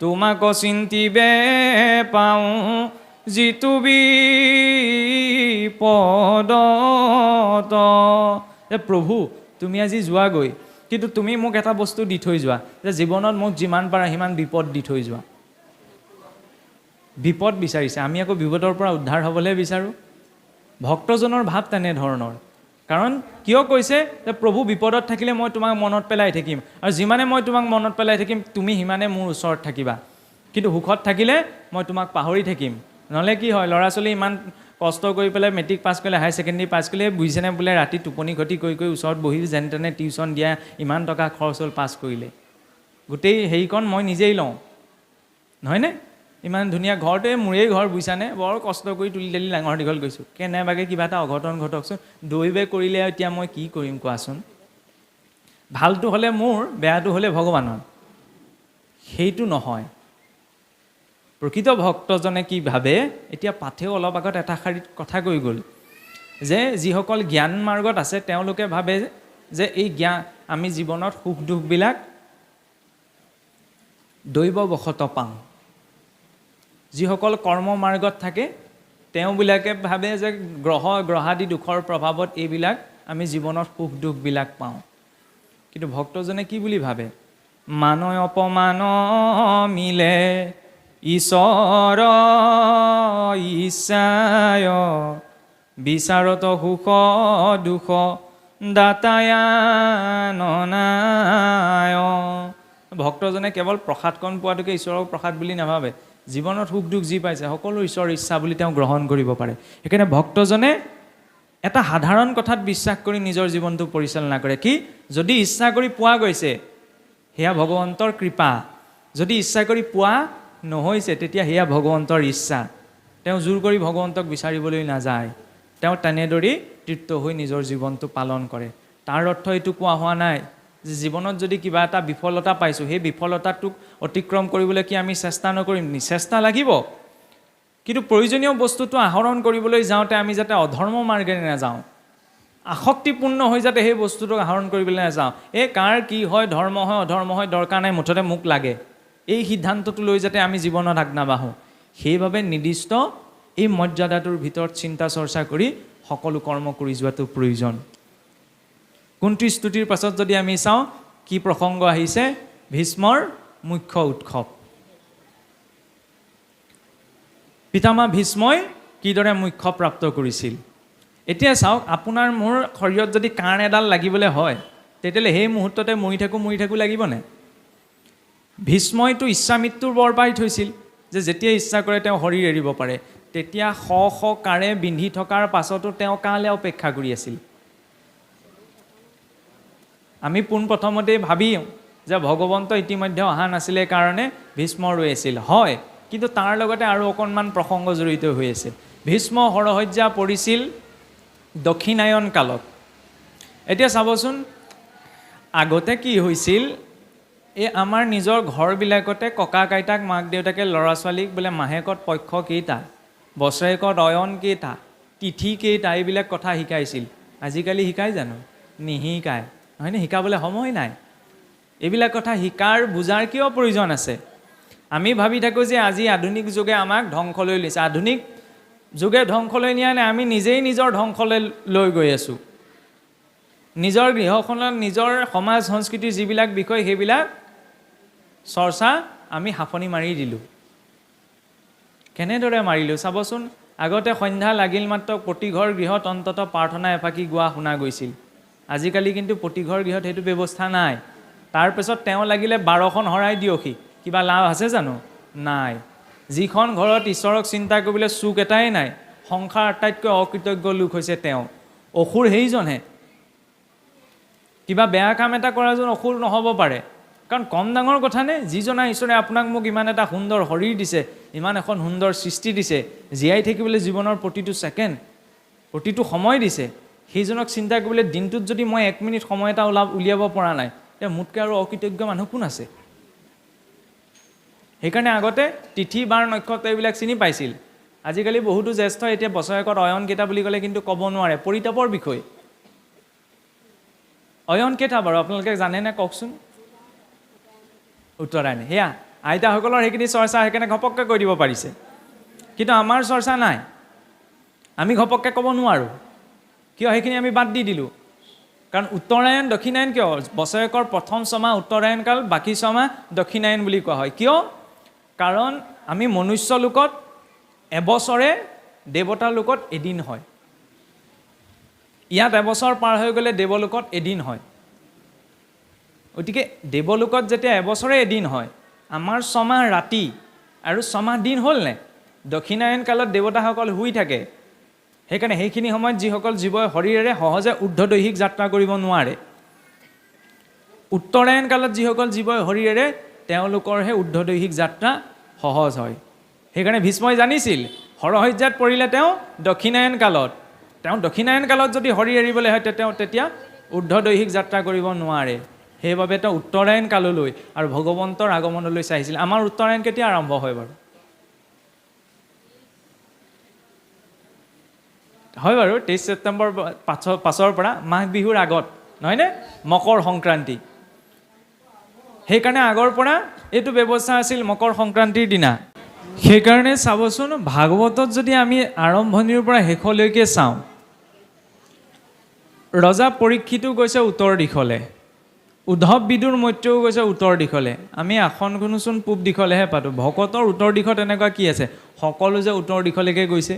তোমাক চিন্তিবে পাওঁ যিটো বিপদত। প্ৰভু তুমি আজি যোৱাগৈ, কিন্তু তুমি মোক এটা বস্তু দি থৈ যোৱা, যে জীৱনত মোক যিমান পাৰা সিমান বিপদ দি থৈ যোৱা। বিপদ বিচাৰিছে, আমি আকৌ বিপদৰ পৰা উদ্ধাৰ হ'বলৈহে বিচাৰোঁ। ভক্তজনৰ ভাৱ তেনেধৰণৰ। কাৰণ কিয় কৈছে যে প্ৰভু বিপদত থাকিলে মই তোমাক মনত পেলাই থাকিম, আৰু যিমানে মই তোমাক মনত পেলাই থাকিম তুমি সিমানে মোৰ ওচৰত থাকিবা। কিন্তু সুখত থাকিলে মই তোমাক পাহৰি থাকিম। নহ'লে কি হয়, ল'ৰা ছোৱালী ইমান কষ্ট কৰি পেলাই মেট্ৰিক পাছ কৰিলে, হায়াৰ ছেকেণ্ডেৰী পাছ কৰিলে, বুজিছেনে বোলে ৰাতি টোপনি ক্ষতি কৰি ওচৰত বহি যেনে তেনে টিউশ্যন দিয়া, ইমান টকা খৰচ হ'ল পাছ কৰিলে, গোটেই হেৰিকণ মই নিজেই লওঁ, নহয়নে? ইমান ধুনীয়া ঘৰতে, মোৰেই ঘৰ বুজিছানে, বৰ কষ্ট কৰি তুলি তুলি ডাঙৰ দীঘল কৰিছোঁ, কেনেবাকৈ কিবা এটা অঘটন ঘটকচোন, দৈৱে কৰিলে এতিয়া মই কি কৰিম কোৱাচোন? ভালটো হ'লে মোৰ, বেয়াটো হ'লে ভগৱানৰ। সেইটো নহয়। প্ৰকৃত ভক্তজনে কি ভাবে? এতিয়া পাঠেও অলপ আগত এটা শাৰীত কথা কৈ গ'ল যে যিসকল জ্ঞান মাৰ্গত আছে তেওঁলোকে ভাবে যে এই জ্ঞান, আমি জীৱনত সুখ দুখবিলাক দৈৱবশতঃ পাওঁ। যিসকল কৰ্ম মাৰ্গত থাকে তেওঁবিলাকে ভাবে যে গ্ৰহাদি দুখৰ প্ৰভাৱত এইবিলাক আমি জীৱনত সুখ দুখবিলাক পাওঁ। কিন্তু ভক্তজনে কি বুলি ভাবে? মান অপমান মিলে ঈশ্বৰ ইচ্ছায়, বিচাৰত সুখ দুখ দাতায়াননায়। ভক্তজনে কেৱল প্ৰসাদকণ পোৱাটোকে ঈশ্বৰৰ প্ৰসাদ বুলি নাভাবে। জীৱনত সুখ দুখ যি পাইছে সকলো ঈশ্বৰৰ ইচ্ছা বুলি তেওঁ গ্ৰহণ কৰিব পাৰে। সেইকাৰণে ভক্তজনে এটা সাধাৰণ কথাত বিশ্বাস কৰি নিজৰ জীৱনটো পৰিচালনা কৰে। কি? যদি ইচ্ছা কৰি পোৱা গৈছে সেয়া ভগৱন্তৰ কৃপা, যদি ইচ্ছা কৰি পোৱা নহৈছে তেতিয়া সেয়া ভগৱন্তৰ ইচ্ছা। তেওঁ জোৰ কৰি ভগৱন্তক বিচাৰিবলৈ নাযায়, তেওঁ তেনেদৰেই তৃপ্ত হৈ নিজৰ জীৱনটো পালন কৰে। তাৰ অৰ্থ এইটো কোৱা হোৱা নাই যে জীৱনত যদি কিবা এটা বিফলতা পাইছোঁ সেই বিফলতাটোক অতিক্ৰম কৰিবলৈ কি আমি চেষ্টা নকৰিম? চেষ্টা লাগিব, কিন্তু প্ৰয়োজনীয় বস্তুটো আহৰণ কৰিবলৈ যাওঁতে আমি যাতে অধৰ্ম মাৰ্গেৰে নাযাওঁ, আসক্তিপূৰ্ণ হৈ যাতে সেই বস্তুটোক আহৰণ কৰিবলৈ নাযাওঁ। এই কাৰ কি হয়, ধৰ্ম হয় অধৰ্ম হয় দৰকাৰ নাই, মুঠতে মোক লাগে, এই সিদ্ধান্তটো লৈ যাতে আমি জীৱনত আগ নাবাঢ়োঁ। সেইবাবে নিৰ্দিষ্ট এই মৰ্যাদাটোৰ ভিতৰত চিন্তা চৰ্চা কৰি সকলো কৰ্ম কৰি যোৱাটো প্ৰয়োজন। কুন্তীৰ স্তুতিৰ পাছত যদি আমি চাওঁ কি প্ৰসংগ আহিছে? ভীষ্মৰ মুখ্য উৎসৱ। পিতামহ ভীষ্মই কিদৰে মোক্ষ প্ৰাপ্ত কৰিছিল। এতিয়া চাওক, আপোনাৰ মোৰ শৰীৰত যদি কাণ এডাল লাগিবলৈ হয়, তেতিয়াহ'লে সেই মুহূৰ্ততে মৰি থাকোঁ লাগিবনে? ভীষ্মইতো ইচ্ছা মৃত্যুৰ বৰ পাই থৈছিল যে যেতিয়া ইচ্ছা কৰে তেওঁ শৰীৰ এৰিব পাৰে। তেতিয়া শ শ কাঁড়ে বিন্ধি থকাৰ পাছতো তেওঁ কালৈ অপেক্ষা কৰি আছিল? আমি পোনপ্ৰথমতেই ভাবিও যে ভগৱন্ত ইতিমধ্যে অহা নাছিলে কাৰণে ভীষ্ম ৰৈ আছিল, হয়, কিন্তু তাৰ লগতে আৰু অকণমান প্ৰসংগ জড়িত হৈ আছে। ভীষ্ম হৰসজ্ঞা পৰিছিল দক্ষিণায়ন কালত। এতিয়া চাবচোন, আগতে কি হৈছিল, এই আমাৰ নিজৰ ঘৰবিলাকতে ককা আইতাক মাক দেউতাকে ল'ৰা ছোৱালীক বোলে মাহেকত পক্ষ কেইটা, বছৰেকত অয়ন কেইটা, তিথি কেইটা, এইবিলাক কথা শিকাইছিল। আজিকালি শিকাই জানো? নিশিকায়, হয়নে? শিকাবলৈ সময় নাই। এইবিলাক কথা শিকাৰ বুজাৰ কিয় প্ৰয়োজন আছে? আমি ভাবি থাকোঁ যে আজি আধুনিক যুগে আমাক ধ্বংসলৈ লৈছে। আধুনিক যুগে ধ্বংসলৈ নিয়া নাই, আমি নিজেই নিজৰ ধ্বংসলৈ লৈ গৈ আছোঁ। নিজৰ গৃহখনত নিজৰ সমাজ সংস্কৃতিৰ যিবিলাক বিষয় সেইবিলাক চৰ্চা আমি হাঁফনি মাৰি দিলোঁ। কেনেদৰে মাৰিলোঁ চাবচোন। আগতে সন্ধ্যা লাগিল মাত্ৰ প্ৰতিঘৰ গৃহত অন্ততঃ প্ৰাৰ্থনা এফাকি গোৱা শুনা গৈছিল। আজিকালি কিন্তু প্ৰতিঘৰ গৃহত সেইটো ব্যৱস্থা নাই। তাৰপিছত তেওঁ লাগিলে 12খন শৰাই দিয়কহি, কিবা লাভ আছে জানো? নাই। যিখন ঘৰত ঈশ্বৰক চিন্তা কৰিবলৈ চুক এটাই নাই, সংসাৰ আটাইতকৈ অকৃতজ্ঞ লোক হৈছে তেওঁ। অসুৰ সেইজনহে। কিবা বেয়া কাম এটা কৰাজন অসুৰ নহ'ব পাৰে, কাৰণ কম ডাঙৰ কথা নে? যিজনা ঈশ্বৰে আপোনাক মোক ইমান এটা সুন্দৰ শৰীৰ দিছে, ইমান এখন সুন্দৰ সৃষ্টি দিছে, জীয়াই থাকিবলৈ জীৱনৰ প্ৰতিটো ছেকেণ্ড, প্ৰতিটো সময় দিছে, সেইজনক চিন্তা কৰিবলৈ দিনটোত যদি মই 1 মিনিট সময় এটা উলিয়াব পৰা নাই, এতিয়া মোতকৈ আৰু অকৃতজ্ঞ মানুহ কোন আছে? সেইকাৰণে আগতে তিথি বাৰ নক্ষত্ৰ এইবিলাক চিনি পাইছিল। আজিকালি বহুতো জ্যেষ্ঠ এতিয়া বছৰেকত অয়ন কেইটা বুলি ক'লে কিন্তু ক'ব নোৱাৰে। পৰিতাপৰ বিষয়। অয়ন কেইটা বাৰু আপোনালোকে জানেনে? কওকচোন। উত্তৰায়ণ। সেয়া আইতাসকলৰ সেইখিনি চৰ্চা সেইকাৰণে ঘপককৈ কৈ দিব পাৰিছে, কিন্তু আমাৰ চৰ্চা নাই। আমি ঘপককৈ ক'ব নোৱাৰোঁ। কিয়? সেইখিনি আমি বাদ দি দিলোঁ। কাৰণ উত্তৰায়ণ দক্ষিণায়ন কিয়? বছৰেকৰ প্ৰথম ছমাহ উত্তৰায়ণ কাল, বাকী ছমাহ দক্ষিণায়ন বুলি কোৱা হয়। কিয়? কাৰণ আমি মনুষ্য লোকত এবছৰে, দেৱতাৰ লোকত এদিন হয়। ইয়াত এবছৰ পাৰ হৈ গ'লে দেৱলোকত এদিন হয়। গতিকে দেৱলোকত যেতিয়া এবছৰে এদিন হয়, আমাৰ ছমাহ ৰাতি আৰু ছমাহ দিন হ'ল নে? দক্ষিণায়ন কালত দেৱতাসকল শুই থাকে। সেইকাৰণে সেইখিনি সময়ত যিসকল জীৱই শৰীৰেৰে সহজে ঊৰ্ধ্বদৈহিক যাত্ৰা কৰিব নোৱাৰে, উত্তৰায়ণ কালত যিসকল জীৱই শৰীৰেৰে, তেওঁলোকৰহে ঊৰ্ধ্বদৈহিক যাত্ৰা সহজ হয়। সেইকাৰণে ভীষ্মই জানিছিল হৰসজ্ঞাত পৰিলে তেওঁ দক্ষিণায়ন কালত। তেওঁ দক্ষিণায়ন কালত যদি শৰীৰ এৰিবলৈ হয় তেওঁ তেতিয়া ঊৰ্ধ্বদৈহিক যাত্ৰা কৰিব নোৱাৰে। সেইবাবে তেওঁ উত্তৰায়ণ কাললৈ আৰু ভগৱন্তৰ আগমনলৈ চাইছিল। আমাৰ উত্তৰায়ণ কেতিয়া আৰম্ভ হয় বাৰু? হয় বাৰু, 23 ছেপ্টেম্বৰ পাছৰ পৰা মাঘ বিহুৰ আগত, নহয়নে? মকৰ সংক্ৰান্তি। সেইকাৰণে আগৰ পৰা এইটো ব্যৱস্থা আছিল মকৰ সংক্ৰান্তিৰ দিনা। সেইকাৰণে চাবচোন, ভাগৱতত যদি আমি আৰম্ভণিৰ পৰা শেষলৈকে চাওঁ, ৰজা পৰীক্ষিতো গৈছে উত্তৰ দিশলৈ, উদ্ধৱ বিদুৰ মৈত্ৰেও গৈছে উত্তৰ দিশলৈ। আমি আসনখনোচোন পূব দিশলৈহে পাতোঁ। ভকতৰ উত্তৰ দিশত এনেকুৱা কি আছে? সকলো যে উত্তৰ দিশলৈকে গৈছে।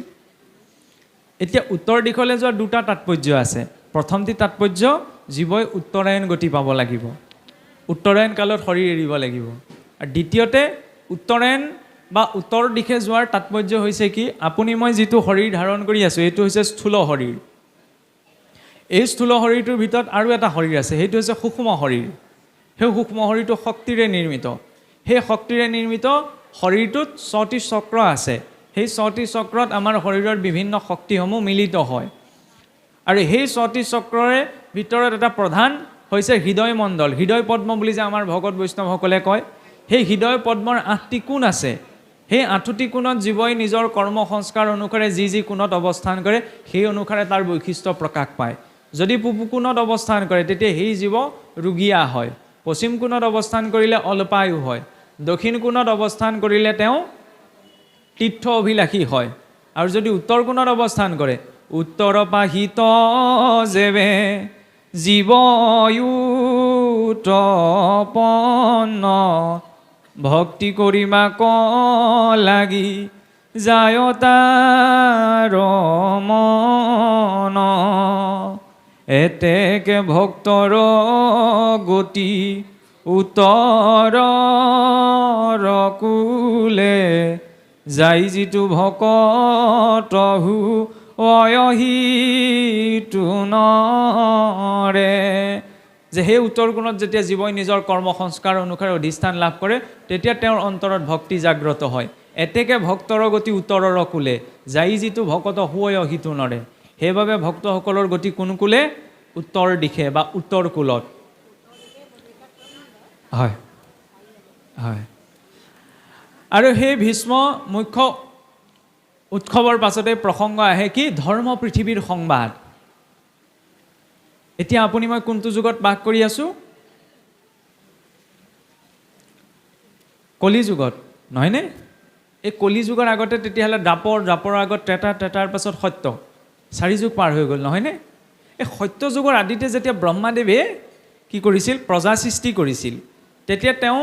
এতিয়া উত্তৰ দিশলৈ যোৱাৰ দুটা তাৎপৰ্য আছে। প্ৰথমটি তাৎপৰ্য, জীৱই উত্তৰায়ণ গতি পাব লাগিব, উত্তৰায়ণ কালত শৰীৰ এৰিব লাগিব। আৰু দ্বিতীয়তে, উত্তৰায়ণ বা উত্তৰ দিশে যোৱাৰ তাৎপৰ্য হৈছে কি? আপুনি মই যিটো শৰীৰ ধাৰণ কৰি আছোঁ, এইটো হৈছে স্থূল শৰীৰ। এই স্থূল শৰীৰটোৰ ভিতৰত আৰু এটা শৰীৰ আছে, সেইটো হৈছে সূক্ষ্ম শৰীৰ। সেই সূক্ষ্ম শৰীৰটো শক্তিৰে নিৰ্মিত। সেই শক্তিৰে নিৰ্মিত শৰীৰটোত 6টি চক্ৰ আছে। সেই 6টি চক্ৰত আমাৰ শৰীৰৰ বিভিন্ন শক্তিসমূহ মিলিত হয়। আৰু সেই 6টি চক্ৰৰে ভিতৰত এটা প্ৰধান হৈছে হৃদয় মণ্ডল, হৃদয় পদ্ম বুলি যে আমাৰ ভকত বৈষ্ণৱসকলে কয়। সেই হৃদয় পদ্মৰ 8টি কোণ আছে। সেই 8টি কোণত জীৱই নিজৰ কৰ্ম সংস্কাৰ অনুসাৰে যি যি কোণত অৱস্থান কৰে, সেই অনুসাৰে তাৰ বৈশিষ্ট্য প্ৰকাশ পায়। যদি পূব কোণত অৱস্থান কৰে তেতিয়া সেই জীৱ ৰোগীয়া হয়। পশ্চিম কোণত অৱস্থান কৰিলে অল্পায়ু হয়। দক্ষিণ কোণত অৱস্থান কৰিলে তেওঁ তীৰ্থ অভিলাষী হয়। আৰু যদি উত্তৰ কোণত অৱস্থান কৰে, উত্তৰ পাহিত যেবে জীৱয়ুতপন্ন ভক্তি কৰিবা ক লাগি যায়তাৰ মন এতেকে ভক্তৰ গতি উত্তৰ কুলে যাই যিটো ভকতহু অয়হিতু নৰে। যে সেই উত্তৰ গুণত যেতিয়া জীৱই নিজৰ কৰ্ম সংস্কাৰ অনুসাৰে অধিষ্ঠান লাভ কৰে তেতিয়া তেওঁৰ অন্তৰত ভক্তি জাগ্ৰত হয়। এতেকে ভক্তৰ গতি উত্তৰৰ কুলে যাই যিটো ভকত অয়হিতু নৰে। সেইবাবে ভক্তসকলৰ গতি কোন কুলে? উত্তৰ দিশে বা উত্তৰ কুলত। হয় হয়। আৰু সেই ভীষ্ম মুখ্য উৎসৱৰ পাছতে প্ৰসংগ আহে কি? ধৰ্ম পৃথিৱীৰ সংবাদ। এতিয়া আপুনি মই কোনটো যুগত বাস কৰি আছো? কলি যুগত, নহয়নে? এই কলি যুগৰ আগতে তেতিয়াহ'লে দ্বাপৰ, দ্বাপৰৰ আগত ত্ৰেতা, ত্ৰেতাৰ পাছত সত্য, 4 যুগ পাৰ হৈ গ'ল, নহয়নে? এই সত্য যুগৰ আদিতে যেতিয়া ব্ৰহ্মাদেৱে কি কৰিছিল? প্ৰজা সৃষ্টি কৰিছিল। তেতিয়া তেওঁ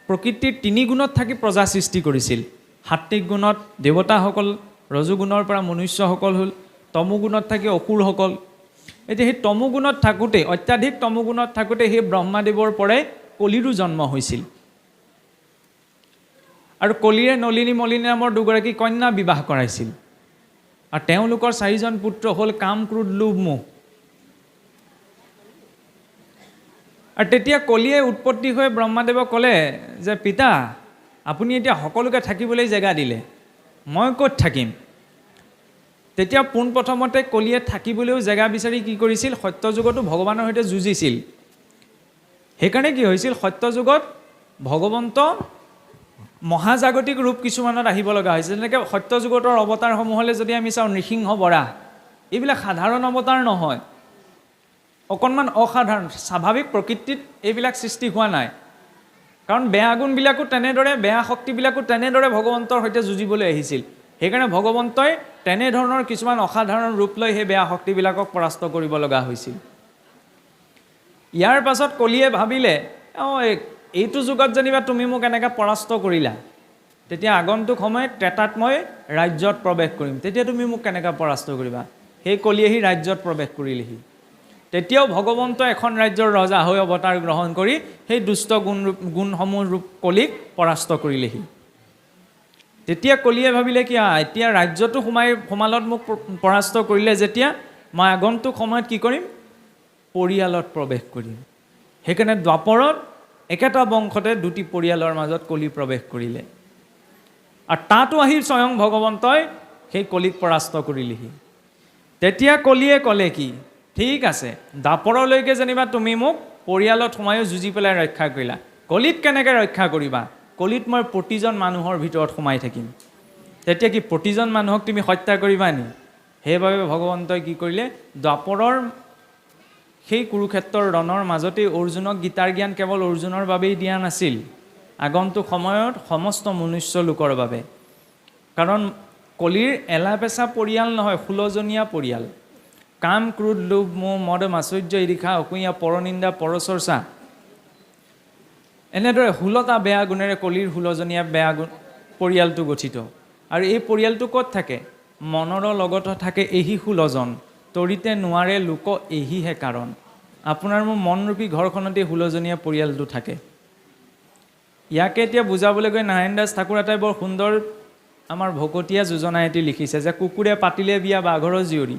প্ৰকৃতিৰ 3 গুণত থাকি প্ৰজা সৃষ্টি কৰিছিল। সাত্বিক গুণত দেৱতাসকল, ৰজুগুণৰ পৰা মনুষ্যসকল হ'ল, তমোগুণত থাকি অসুৰসকল। এতিয়া সেই তমোগুণত থাকোঁতে, অত্যাধিক তমোগুণত থাকোঁতে সেই ব্ৰহ্মাদেৱৰ পৰাই কলিৰো জন্ম হৈছিল। আৰু কলিয়ে নলিনী মলিনী নামৰ 2গৰাকী কন্যা বিবাহ কৰাইছিল। আৰু তেওঁলোকৰ 4জন পুত্ৰ হ'ল কাম, ক্ৰোধ, লোভ, মোহ। আৰু তেতিয়া কলিয়ে উৎপত্তি হৈ ব্ৰহ্মাদেৱক ক'লে যে পিতা, আপুনি এতিয়া সকলোকে থাকিবলৈ জেগা দিলে, মই ক'ত থাকিম? তেতিয়া পোনপ্ৰথমতে কলিয়ে থাকিবলৈও জেগা বিচাৰি কি কৰিছিল? সত্য যুগতো ভগৱানৰ সৈতে যুঁজিছিল। সেইকাৰণে কি হৈছিল? সত্য যুগত ভগৱন্ত মহাজাগতিক ৰূপ কিছুমানত আহিব লগা হৈছিল। যেনেকৈ সত্য যুগতৰ অৱতাৰসমূহলৈ যদি আমি চাওঁ, নৃসিংহ, বৰাহ, এইবিলাক সাধাৰণ অৱতাৰ নহয়, অকণমান অসাধাৰণ। স্বাভাৱিক প্ৰকৃতিত এইবিলাক সৃষ্টি হোৱা নাই। কাৰণ বেয়া গুণবিলাকো তেনেদৰে, বেয়া শক্তিবিলাকো তেনেদৰে ভগৱন্তৰ সৈতে যুঁজিবলৈ আহিছিল। সেইকাৰণে ভগৱন্তই তেনেধৰণৰ কিছুমান অসাধাৰণ ৰূপ লৈ সেই বেয়া শক্তিবিলাকক পৰাস্ত কৰিব লগা হৈছিল। ইয়াৰ পাছত কলিয়ে ভাবিলে, এইটো যুগত যেনিবা তুমি মোক এনেকৈ পৰাস্ত কৰিলা, তেতিয়া আগন্তুক সময়ত ত্ৰেতাত মই ৰাজ্যত প্ৰৱেশ কৰিম, তেতিয়া তুমি মোক কেনেকৈ পৰাস্ত কৰিবা? সেই কলিয়ে সি ৰাজ্যত প্ৰৱেশ কৰিলেহি। তেতিয়াও ভগৱন্ত এখন ৰাজ্যৰ ৰজা হৈ অৱতাৰ গ্ৰহণ কৰি সেই দুষ্ট গুণসমূহ ৰূপ কলিক পৰাস্ত কৰিলেহি। তেতিয়া কলিয়ে ভাবিলে কি, এতিয়া ৰাজ্যটো সোমালত মোক পৰাস্ত কৰিলে যেতিয়া, মই আগন্তুক সময়ত কি কৰিম? পৰিয়ালত প্ৰৱেশ কৰিম। সেইকাৰণে দ্বাপৰত একেটা বংশতে 2টি পৰিয়ালৰ মাজত কলি প্ৰৱেশ কৰিলে। আৰু তাতো আহি স্বয়ং ভগৱন্তই সেই কলিক পৰাস্ত কৰিলেহি। তেতিয়া কলিয়ে ক'লে কি, ঠিক আছে, দ্বাপৰলৈকে যেনিবা তুমি মোক পৰিয়ালত সোমায়ো যুঁজি পেলাই ৰক্ষা কৰিলা, কলিত কেনেকৈ ৰক্ষা কৰিবা? কলিত মই প্ৰতিজন মানুহৰ ভিতৰত সোমাই থাকিম। তেতিয়া কি প্ৰতিজন মানুহক তুমি হত্যা কৰিবা নি? সেইবাবে ভগৱন্তই কি কৰিলে? দ্বাপৰৰ সেই কুৰুক্ষেত্ৰৰ ৰণৰ মাজতেই অৰ্জুনক গীতাৰ জ্ঞান কেৱল অৰ্জুনৰ বাবেই দিয়া নাছিল, আগন্তুক সময়ত সমস্ত মনুষ্য লোকৰ বাবে। কাৰণ কলিৰ এলাপেচা পৰিয়াল নহয়, 16জনীয়া পৰিয়াল। কাম, ক্ৰোধ, লোভ, মোহ, মদ, মাচুৰ্য, ঈৰ্ষা, অসূয়া, পৰনিন্দা, পৰচৰ্চা, এনেদৰে 16টা বেয়া গুণেৰে কলিৰ 16জনীয়া বেয়া গুণ পৰিয়ালটো গঠিত। আৰু এই পৰিয়ালটো ক'ত থাকে? মনৰ লগত থাকে এহি 16জন, তৰিতে নোৱাৰে লোক এহিহে কাৰণ। আপোনাৰ মোৰ মনৰূপী ঘৰখনতেই 16জনীয়া পৰিয়ালটো থাকে। ইয়াকে এতিয়া বুজাবলৈ গৈ নাৰায়ণ দাস ঠাকুৰ এটাই বৰ সুন্দৰ আমাৰ ভকতীয়া যোজনা এটি লিখিছে যে, কুকুৰে পাতিলে বিয়া বাঘৰৰ জীয়ৰী,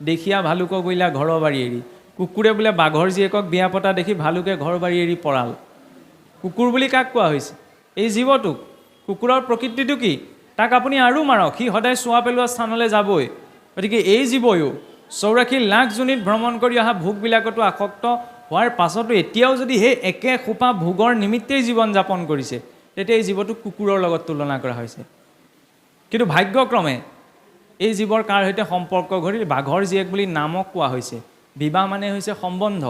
দেখিয়া ভালুকক বোলা ঘৰ বাৰী এৰি। কুকুৰে বোলে বাঘৰ জীয়েকক বিয়া পতা দেখি ভালুকে ঘৰ বাৰী এৰি পৰাল। কুকুৰ বুলি কাক কোৱা হৈছে? এই জীৱটোক। কুকুৰৰ প্ৰকৃতিটো কি? তাক আপুনি আৰু মাৰক, সি সদায় চোৱা পেলোৱা স্থানলৈ যাবই। গতিকে এই জীৱয়ো 84 লাখ জনীত ভ্ৰমণ কৰি অহা ভোগবিলাকতো আসক্ত হোৱাৰ পাছতো এতিয়াও যদি সেই একে সোপা ভোগৰ নিমিত্তেই জীৱন যাপন কৰিছে, তেতিয়া এই জীৱটোক কুকুৰৰ লগত তুলনা কৰা হৈছে। কিন্তু ভাগ্যক্ৰমে এই জীৱৰ কাৰ সৈতে সম্পৰ্ক ঘটিল? বাঘৰ জীয়েক বুলি নামক কোৱা হৈছে। বিবাহ মানে হৈছে সম্বন্ধ,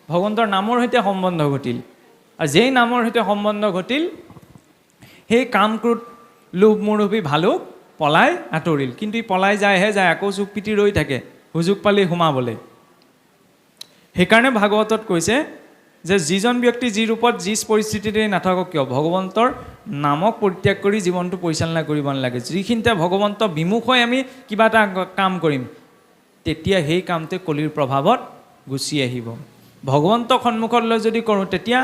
ভগৱন্তৰ নামৰ সৈতে সম্বন্ধ ঘটিল। আৰু যেই নামৰ সৈতে সম্বন্ধ ঘটিল, সেই কাম, ক্ৰোধ, লোভ, মোৰভি ভালুক পলাই আঁতৰিল। কিন্তু ই পলাই যায়হে যায়, আকৌ চুক পিটি ৰৈ থাকে সুযোগ পালেই সোমাবলৈ। সেইকাৰণে ভাগৱতত কৈছে যে যিজন ব্যক্তি যি ৰূপত যি পৰিস্থিতিতে নাথাকক কিয় ভগৱন্তৰ নামক পৰিত্যাগ কৰি জীৱনটো পৰিচালনা কৰিব নালাগে। যিখিনিতে ভগৱন্ত বিমুখ হৈ আমি কিবা এটা কাম কৰিম, তেতিয়া সেই কামটোৱে কলিৰ প্ৰভাৱত গুচি আহিব। ভগৱন্তক সন্মুখত লৈ যদি কৰোঁ, তেতিয়া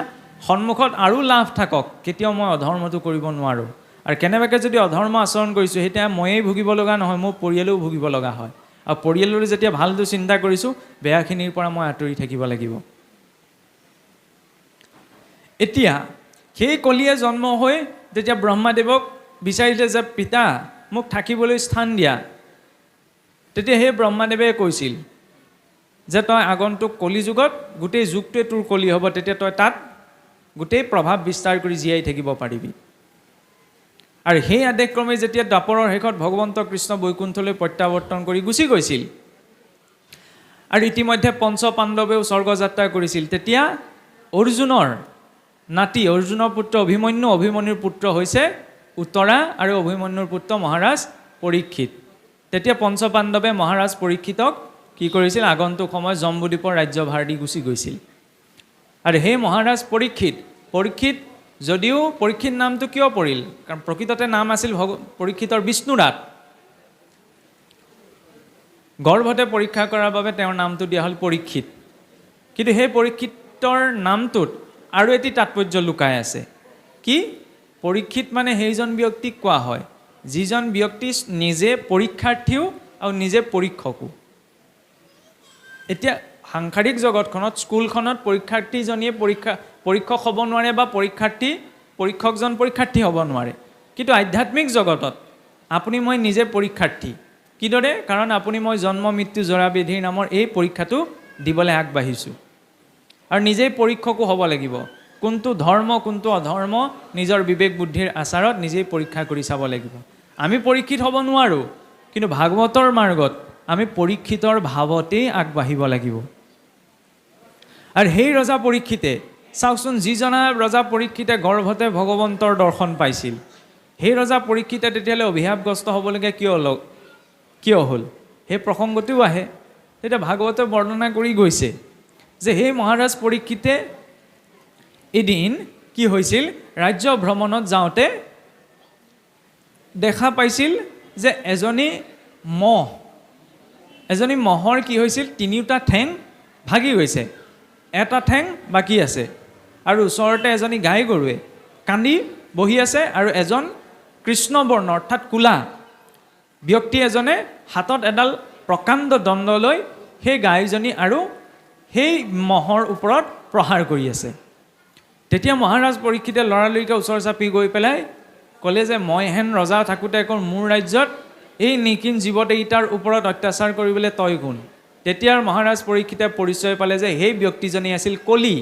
সন্মুখত আৰু লাভ থাকক, কেতিয়াও মই অধৰ্মটো কৰিব নোৱাৰোঁ। আৰু কেনেবাকৈ যদি অধৰ্ম আচৰণ কৰিছোঁ, তেতিয়া ময়েই ভুগিব লগা নহয়, মোৰ পৰিয়ালেও ভুগিব লগা হয়। আৰু পৰিয়ালৰ যেতিয়া ভালটো চিন্তা কৰিছোঁ, বেয়াখিনিৰ পৰা মই আঁতৰি থাকিব লাগিব। এতিয়া সেই কলিয়ে জন্ম হৈ যেতিয়া ব্ৰহ্মাদেৱক বিচাৰিলে যে পিতা মোক থাকিবলৈ স্থান দিয়া, তেতিয়া সেই ব্ৰহ্মাদেৱে কৈছিল যে তই আগন্তুক কলি যুগত গোটেই যুগটোৱে তোৰ কলি হ'ব, তেতিয়া তই তাত গোটেই প্ৰভাৱ বিস্তাৰ কৰি জীয়াই থাকিব পাৰিবি। আৰু সেই আদেশক্ৰমে যেতিয়া দ্বাপৰৰ শেষত ভগৱন্ত কৃষ্ণ বৈকুণ্ঠলৈ প্ৰত্যাৱৰ্তন কৰি গুচি গৈছিল আৰু ইতিমধ্যে পঞ্চ পাণ্ডৱেও স্বৰ্গযাত্ৰা কৰিছিল, তেতিয়া অৰ্জুনৰ নাতি, অৰ্জুনৰ পুত্ৰ অভিমন্যু, অভিমন্যুৰ পুত্ৰ হৈছে উত্তৰা আৰু অভিমন্যুৰ পুত্ৰ মহাৰাজ পৰীক্ষিত। তেতিয়া পঞ্চ পাণ্ডৱে মহাৰাজ পৰীক্ষিতক কি কৰিছিল, আগন্তুক সময়ত জম্বুদ্বীপৰ ৰাজ্যভাৰ দি গুচি গৈছিল। আৰু সেই মহাৰাজ পৰীক্ষিত যদিও পৰীক্ষিত নামটো কিয় পৰিল, কাৰণ প্ৰকৃততে নাম আছিল পৰীক্ষিতৰ বিষ্ণুৰাত। গৰ্ভতে পৰীক্ষা কৰাৰ বাবে তেওঁৰ নামটো দিয়া হ'ল পৰীক্ষিত। কিন্তু সেই পৰীক্ষিতৰ নামটোত আৰু এটি তাৎপৰ্য লুকাই আছে। কি? পৰীক্ষিত মানে সেইজন ব্যক্তিক কোৱা হয় যিজন ব্যক্তি নিজে পৰীক্ষাৰ্থীও আৰু নিজে পৰীক্ষকো। এতিয়া সাংসাৰিক জগতখনত, স্কুলখনত পৰীক্ষাৰ্থীজনীয়ে পৰীক্ষক হ'ব নোৱাৰে বা পৰীক্ষকজন পৰীক্ষাৰ্থী হ'ব নোৱাৰে। কিন্তু আধ্যাত্মিক জগতত আপুনি মই নিজে পৰীক্ষাৰ্থী। কিদৰে? কাৰণ আপুনি মই জন্ম মৃত্যু জৰা ব্যাধিৰ নামৰ এই পৰীক্ষাটো দিবলৈ আগবাঢ়িছোঁ। আৰু নিজেই পৰীক্ষকো হ'ব লাগিব। কোনটো ধৰ্ম কোনটো অধৰ্ম নিজৰ বিবেক বুদ্ধিৰ আচাৰত নিজেই পৰীক্ষা কৰি চাব লাগিব। আমি পৰীক্ষিত হ'ব নোৱাৰোঁ, কিন্তু ভাগৱতৰ মাৰ্গত আমি পৰীক্ষিতৰ ভাৱতেই আগবাঢ়িব লাগিব। আৰু সেই ৰজা পৰীক্ষিতে চাওকচোন, যিজনা ৰজা পৰীক্ষিতে গৰ্ভতে ভগৱন্তৰ দৰ্শন পাইছিল, সেই ৰজা পৰীক্ষিতে তেতিয়াহ'লে অভিশাপগ্ৰস্ত হ'বলগীয়া কিয় হ'ল? সেই প্ৰসংগটোও আহে। তেতিয়া ভাগৱতে বৰ্ণনা কৰি গৈছে যে সেই মহাৰাজ পৰীক্ষিতে এদিন কি হৈছিল, ৰাজ্য ভ্ৰমণত যাওঁতে দেখা পাইছিল যে এজনী মহৰ কি হৈছিল, তিনিওটা ঠেং ভাগি গৈছে, এটা ঠেং বাকী আছে। আৰু ওচৰতে এজনী গাই গৰুৱে কান্দি বহি আছে, আৰু এজন কৃষ্ণবৰ্ণ অৰ্থাৎ কোলা ব্যক্তি এজনে হাতত এডাল প্ৰকাণ্ড দণ্ড লৈ সেই গাইজনী আৰু সেই মহৰ ওপৰত প্ৰহাৰ কৰি আছে। তেতিয়া মহাৰাজ পৰীক্ষিতে লৰালৰিকৈ ওচৰ চাপি গৈ পেলাই ক'লে যে মই হেন ৰজা থাকোঁতে মোৰ ৰাজ্যত এই নিকিন জীৱতেইটাৰ ওপৰত অত্যাচাৰ কৰিবলৈ তই কোন? তেতিয়াৰ মহাৰাজ পৰীক্ষিতে পৰিচয় পালে যে সেই ব্যক্তিজনেই আছিল কলি।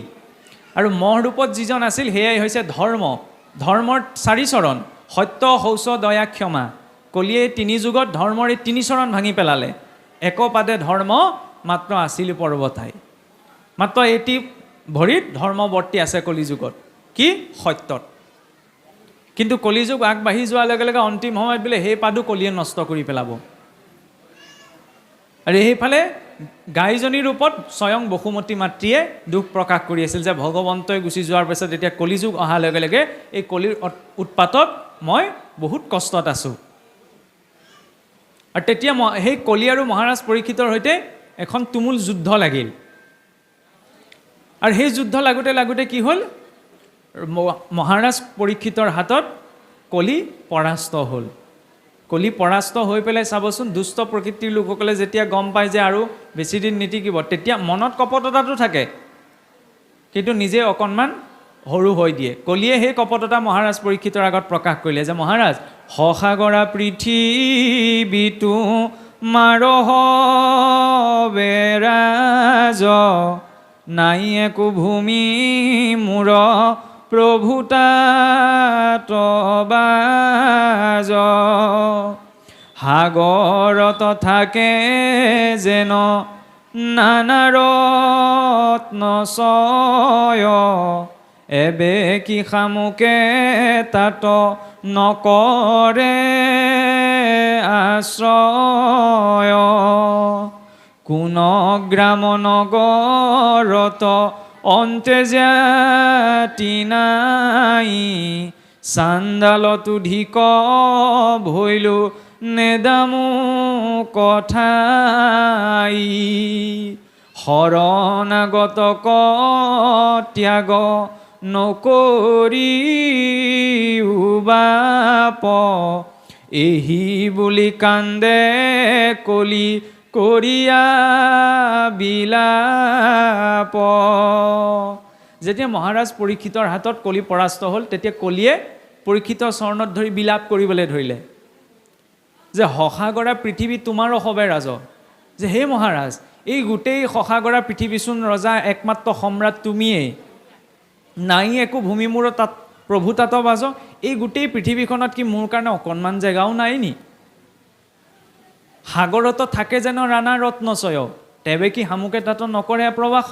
আৰু মহ ৰূপত যিজন আছিল সেয়াই হৈছে ধৰ্মৰ 4 চৰণ, সত্য শৌচ দয়া ক্ষমা। কলিয়ে 3 যুগত ধৰ্মৰ এই 3 চৰণ ভাঙি পেলালে। একপাদে ধৰ্ম মাত্ৰ আছিল পৰ্বতাই। মাত্ৰ এটি ভৰিত ধৰ্মৱৰ্তী আছে কলিযুগত, কি? সত্যত। কিন্তু কলিযুগ আগবাঢ়ি যোৱাৰ লগে লগে অন্তিম সময়ত বোলে সেই পাদো কলিয়ে নষ্ট কৰি পেলাব। আৰু সেইফালে গাইজনীৰ ৰূপত স্বয়ং বসুমতী মাতৃয়ে দুখ প্ৰকাশ কৰি আছিল যে ভগৱন্তই গুচি যোৱাৰ পিছত এতিয়া কলিযুগ অহাৰ লগে লগে এই কলিৰ উৎপাতত মই বহুত কষ্টত আছোঁ। আৰু তেতিয়া সেই কলি আৰু মহাৰাজ পৰীক্ষিতৰ সৈতে এখন তুমুল যুদ্ধ লাগিল। আৰু সেই যুদ্ধ লাগোতে কি হ'ল, মহাৰাজ পৰীক্ষিতৰ হাতত কলি পৰাস্ত হ'ল। কলি পৰাস্ত হৈ পেলাই চাবচোন, দুষ্ট প্ৰকৃতিৰ লোকসকলে যেতিয়া গম পায় যে আৰু বেছিদিন নিটিকিব, তেতিয়া মনত কপটতাটো থাকে, কিন্তু নিজে অকণমান সৰু হৈ দিয়ে। কলিয়ে সেই কপটতা মহাৰাজ পৰীক্ষিতৰ আগত প্ৰকাশ কৰিলে যে মহাৰাজ, সসাগৰা পৃথিৱীটো মাৰহ বেৰাজ, নাই একো ভূমি মূৰ প্ৰভুতাত বাজ, সাগৰত থাকে যেন নানা ৰত্ন ছয়, এবে কি শামুকে তাত নকৰে আশ্ৰয়, কোন গ্ৰাম নগৰত অন্তে জাতি নাই চাণ্ডালতো ধিক ভৈলো নেদামো কথাই শৰণাগতক ত্যাগ নকৰি বাপ এহি বুলি কান্দে কলি কৰিয়া বিলাপ। যেতিয়া মহাৰাজ পৰীক্ষিতৰ হাতত কলি পৰাস্ত হ'ল তেতিয়া কলিয়ে পৰীক্ষিতৰ চৰণত ধৰি বিলাপ কৰিবলৈ ধৰিলে যে শশাগৰা পৃথিৱী তোমাৰো হবে ৰাজ, যে হে মহাৰাজ এই গোটেই শশাগৰা পৃথিৱীচোন ৰজা একমাত্ৰ সম্ৰাট তুমিয়েই, নাই একো ভূমি মূৰ তাত প্ৰভু তাত বাজ, এই গোটেই পৃথিৱীখনত কি মোৰ কাৰণে অকণমান জেগাও নাই নি? সাগৰত থাকে যেন ৰাণা ৰত্নচয়, তেবে কি শামুকে তাত নকৰে প্ৰবাস।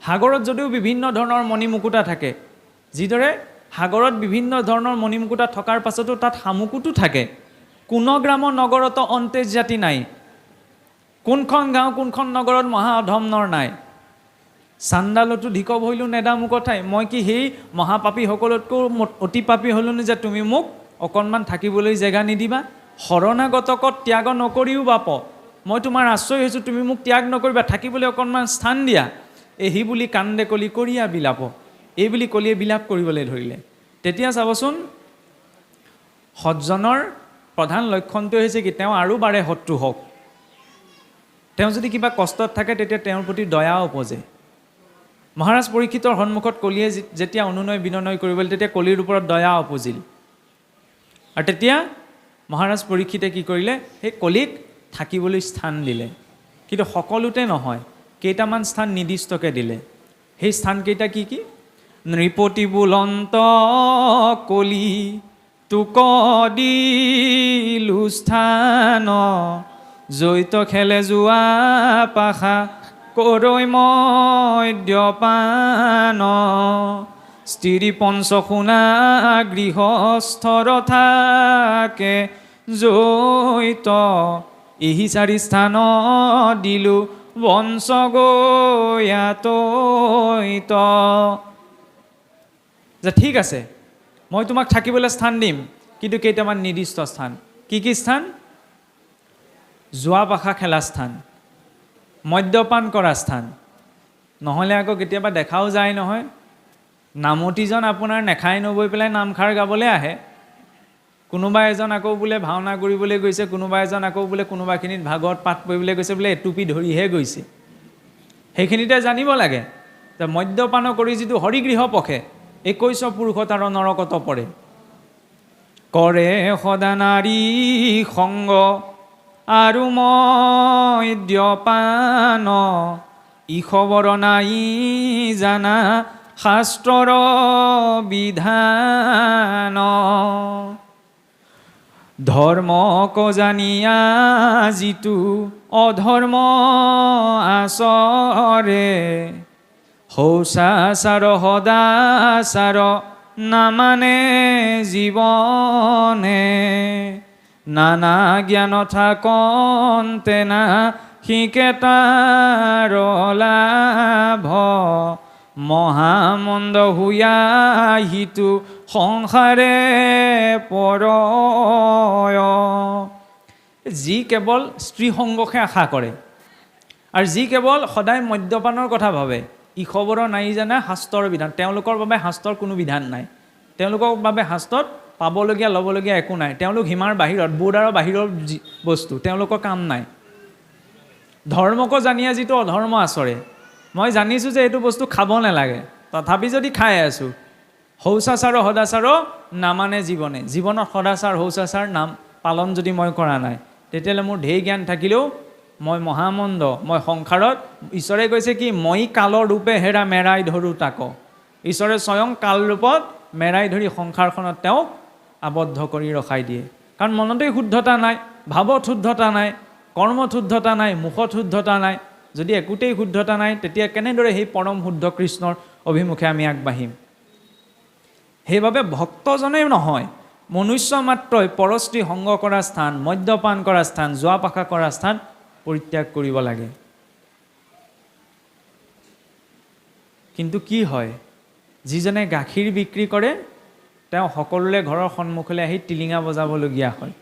সাগৰত যদিও বিভিন্ন ধৰণৰ মণিমুকুতা থাকে, যিদৰে সাগৰত বিভিন্ন ধৰণৰ মণিমুকুতা থকাৰ পাছতো তাত শামুকোতো থাকে, কোন গ্ৰাম নগৰত অন্তেজ জাতি নাই, কোনখন গাঁও কোনখন নগৰত মহা অধমনৰ নাই। চাণ্ডালতো ধিক ভৈলো নেদামো কথাই, মই কি সেই মহাপাপীসকলতকৈ অতি পাপী হ'লোনে যে তুমি মোক অকণমান থাকিবলৈ জেগা নিদিবা? শৰণাগতক ত্যাগ নকৰিও বাপ, মই তোমাৰ আশ্ৰয় হৈছোঁ, তুমি মোক ত্যাগ নকৰিবা, থাকিবলৈ অকণমান স্থান দিয়া। এহি বুলি কান্দে কলি কৰিয়া বিলাপ, এই বুলি কলিয়ে বিলাপ কৰিবলৈ ধৰিলে। তেতিয়া চাবচোন সজ্জনৰ প্ৰধান লক্ষণটো হৈছে কি তেওঁ আৰু বাৰে শত্ৰু হওক, তেওঁ যদি কিবা কষ্টত থাকে তেতিয়া তেওঁৰ প্ৰতি দয়া উপজে। মহাৰাজ পৰীক্ষিতৰ সন্মুখত কলিয়ে যেতিয়া অনুনয় বিনয় কৰিবলৈ তেতিয়া কলিৰ ওপৰত দয়া উপজিল, আৰু তেতিয়া মহাৰাজ পৰীক্ষিতে কি কৰিলে সেই কলিক থাকিবলৈ স্থান দিলে। কিন্তু সকলোতে নহয়, কেইটামান স্থান নিৰ্দিষ্টকৈ দিলে। সেই স্থানকেইটা কি কি? নৃপতি বুলন্ত কলি তোক দিলো স্থান, জৈত খেলে যোৱা পাশা কৰৈ মদ্যপান, স্ত্ৰী পঞ্চশুনা গৃহস্থৰ থাকে জৈত, এহি চাৰি স্থান দিলো বংশ গয়াতৈত। যে ঠিক আছে মই তোমাক থাকিবলৈ স্থান দিম, কিন্তু কেইটামান নিৰ্দিষ্ট স্থান। কি কি স্থান? যোৱা পাশা খেলা স্থান, মদ্যপান কৰা স্থান, নহ'লে আকৌ কেতিয়াবা দেখাও যায় নহয় নামতিজন আপোনাৰ নেখাই নবৈ পেলাই নামষাৰ গাবলৈ আহে, কোনোবা এজন আকৌ বোলে ভাওনা কৰিবলৈ গৈছে, কোনোবা এজন আকৌ বোলে কোনোবাখিনিত ভাগৱত পাঠ কৰিবলৈ গৈছে, বোলে এটুপি ধৰিহে গৈছে। সেইখিনিতে জানিব লাগে যে মদ্যপান কৰি যিটো হৰিগৃহ পখে 21 পুৰুষত আৰু নৰকত পৰে। কৰে সদা নাৰী সংগ আৰু মদ্যপান, ই খবৰ নাই জানা শাস্ত্ৰৰ বিধান, ধৰ্মক জানিয়া যিটো অধৰ্ম আচৰে, শৌচাচাৰ সদাচাৰ নামানে জীৱনে, নানা জ্ঞান থাকন্তে না শিকে তাৰ লাভ, মহামন্দ হুয়া হিতু সংসাৰে পৰয়। যি কেৱল স্ত্ৰী সংগকে আশা কৰে আৰু যি কেৱল সদায় মদ্যপানৰ কথা ভাবে, ই খবৰ নাই জানা শাস্ত্ৰৰ বিধান, তেওঁলোকৰ বাবে শাস্ত্ৰৰ কোনো বিধান নাই, তেওঁলোকৰ বাবে শাস্ত্ৰত পাবলগীয়া ল'বলগীয়া একো নাই, তেওঁলোক সীমাৰ বাহিৰত, বৰ্ডাৰৰ বাহিৰৰ বস্তু, তেওঁলোকৰ কাম নাই। ধৰ্মক জানিয়া যিটো অধৰ্ম আচৰে, মই জানিছোঁ যে এইটো বস্তু খাব নালাগে, তথাপি যদি খাই আছোঁ। শৌচাচাৰ সদাচাৰ নামানে জীৱনে, জীৱনত সদাচাৰ শৌচাচাৰ নাম পালন যদি মই কৰা নাই, তেতিয়াহ'লে মোৰ ঢেৰ জ্ঞান থাকিলেও মই মহামন্দ, মই সংসাৰত, ঈশ্বৰে কৈছে কি মই কালৰ ৰূপে হেৰা মেৰাই ধৰোঁ তাক, ঈশ্বৰে স্বয়ং কাল ৰূপত মেৰাই ধৰি সংসাৰখনত তেওঁক আবদ্ধ কৰি ৰখাই দিয়ে। কাৰণ মনতেই শুদ্ধতা নাই, ভাৱত শুদ্ধতা নাই, কৰ্মত শুদ্ধতা নাই, মুখত শুদ্ধতা নাই। যদি একোতেই শুদ্ধতা নাই, তেতিয়া কেনেদৰে সেই পৰম শুদ্ধ কৃষ্ণৰ অভিমুখে আমি আগবাঢ়িম? সেইবাবে ভক্তজনেই নহয়, মনুষ্য মাত্ৰই পৰস্ত্ৰী সংগ কৰা স্থান, মদ্যপান কৰা স্থান, যোৱা পাশা কৰা স্থান পৰিত্যাগ কৰিব লাগে। কিন্তু কি হয়, যিজনে গাখীৰ বিক্ৰী কৰে তেওঁ সকলোৰে ঘৰৰ সন্মুখলৈ আহি টিলিঙা বজাবলগীয়া হয়।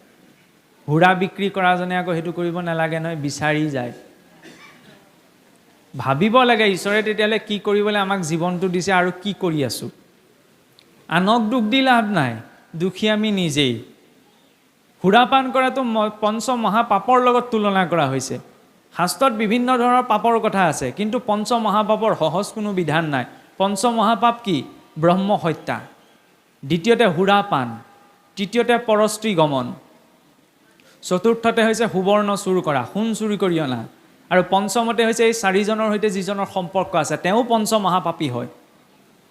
সুৰা বিক্ৰী কৰাজনে আকৌ সেইটো কৰিব নালাগে নহয়, বিচাৰি যায়। ভাবিব লাগে ঈশ্বৰে তেতিয়াহ'লে কি কৰিবলৈ আমাক জীৱনটো দিছে আৰু কি কৰি আছোঁ। আনক দুখ দি লাভ নাই, দুখী আমি নিজেই। সুৰাপান কৰাটো পঞ্চ মহাপাপৰ লগত তুলনা কৰা হৈছে। শাস্ত্ৰত বিভিন্ন ধৰণৰ পাপৰ কথা আছে, কিন্তু পঞ্চ মহাপাপৰ সহজ কোনো বিধান নাই। পঞ্চ মহাপাপ কি? ব্ৰহ্ম হত্যা, দ্বিতীয়তে সুৰাপান, তৃতীয়তে পৰস্ত্ৰী গমন, চতুৰ্থতে হৈছে সুবৰ্ণ চুৰ কৰা, সোণ চুৰি কৰি অনা, আৰু পঞ্চমতে হৈছে এই চাৰিজনৰ সৈতে যিজনৰ সম্পৰ্ক আছে তেওঁ পঞ্চ মহাপাপী হয়।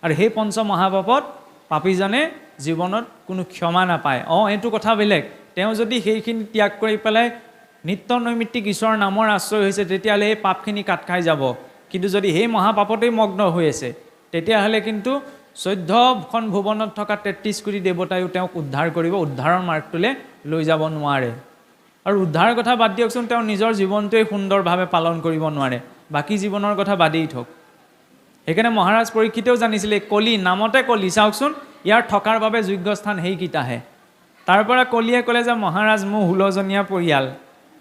আৰু সেই পঞ্চ মহাপাপত পাপীজনে জীৱনত কোনো ক্ষমা নাপায়। এইটো কথা বেলেগ, তেওঁ যদি সেইখিনি ত্যাগ কৰি পেলাই নিত্য নৈমিত্তিক ঈশ্বৰৰ নামৰ আশ্ৰয় হৈছে তেতিয়াহ'লে এই পাপখিনি কাট খাই যাব। কিন্তু যদি সেই মহাপাপতেই মগ্ন হৈ আছে তেতিয়াহ'লে কিন্তু 14খন ভুৱনত থকা 33 কোটি দেৱতায়ো তেওঁক উদ্ধাৰ কৰিব, উদ্ধাৰৰ মাৰ্গটোলৈ লৈ যাব নোৱাৰে। আৰু উদ্ধাৰৰ কথা বাদ দিয়কচোন, তেওঁ নিজৰ জীৱনটোৱে সুন্দৰভাৱে পালন কৰিব নোৱাৰে, বাকী জীৱনৰ কথা বাদেই থওক। সেইকাৰণে মহাৰাজ পৰীক্ষিতেও জানিছিলে কলি, নামতে কলি, চাওকচোন ইয়াৰ থকাৰ বাবে যোগ্য স্থান সেইকেইটাহে। তাৰ পৰা কলিয়ে ক'লে যে মহাৰাজ মোৰ 16জনীয়া পৰিয়াল,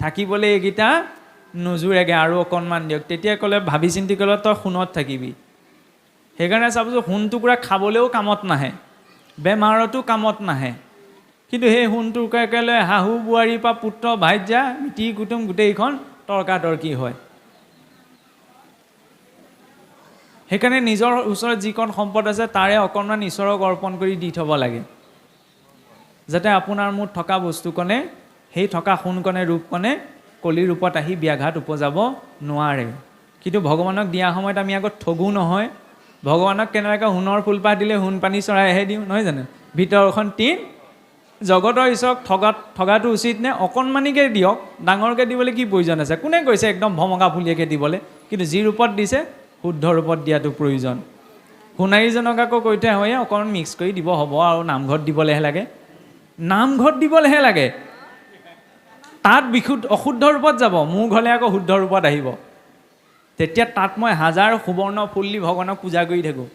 থাকিবলৈ এইকেইটা নোজোৰেগৈ, আৰু অকণমান দিয়ক। তেতিয়া ক'লে, ভাবি চিন্তি ক'লে তই সোণত থাকিবি। সেইকাৰণে চাবচোন সোণ টুকুৰা খাবলৈও কামত নাহে, বেমাৰতো কামত নাহে, কিন্তু সেই সোণ টুকুৰাকে লৈ শাহু বোৱাৰীৰ পৰা পুত্ৰ ভাইজা মিতিৰ কুটুম গোটেইখন তৰ্কাতৰ্কি হয়। সেইকাৰণে নিজৰ ওচৰত যিকণ সম্পদ আছে তাৰে অকণমান ঈশ্বৰক অৰ্পণ কৰি দি থ'ব লাগে, যাতে আপোনাৰ মোৰ থকা বস্তুকণে, সেই থকা সোণকণে ৰূপকণে কলিৰ ৰূপত আহি ব্যাঘাত উপজাব নোৱাৰে। কিন্তু ভগৱানক দিয়া সময়ত আমি আগত ঠগো নহয়। ভগৱানক কেনেবাকৈ সোণৰ ফুলপাহ দিলে সোণ পানী চৰাইহে দিওঁ, নহয় জানো? ভিতৰখন টিন। জগতৰ ঈশ্বৰক ঠগাটো উচিত নে? অকণমানিকৈ দিয়ক, ডাঙৰকৈ দিবলৈ কি প্ৰয়োজন আছে? কোনে কৈছে একদম ভমকা ফুলীয়াকৈ দিবলৈ? কিন্তু যি ৰূপত দিছে শুদ্ধ ৰূপত দিয়াটো প্ৰয়োজন। সোণাৰীজনক আকৌ কৈ থৈ হয় অকণমান মিক্স কৰি দিব, হ'ব আৰু নামঘৰত দিবলৈহে লাগে। নামঘৰত দিবলৈহে লাগে, তাত অশুদ্ধ ৰূপত যাব, মোৰ ঘৰলৈ আকৌ শুদ্ধ ৰূপত আহিব। তেতিয়া তাত মই 1000 সুবৰ্ণ ফুল দি ভগৱানক পূজা কৰি থাকোঁ,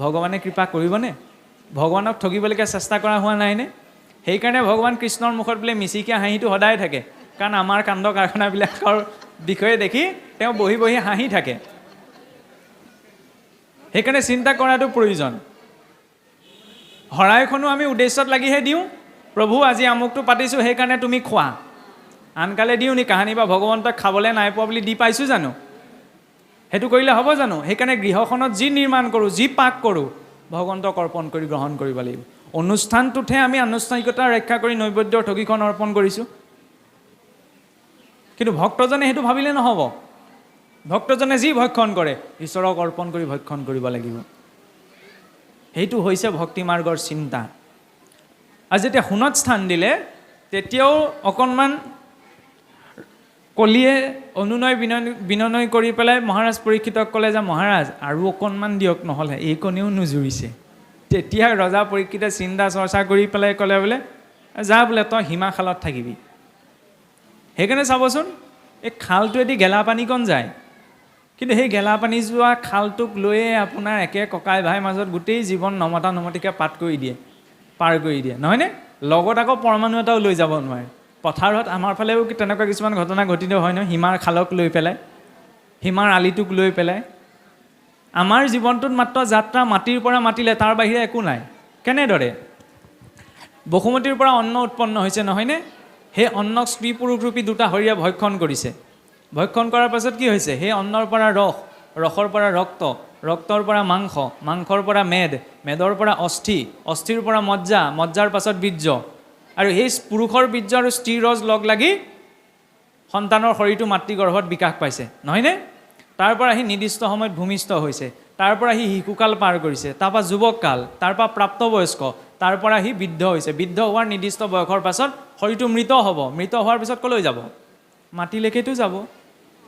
ভগৱানে কৃপা কৰিবনে? ভগৱানক ঠগিবলৈকে চেষ্টা কৰা হোৱা নাইনে? সেইকাৰণে ভগৱান কৃষ্ণৰ মুখত বোলে মিচিকীয়া হাঁহিটো সদায় থাকে, কাৰণ আমাৰ কাণ্ড কাৰখানাবিলাকৰ বিষয়ে দেখি তেওঁ বহি বহি হাঁহি থাকে। সেইকাৰণে চিন্তা কৰাটো প্ৰয়োজন। শৰাইখনো আমি উদ্দেশ্যত লাগিহে দিওঁ, প্ৰভু আজি আমুকটো পাতিছোঁ সেইকাৰণে তুমি খোৱা। আনকালে দিওঁ নি কাহানি বা ভগৱন্তক খাবলৈ নাই পোৱা বুলি দি পাইছোঁ জানো? সেইটো কৰিলে হ'ব জানো? সেইকাৰণে গৃহখনত যি নিৰ্মাণ কৰোঁ, যি পাক কৰোঁ, ভগৱন্তক অৰ্পণ কৰি গ্ৰহণ কৰিব লাগিব। অনুষ্ঠানটোতহে আমি আনুষ্ঠানিকতা ৰক্ষা কৰি নৈবেদ্যৰ ঠগীখন অৰ্পণ কৰিছোঁ, কিন্তু ভক্তজনে সেইটো ভাবিলে নহ'ব। ভক্তজনে যি ভক্ষণ কৰে ঈশ্বৰক অৰ্পণ কৰি ভক্ষণ কৰিব লাগিব। সেইটো হৈছে ভক্তি মাৰ্গৰ চিন্তা। আৰু যেতিয়া সোণত স্থান দিলে তেতিয়াও অকণমান কলিয়ে অনুনয় বিনয় কৰি পেলাই মহাৰাজ পৰীক্ষিতক ক'লে যে মহাৰাজ আৰু অকণমান দিয়ক, নহ'লে এইকণেও নোজুৰিছে। তেতিয়া ৰজা পৰীক্ষিতে চিন্তা চৰ্চা কৰি পেলাই ক'লে বোলে যা বোলে তই হিমাখালত থাকিবি। সেইকাৰণে চাবচোন এই খালটোৱেদি গেলা পানীকণ যায়, কিন্তু সেই গেলা পানী যোৱা খালটোক লৈয়ে আপোনাৰ একে ককাই ভাই মাজত গোটেই জীৱন নমতা নমতিকৈ পাৰ কৰি দিয়ে, নহয়নে? লগত আকৌ পৰমাণু এটাও লৈ যাব নোৱাৰে। পথাৰত আমাৰ ফালেও তেনেকুৱা কিছুমান ঘটনা ঘটিত হয় নহয়, সীমাৰ খালক লৈ পেলাই, সীমাৰ আলিটোক লৈ পেলাই। আমাৰ জীৱনটোত মাত্ৰ যাত্ৰা মাটিৰ পৰা মাতিলে, তাৰ বাহিৰে একো নাই। কেনেদৰে? বসুমতীৰ পৰা অন্ন উৎপন্ন হৈছে নহয়নে? সেই অন্নক স্ত্ৰী পুৰুষ ৰূপী দুটা হৰিয়ে ভক্ষণ কৰিছে। ভক্ষণ কৰাৰ পাছত কি হৈছে? সেই অন্নৰ পৰা ৰস, ৰসৰ পৰা ৰক্ত, ৰক্তৰ পৰা মাংস, মাংসৰ পৰা মেদৰ পৰা অস্থি, অস্থিৰ পৰা মজ্জা, মজ্জাৰ পাছত বীৰ্য, আৰু সেই পুৰুষৰ বীৰ্য আৰু স্ত্ৰীৰ ৰস লগ লাগি সন্তানৰ শৰীৰটো মাতৃগৰ্ভত বিকাশ পাইছে, নহয়নে? তাৰ পৰা সি নিৰ্দিষ্ট সময়ত ভূমিষ্ঠ হৈছে, তাৰ পৰা সি শিশুকাল পাৰ কৰিছে, তাৰপৰা যুৱককাল, তাৰ পৰা প্ৰাপ্তবয়স্ক, তাৰ পৰা সি বৃদ্ধ হৈছে। বৃদ্ধ হোৱাৰ নিৰ্দিষ্ট বয়সৰ পাছত শৰীৰটো মৃত হ'ব। মৃত হোৱাৰ পিছত ক'লৈ যাব? মাটিলৈকেতো যাব।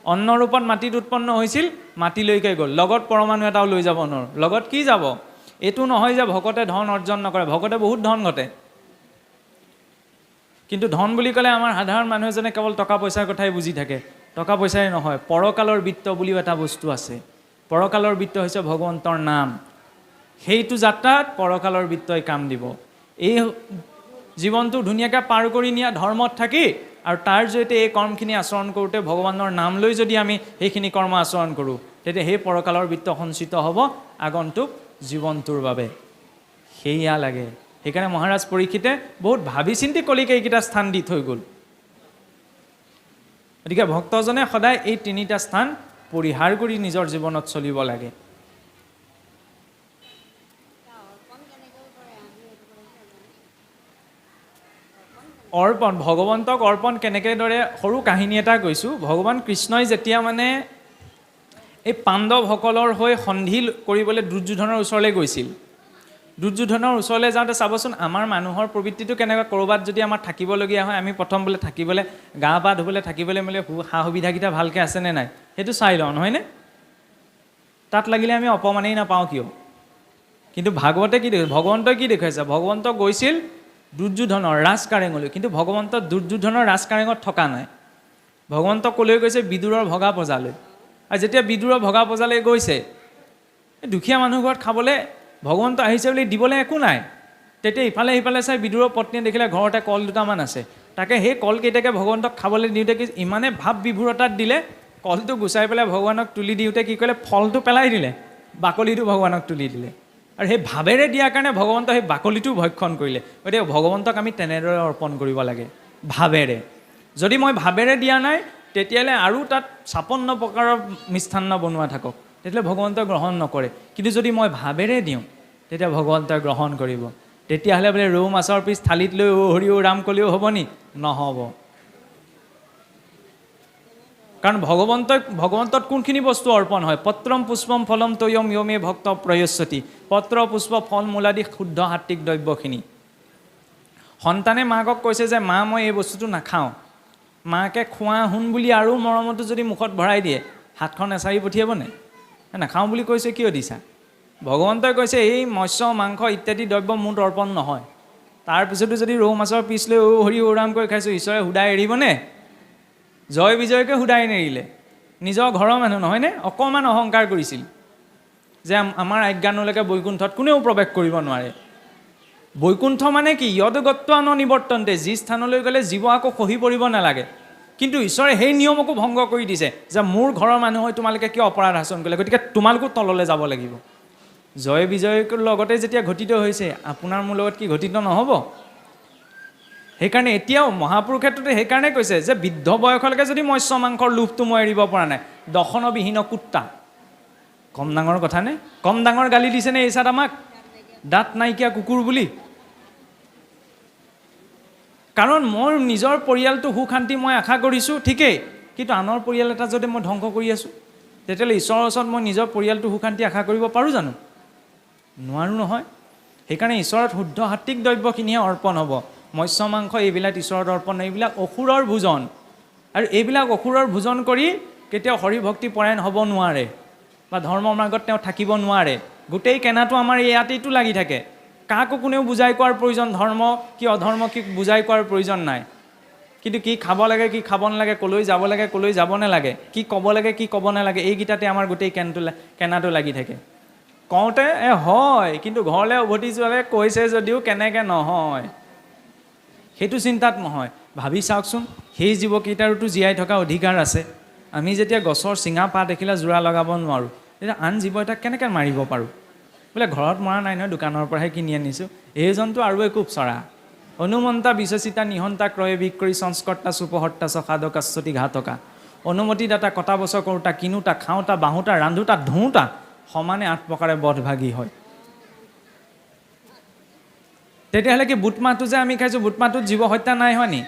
অন্ন ৰূপত মাটিত উৎপন্ন হৈছিল, মাটিলৈকে গ'ল, লগত পৰমাণু এটাও লৈ যাব নোৱাৰোঁ। লগত কি যাব? এইটো নহয় যে ভকতে ধন অৰ্জন নকৰে, ভকতে বহুত ধন ঘটে, কিন্তু ধন বুলি ক'লে আমাৰ সাধাৰণ মানুহ এজনে কেৱল টকা পইচাৰ কথাই বুজি থাকে। টকা পইচাই নহয়, পৰকালৰ বিত্ত বুলিও এটা বস্তু আছে। পৰকালৰ বৃত্ত হৈছে ভগৱন্তৰ নাম। সেইটো যাত্ৰাত পৰকালৰ বৃত্তই কাম দিব। এই জীৱনটো ধুনীয়াকৈ পাৰ কৰি নিয়া ধৰ্মত থাকি আৰু তাৰ জৰিয়তে এই কৰ্মখিনি আচৰণ কৰোঁতে ভগৱানৰ নাম লৈ যদি আমি সেইখিনি কৰ্ম আচৰণ কৰোঁ, তেতিয়া সেই পৰকালৰ বৃত্ত সঞ্চিত হ'ব আগন্তুক জীৱনটোৰ বাবে। সেয়া লাগে। সেইকাৰণে মহাৰাজ পৰীক্ষিতে বহুত ভাবি চিন্তি কলিক এইকেইটা স্থান দি থৈ গ'ল। গতিকে ভক্তজনে সদায় এই তিনিটা স্থান পৰিহাৰ কৰি নিজৰ জীৱনত চলিব লাগে। অৰ্পণ, ভগৱন্তক অৰ্পণ কেনেকেদৰে, সৰু কাহিনী এটা কৈছোঁ। ভগৱান কৃষ্ণই যেতিয়া মানে এই পাণ্ডৱসকলৰ হৈ সন্ধি কৰিবলৈ দুৰ্যোধনৰ ওচৰলৈ গৈছিল, দুৰ্যোধনৰ ওচৰলৈ যাওঁতে চাবচোন আমাৰ মানুহৰ প্ৰবৃত্তিটো কেনেকুৱা। ক'ৰবাত যদি আমাৰ থাকিবলগীয়া হয়, আমি প্ৰথম বোলে থাকিবলৈ, গা পা ধুবলৈ, থাকিবলৈ মেলি সা সুবিধাকেইটা ভালকৈ আছেনে নাই সেইটো চাই লওঁ, নহয়নে? তাত লাগিলে আমি অপমানেই নাপাওঁ কিয়। কিন্তু ভাগৱতে কি দেখুৱাইছে, ভগৱন্তই কি দেখুৱাইছে? ভগৱন্ত গৈছিল দুৰ্যোধনৰ ৰাজকাৰেঙলৈ, কিন্তু ভগৱন্ত দুৰ্যোধনৰ ৰাজকাৰেঙত থকা নাই। ভগৱন্ত ক'লৈ গৈছে? বিদুৰৰ ভগা পজালৈ। আৰু যেতিয়া বিদুৰৰ ভগা পজালৈ গৈছে, দুখীয়া মানুহ ঘৰত খাবলৈ ভগৱন্ত আহিছে বুলি দিবলৈ একো নাই। তেতিয়া ইফালে সিফালে চাই বিদুৰৰ পত্নীয়ে দেখিলে ঘৰতে কল দুটামান আছে, তাকে সেই কলকেইটাকে ভগৱন্তক খাবলৈ দিওঁতে কি ইমানে ভাৱ বিভূৰতাত দিলে, কলটো গুচাই পেলাই ভগৱানক তুলি দিওঁতে কি কৰিলে, ফলটো পেলাই দিলে, বাকলিটো ভগৱানক তুলি দিলে। আৰু সেই ভাৱেৰে দিয়াৰ কাৰণে ভগৱন্ত সেই বাকলিটো ভক্ষণ কৰিলে। গতিকে ভগৱন্তক আমি তেনেদৰে অৰ্পণ কৰিব লাগে, ভাৱেৰে। যদি মই ভাৱেৰে দিয়া নাই, তেতিয়াহ'লে আৰু তাত 56 প্ৰকাৰৰ মিষ্টান্ন বনোৱা থাকক, তেতিয়াহ'লে ভগৱন্তই গ্ৰহণ নকৰে। কিন্তু যদি মই ভাৱেৰে দিওঁ, তেতিয়া ভগৱন্তই গ্ৰহণ কৰিব। তেতিয়াহ'লে বোলে ৰৌ মাছৰ পিছ থালিত লৈ অ' হৰি অ' ৰাম ক'লেও হ'ব নি? নহ'ব। কাৰণ ভগৱন্তত কোনখিনি বস্তু অৰ্পণ হয়? পত্ৰম পুষ্পম ফলম তয়ম য়মে ভক্ত প্ৰয়চ্ছতি। পত্ৰ পুষ্প ফল মূলাদি শুদ্ধ সাত্বিক দ্ৰব্যখিনি। সন্তানে মাকক কৈছে যে মা মই এই বস্তুটো নাখাওঁ, মাকে খোৱা শুন বুলি আৰু মৰমতো যদি মুখত ভৰাই দিয়ে, হাতখন এচাৰি পঠিয়াবনে? নাখাওঁ বুলি কৈছে কিয় দিছা? ভগৱন্তই কৈছে এই মৎস্য মাংস ইত্যাদি দ্ৰব্য মোৰ অৰ্পণ নহয়। তাৰপিছতো যদি ৰৌ মাছৰ পিছ লৈ অ' হৰি অ' ৰাম কৰি খাইছোঁ, ঈশ্বৰে সুদাই এৰিবনে? জয় বিজয়কে সুদাই নেৰিলে। নিজৰ ঘৰৰ মানুহ নহয়নে? অকণমান অহংকাৰ কৰিছিল যে আমাৰ আজ্ঞানলৈকে বৈকুণ্ঠত কোনেও প্ৰৱেশ কৰিব নোৱাৰে। বৈকুণ্ঠ মানে কি? য়দগত্ব নিবৰ্তন্তে, যি স্থানলৈ গ'লে জীৱ আকৌ খহি পৰিব নালাগে। কিন্তু ঈশ্বৰে সেই নিয়মকো ভংগ কৰি দিছে যে মোৰ ঘৰৰ মানুহ হৈ তোমালোকে কিয় অপৰাধ আচৰণ কৰিলে, গতিকে তোমালোকো তললৈ যাব লাগিব। জয় বিজয়ৰ লগতে যেতিয়া ঘটিত হৈছে, আপোনাৰ মোৰ লগত কি ঘটিত নহ'ব? সেইকাৰণে এতিয়াও মহাপুৰুষ ক্ষেত্ৰতে সেইকাৰণে কৈছে যে বৃদ্ধ বয়সলৈকে যদি মৎস্য মাংসৰ লোভটো মই এৰিব পৰা নাই, দশনবিহীন কুত্তা। কম ডাঙৰ কথা নে? কম ডাঙৰ গালি দিছেনে এই চাত আমাক? দাঁত নাইকিয়া কুকুৰ বুলি। কাৰণ মোৰ নিজৰ পৰিয়ালটো সুখ শান্তি মই আশা কৰিছোঁ ঠিকেই, কিন্তু আনৰ পৰিয়াল এটা যদি মই ধ্বংস কৰি আছোঁ, তেতিয়াহ'লে ঈশ্বৰৰ ওচৰত মই নিজৰ পৰিয়ালটো সুখ শান্তি আশা কৰিব পাৰোঁ জানো? নোৱাৰোঁ নহয়। সেইকাৰণে ঈশ্বৰত শুদ্ধ সাত্বিক দ্ৰব্যখিনিহে অৰ্পণ হ'ব। মৎস্য মাংস এইবিলাক ঈশ্বৰত অৰ্পণ, এইবিলাক অসুৰৰ ভোজন। আৰু এইবিলাক অসুৰৰ ভোজন কৰি কেতিয়াও হৰিভক্তি পৰায়ণ হ'ব নোৱাৰে বা ধৰ্মৰ মাৰ্গত তেওঁ থাকিব নোৱাৰে। গোটেই কেনাটো আমাৰ ইয়াতেইটো লাগি থাকে। কাকো কোনেও বুজাই কোৱাৰ প্ৰয়োজন, ধৰ্ম কি অধৰ্ম কি বুজাই কোৱাৰ প্ৰয়োজন নাই। কিন্তু কি খাব লাগে কি খাব নালাগে, ক'লৈ যাব লাগে ক'লৈ যাব নালাগে, কি ক'ব লাগে কি ক'ব নালাগে, এইকেইটাতে আমাৰ গোটেই কেনাটো লাগি থাকে। কওঁতে হয়, কিন্তু ঘৰলৈ উভতি যোৱালৈ কৈছে যদিও কেনেকৈ নহয় সেইটো চিন্তাত নহয়। ভাবি চাওকচোন, সেই জীৱকেইটাৰোতো জীয়াই থকা অধিকাৰ আছে। আমি যেতিয়া গছৰ চিঙা পাত দেখিলে যোৰা লগাব নোৱাৰোঁ, তেতিয়া আন জীৱ এটাক কেনেকৈ মাৰিব পাৰোঁ? বোলে ঘৰত মৰা নাই নহয়, দোকানৰ পৰাহে কিনি আনিছোঁ। এইজনটো আৰু একো চৰা। অনুমন্তা বিশ্বচিতা নিহন্তা ক্ৰয় বিক্ৰয়ী সংস্কৰ্তা চুপহৰ্তা চসাদকাশ্বতী ঘাতকা। অনুমতিদাতা কটা বছৰ কৰোঁতা, কিনোতা, খাওঁতা, বাহুতা, ৰান্ধোতা, ধোঁওতা, সমানে 8 প্ৰকাৰে বধভাগী হয়। তেতিয়াহ'লে কি বুট মাহটো যে আমি খাইছোঁ, বুট মাহটোত জীৱ হত্যা নাই হয় নি?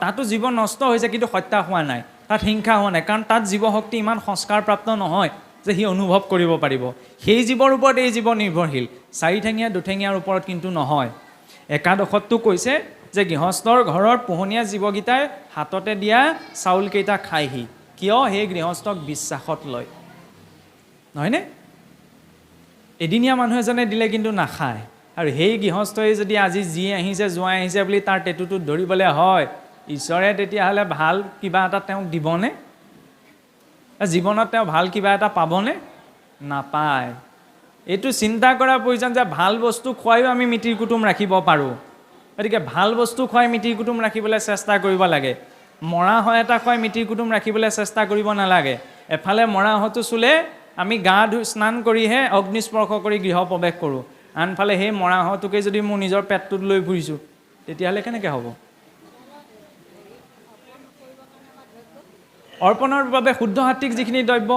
তাতো জীৱ নষ্ট হৈছে, কিন্তু হত্যা হোৱা নাই, তাত হিংসা হোৱা নাই। কাৰণ তাত জীৱশক্তি ইমান সংস্কাৰপ্ৰাপ্ত নহয় যে সি অনুভৱ কৰিব পাৰিব। সেই জীৱৰ ওপৰত এই জীৱ নিৰ্ভৰশীল, 4 ঠেঙীয়া 2 ঠেঙীয়াৰ ওপৰত কিন্তু নহয়। একাদশতটো কৈছে যে গৃহস্থৰ ঘৰৰ পোহনীয়া জীৱকেইটাই হাততে দিয়া চাউলকেইটা খায়হি, কিয়? সেই গৃহস্থক বিশ্বাসত লয়, নহয়নে? এদিনীয়া মানুহ এজনে দিলে কিন্তু নাখায়। আৰু সেই গৃহস্থই যদি আজি যি আহিছে জোঁৱাই আহিছে বুলি তাৰ টেটুটোত ধৰিবলৈ হয়, ঈশ্বৰে তেতিয়াহ'লে ভাল কিবা এটা তেওঁক দিবনে? জীৱনত তেওঁ ভাল কিবা এটা পাবনে? নাপায়। এইটো চিন্তা কৰাৰ প্ৰয়োজন যে ভাল বস্তু খুৱাইও আমি মিতিৰ কুটুম ৰাখিব পাৰোঁ। গতিকে ভাল বস্তু খুৱাই মিতিৰ কুটুম ৰাখিবলৈ চেষ্টা কৰিব লাগে। মৰা হয় এটা খুৱাই মিতিৰ কুটুম ৰাখিবলৈ চেষ্টা কৰিব নালাগে। এফালে মৰা হয়তো চুলে আমি গা ধুই স্নান কৰিহে অগ্নিস্পৰ্শ কৰি গৃহ প্ৰৱেশ কৰোঁ, আনফালে সেই মৰা হয়টোকে যদি মোৰ নিজৰ পেটটোত লৈ ফুৰিছোঁ, তেতিয়াহ'লে কেনেকৈ হ'ব? অৰ্পণৰ বাবে শুদ্ধ সাত্বিক যিখিনি দ্ৰব্য,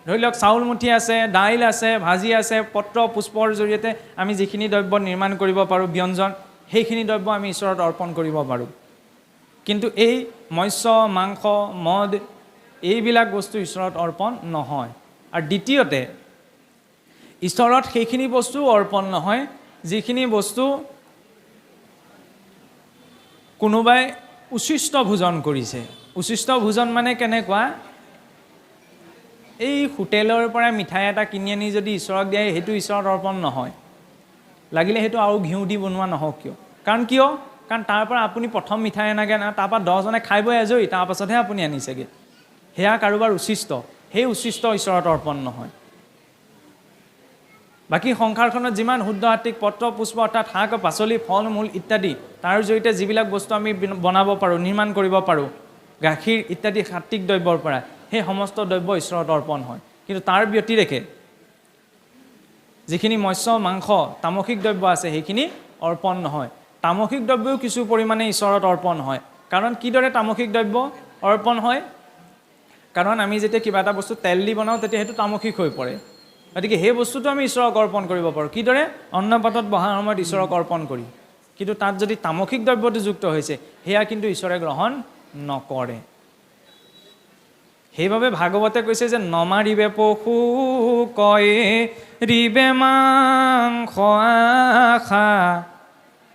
ধৰি লওক চাউল মুঠি আছে, দাইল আছে, ভাজি আছে, পত্ৰ পুষ্পৰ জৰিয়তে আমি যিখিনি দ্ৰব্য নিৰ্মাণ কৰিব পাৰোঁ ব্যঞ্জন, সেইখিনি দ্ৰব্য আমি ঈশ্বৰত অৰ্পণ কৰিব পাৰোঁ। কিন্তু এই মৎস্য, মাংস, মদ এইবিলাক বস্তু ঈশ্বৰত অৰ্পণ নহয়। আৰু দ্বিতীয়তে ঈশ্বৰত সেইখিনি বস্তু অৰ্পণ নহয় যিখিনি বস্তু কোনোবাই উচিষ্ট ভোজন কৰিছে। উচিষ্ট ভোজন মানে কেনেকুৱা? এই হোটেলৰ পৰা মিঠাই এটা কিনি আনি যদি ঈশ্বৰক দিয়ে, সেইটো ঈশ্বৰত অৰ্পণ নহয়। লাগিলে সেইটো আৰু ঘিউ দি বনোৱা নহওক কিয়। কাৰণ কিয়? কাৰণ তাৰ পৰা আপুনি প্ৰথম মিঠাই আনাগে না, তাৰপৰা 10জনে খাই বৈ আজৰি, তাৰপাছতহে আপুনি আনিছেগৈ। সেয়া কাৰোবাৰ উচিষ্ট, সেই উচিষ্ট ঈশ্বৰত অৰ্পণ নহয়। বাকী সংসাৰখনত যিমান শুদ্ধ সাত্বিক পত্ৰ পুষ্প অৰ্থাৎ শাক পাচলি ফল মূল ইত্যাদি তাৰ জৰিয়তে যিবিলাক বস্তু আমি বনাব পাৰোঁ, নিৰ্মাণ কৰিব পাৰোঁ, গাখীৰ ইত্যাদি সাত্বিক দ্ৰব্যৰ পৰা, সেই সমস্ত দ্ৰব্য ঈশ্বৰত অৰ্পণ হয়। কিন্তু তাৰ ব্যতিৰেকে যিখিনি মৎস্য মাংস তামসিক দ্ৰব্য আছে সেইখিনি অৰ্পণ নহয়। তামসিক দ্ৰব্যও কিছু পৰিমাণে ঈশ্বৰত অৰ্পণ হয়। কাৰণ কিদৰে তামসিক দ্ৰব্য অৰ্পণ হয়? কাৰণ আমি যেতিয়া কিবা এটা বস্তু তেল দি বনাওঁ তেতিয়া সেইটো তামসিক হৈ পৰে। গতিকে সেই বস্তুটো আমি ঈশ্বৰক অৰ্পণ কৰিব পাৰোঁ। কিদৰে? অন্নপাতত বহাৰ সময়ত ঈশ্বৰক অৰ্পণ কৰি। কিন্তু তাত যদি তামসিক দ্ৰব্যটো যুক্ত হৈছে, সেয়া কিন্তু ঈশ্বৰে গ্ৰহণ নকৰে। সেইবাবে ভাগৱতে কৈছে যে নমাৰিবে পশু কয়ে ৰিবে মাংস আশা,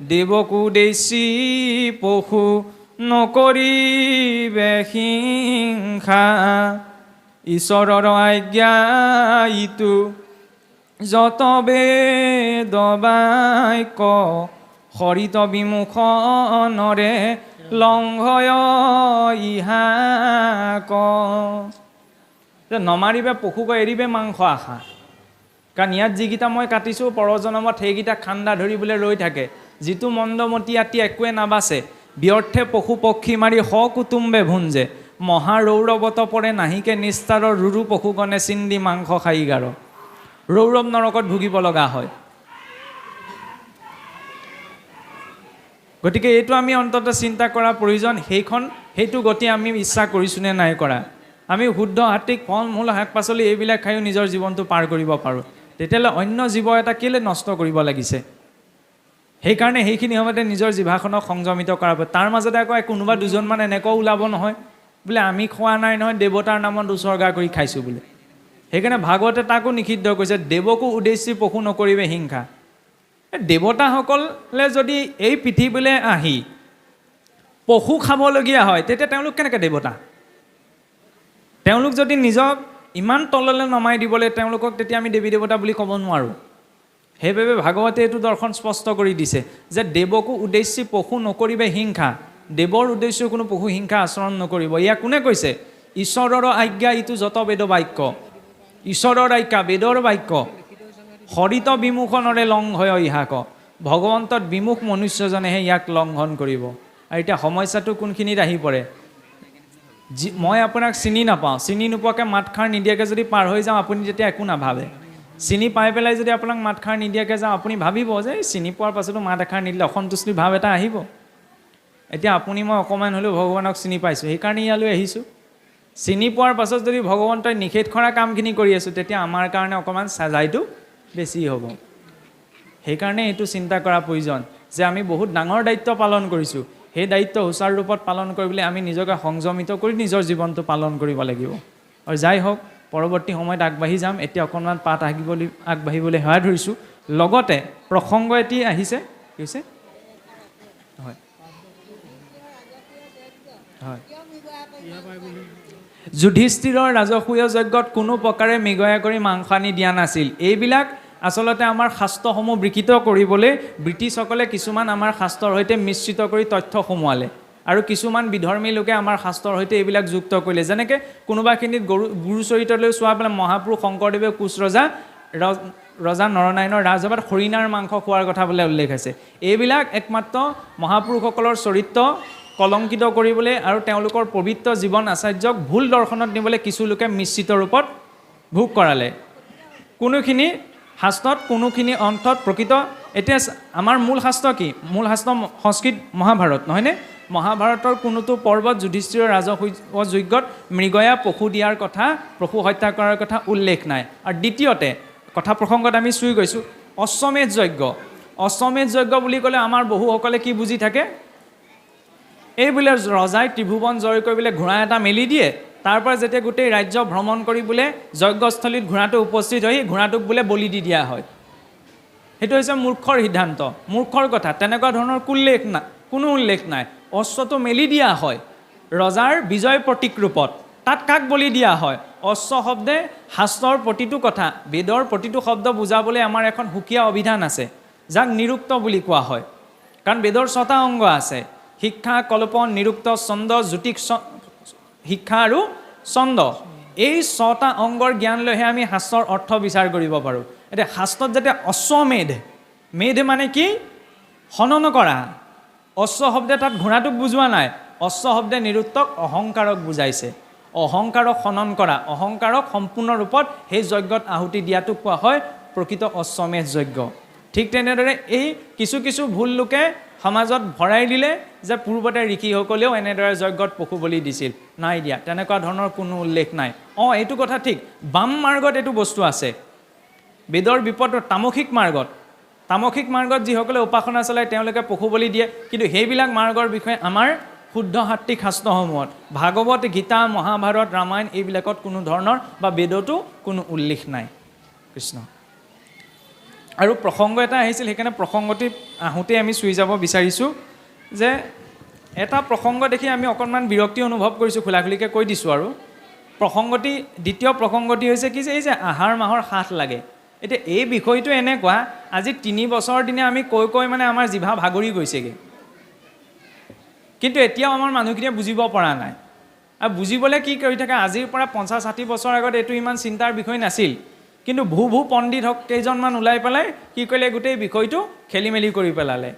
দেৱকো দেশী পশু নকৰিবে হিংসা, ঈশ্বৰৰ আজ্ঞা ইটো যত বেদ বাক্য, হৰিত বিমুখনৰে লংঘয় ইহা ক। নমাৰিবে পশুক এৰিবে মাংস আশা। কাৰণ ইয়াত যিকেইটা মই কাটিছোঁ পৰজনমত সেইকেইটা খান্দা ধৰিবলৈ ৰৈ থাকে। যিটো মন্দমতী আতি একোৱে নাবাচে, ব্যৰ্থে পশু পক্ষী মাৰি সকুটুম্বে ভুঞ্জে, মহাৰৌৰৱত পৰে নাহিকে নিস্তাৰৰ ৰুৰু পশুগণে চিন্দি মাংস খাই গাৰ। ৰৌৰৱ নৰকত ভুগিব লগা হয়। গতিকে এইটো আমি অন্ততঃ চিন্তা কৰাৰ প্ৰয়োজন। সেইটো গতি আমি ইচ্ছা কৰিছোঁ নে নাই কৰা। আমি শুদ্ধ সাত্বিক ফল মূল শাক পাচলি এইবিলাক খায়ো নিজৰ জীৱনটো পাৰ কৰিব পাৰোঁ। তেতিয়াহ'লে অন্য জীৱ এটা কেলৈ নষ্ট কৰিব লাগিছে? সেইকাৰণে সেইখিনি সময়তে নিজৰ জিভাখনক সংযমিত কৰাব। তাৰ মাজতে আকৌ কোনোবা দুজনমান এনেকুৱাও ওলাব নহয় বোলে আমি খোৱা নাই নহয়, দেৱতাৰ নামত উৎসৰ্গা কৰি খাইছোঁ বোলে। সেইকাৰণে ভাগৱতে তাকো নিষিদ্ধ কৰিছে, দেৱকো উদ্দেশ্যি পশু নকৰিবে হিংসা। দেৱতাসকলে যদি এই পৃথিৱীলৈ আহি পশু খাবলগীয়া হয়, তেতিয়া তেওঁলোক কেনেকৈ দেৱতা? তেওঁলোক যদি নিজক ইমান তললৈ নমাই দিবলৈ, তেওঁলোকক তেতিয়া আমি দেৱী দেৱতা বুলি ক'ব নোৱাৰোঁ। সেইবাবে ভাগৱতে এইটো দৰ্শন স্পষ্ট কৰি দিছে যে দেৱকো উদ্দেশ্যি পশু নকৰিবে হিংসা। দেৱৰ উদ্দেশ্য কোনো পশু হিংসা আচৰণ নকৰিব। ইয়াক কোনে কৈছে? ঈশ্বৰৰ আজ্ঞা ইটো যত বেদ বাক্য। ঈশ্বৰৰ আজ্ঞা বেদৰ বাক্য। হৰিত বিমুখনৰে লংঘয় ইহাক। ভগৱন্তত বিমুখ মনুষ্যজনেহে ইয়াক লংঘন কৰিব। আৰু এতিয়া সমস্যাটো কোনখিনিত আহি পৰে? মই আপোনাক চিনি নাপাওঁ, চিনি নোপোৱাকৈ মাতষাৰ নিদিয়াকৈ যদি পাৰ হৈ যাওঁ, আপুনি তেতিয়া একো নাভাবে। চিনি পাই পেলাই যদি আপোনাক মাতষাৰ নিদিয়াকৈ যাওঁ, আপুনি ভাবিব যে চিনি পোৱাৰ পাছতো মাত এষাৰ নিদিলে অসন্তুষ্টি ভাৱ এটা আহিব। এতিয়া আপুনি মই অকণমান হ'লেও ভগৱানক চিনি পাইছোঁ, সেইকাৰণে ইয়ালৈ আহিছোঁ। চিনি পোৱাৰ পাছত যদি ভগৱন্তই নিষেধ কৰা কামখিনি কৰি আছোঁ, তেতিয়া আমাৰ কাৰণে অকণমান চাজাইটো বেছি হ'ব। সেইকাৰণে এইটো চিন্তা কৰা প্ৰয়োজন যে আমি বহুত ডাঙৰ দায়িত্ব পালন কৰিছোঁ। সেই দায়িত্ব সুচাৰুৰূপত পালন কৰিবলৈ আমি নিজকে সংযমিত কৰি নিজৰ জীৱনটো পালন কৰিব লাগিব। আৰু যাই হওক, পৰৱৰ্তী সময়ত আগবাঢ়ি যাম। এতিয়া অকণমান পাঠ আগবাঢ়িবলৈ সেৱা ধৰিছোঁ। লগতে প্ৰসংগ এটি আহিছে, কি হৈছে? হয় হয়, যুধিষ্ঠিৰৰ ৰাজসূয় যজ্ঞত কোনো প্ৰকাৰে মৃগয়া কৰি মাংস আনি দিয়া নাছিল। এইবিলাক আচলতে আমাৰ শাস্ত্ৰসমূহ বিকৃত কৰিবলৈ ব্ৰিটিছসকলে কিছুমান আমাৰ শাস্ত্ৰৰ সৈতে মিশ্ৰিত কৰি তথ্য সোমোৱালে। আৰু কিছুমান বিধৰ্মী লোকে আমাৰ শাস্ত্ৰৰ সৈতে এইবিলাক যুক্ত কৰিলে, যেনেকৈ কোনোবাখিনিত গুৰু চৰিত্ৰলৈ চোৱা পেলাই মহাপুৰুষ শংকৰদেৱে কোচ ৰজা নৰনাৰায়ণৰ ৰাজসভাত হৰিণাৰ মাংস খোৱাৰ কথা বোলে উল্লেখ আছে। এইবিলাক একমাত্ৰ মহাপুৰুষসকলৰ চৰিত্ৰ কলংকিত কৰিবলৈ আৰু তেওঁলোকৰ পবিত্ৰ জীৱন আচাৰ্যক ভুল দৰ্শনত নিবলৈ কিছু লোকে মিশ্ৰিত ৰূপত ভোগ কৰালে। কোনোখিনি শাস্ত্ৰত, কোনোখিনি অন্তত প্ৰকৃত। এতিয়া আমাৰ মূল শাস্ত্ৰ কি? মূল শাস্ত্ৰ সংস্কৃত মহাভাৰত, নহয়নে? মহাভাৰতৰ কোনোটো পৰ্বত যুধিষ্ঠিৰৰ ৰাজসূয় যজ্ঞত মৃগয়া পশু দিয়াৰ কথা, পশু হত্যা কৰাৰ কথা উল্লেখ নাই। আৰু দ্বিতীয়তে কথা প্ৰসংগত আমি চুই গৈছোঁ, অশ্বমেধ যজ্ঞ। অশ্বমেধ যজ্ঞ বুলি ক'লে আমাৰ বহুসকলে কি বুজি থাকে? এই বোলে ৰজাই ত্ৰিভুৱন জয় কৰি বোলে ঘোঁৰা এটা মেলি দিয়ে, তাৰ পৰা যেতিয়া গোটেই ৰাজ্য ভ্ৰমণ কৰি বোলে যজ্ঞস্থলীত ঘোঁৰাটো উপস্থিত হৈ ঘোঁৰাটোক বোলে বলি দি দিয়া হয়। সেইটো হৈছে মূৰ্খৰ সিদ্ধান্ত, মূৰ্খৰ কথা। তেনেকুৱা ধৰণৰ কোনো উল্লেখ নাই। অশ্বটো মেলি দিয়া হয় ৰজাৰ বিজয় প্ৰতীক ৰূপত। তাত কাক বলি দিয়া হয়? অশ্ব শব্দে শাস্ত্ৰৰ প্ৰতিটো কথা, বেদৰ প্ৰতিটো শব্দ বুজাবলৈ আমাৰ এখন সুকীয়া অভিধান আছে, যাক নিৰুক্ত বুলি কোৱা হয়। কাৰণ বেদৰ 6টা অংগ আছে: শিক্ষা, কল্পন, নিৰুক্ত, ছন্দ, জ্যোতিষ শিক্ষা আৰু ছন্দ। এই 6টা অংগৰ জ্ঞান লৈহে আমি শাস্ত্ৰৰ অৰ্থ বিচাৰ কৰিব পাৰোঁ। এতিয়া শাস্ত্ৰত যেতিয়া অশ্বমেধ, মেধ মানে কি? হনন কৰা। অশ্ব শব্দে তাত ঘোঁৰাটোক বুজোৱা নাই, অশ্ব শব্দে নিৰুক্তক অহংকাৰক বুজাইছে। অহংকাৰক হনন কৰা, অহংকাৰক সম্পূৰ্ণ ৰূপত সেই যজ্ঞত আহুতি দিয়াটোক কোৱা হয় প্ৰকৃত অশ্বমেধ যজ্ঞ। ঠিক তেনেদৰে এই কিছু ভুল লোকে সমাজত ভৰাই দিলে যে পূৰ্বতে ঋষিসকলেও এনেদৰে যজ্ঞত পশু বলি দিছিল। নাই দিয়া, তেনেকুৱা ধৰণৰ কোনো উল্লেখ নাই। এইটো কথা ঠিক, বাম মাৰ্গত এইটো বস্তু আছে। বেদৰ বিপদ তামসিক মাৰ্গত যিসকলে উপাসনা চলায় তেওঁলোকে পশু বলি দিয়ে, কিন্তু সেইবিলাক মাৰ্গৰ বিষয়ে আমাৰ শুদ্ধ সাত্বিক শাস্ত্ৰসমূহত, ভাগৱত, গীতা, মহাভাৰত, ৰামায়ণ এইবিলাকত কোনো ধৰণৰ বা বেদতো কোনো উল্লেখ নাই। কৃষ্ণ। আৰু প্ৰসংগ এটা আহিছিল, সেইকাৰণে প্ৰসংগটি আহোঁতে আমি চুই যাব বিচাৰিছোঁ যে এটা প্ৰসংগ দেখি আমি অকণমান বিৰক্তি অনুভৱ কৰিছোঁ, খোলাখুলিকৈ কৈ দিছোঁ। আৰু দ্বিতীয় প্ৰসংগটি হৈছে কি, যে এই যে আহাৰ মাহৰ সাত লাগে। এতিয়া এই বিষয়টো এনেকুৱা, আজি 3 বছৰৰ দিনে আমি কৈ মানে আমাৰ জিভা ভাগৰি গৈছেগৈ, কিন্তু এতিয়াও আমাৰ মানুহখিনিয়ে বুজিব পৰা নাই। আৰু বুজিবলৈ কি কৰি থাকে, আজিৰ পৰা 50-60 বছৰ আগত এইটো ইমান চিন্তাৰ বিষয় নাছিল, কিন্তু ভূ পণ্ডিত হওক কেইজনমান ওলাই পেলাই কি কৰিলে, গোটেই বিষয়টো খেলি মেলি কৰি পেলালে।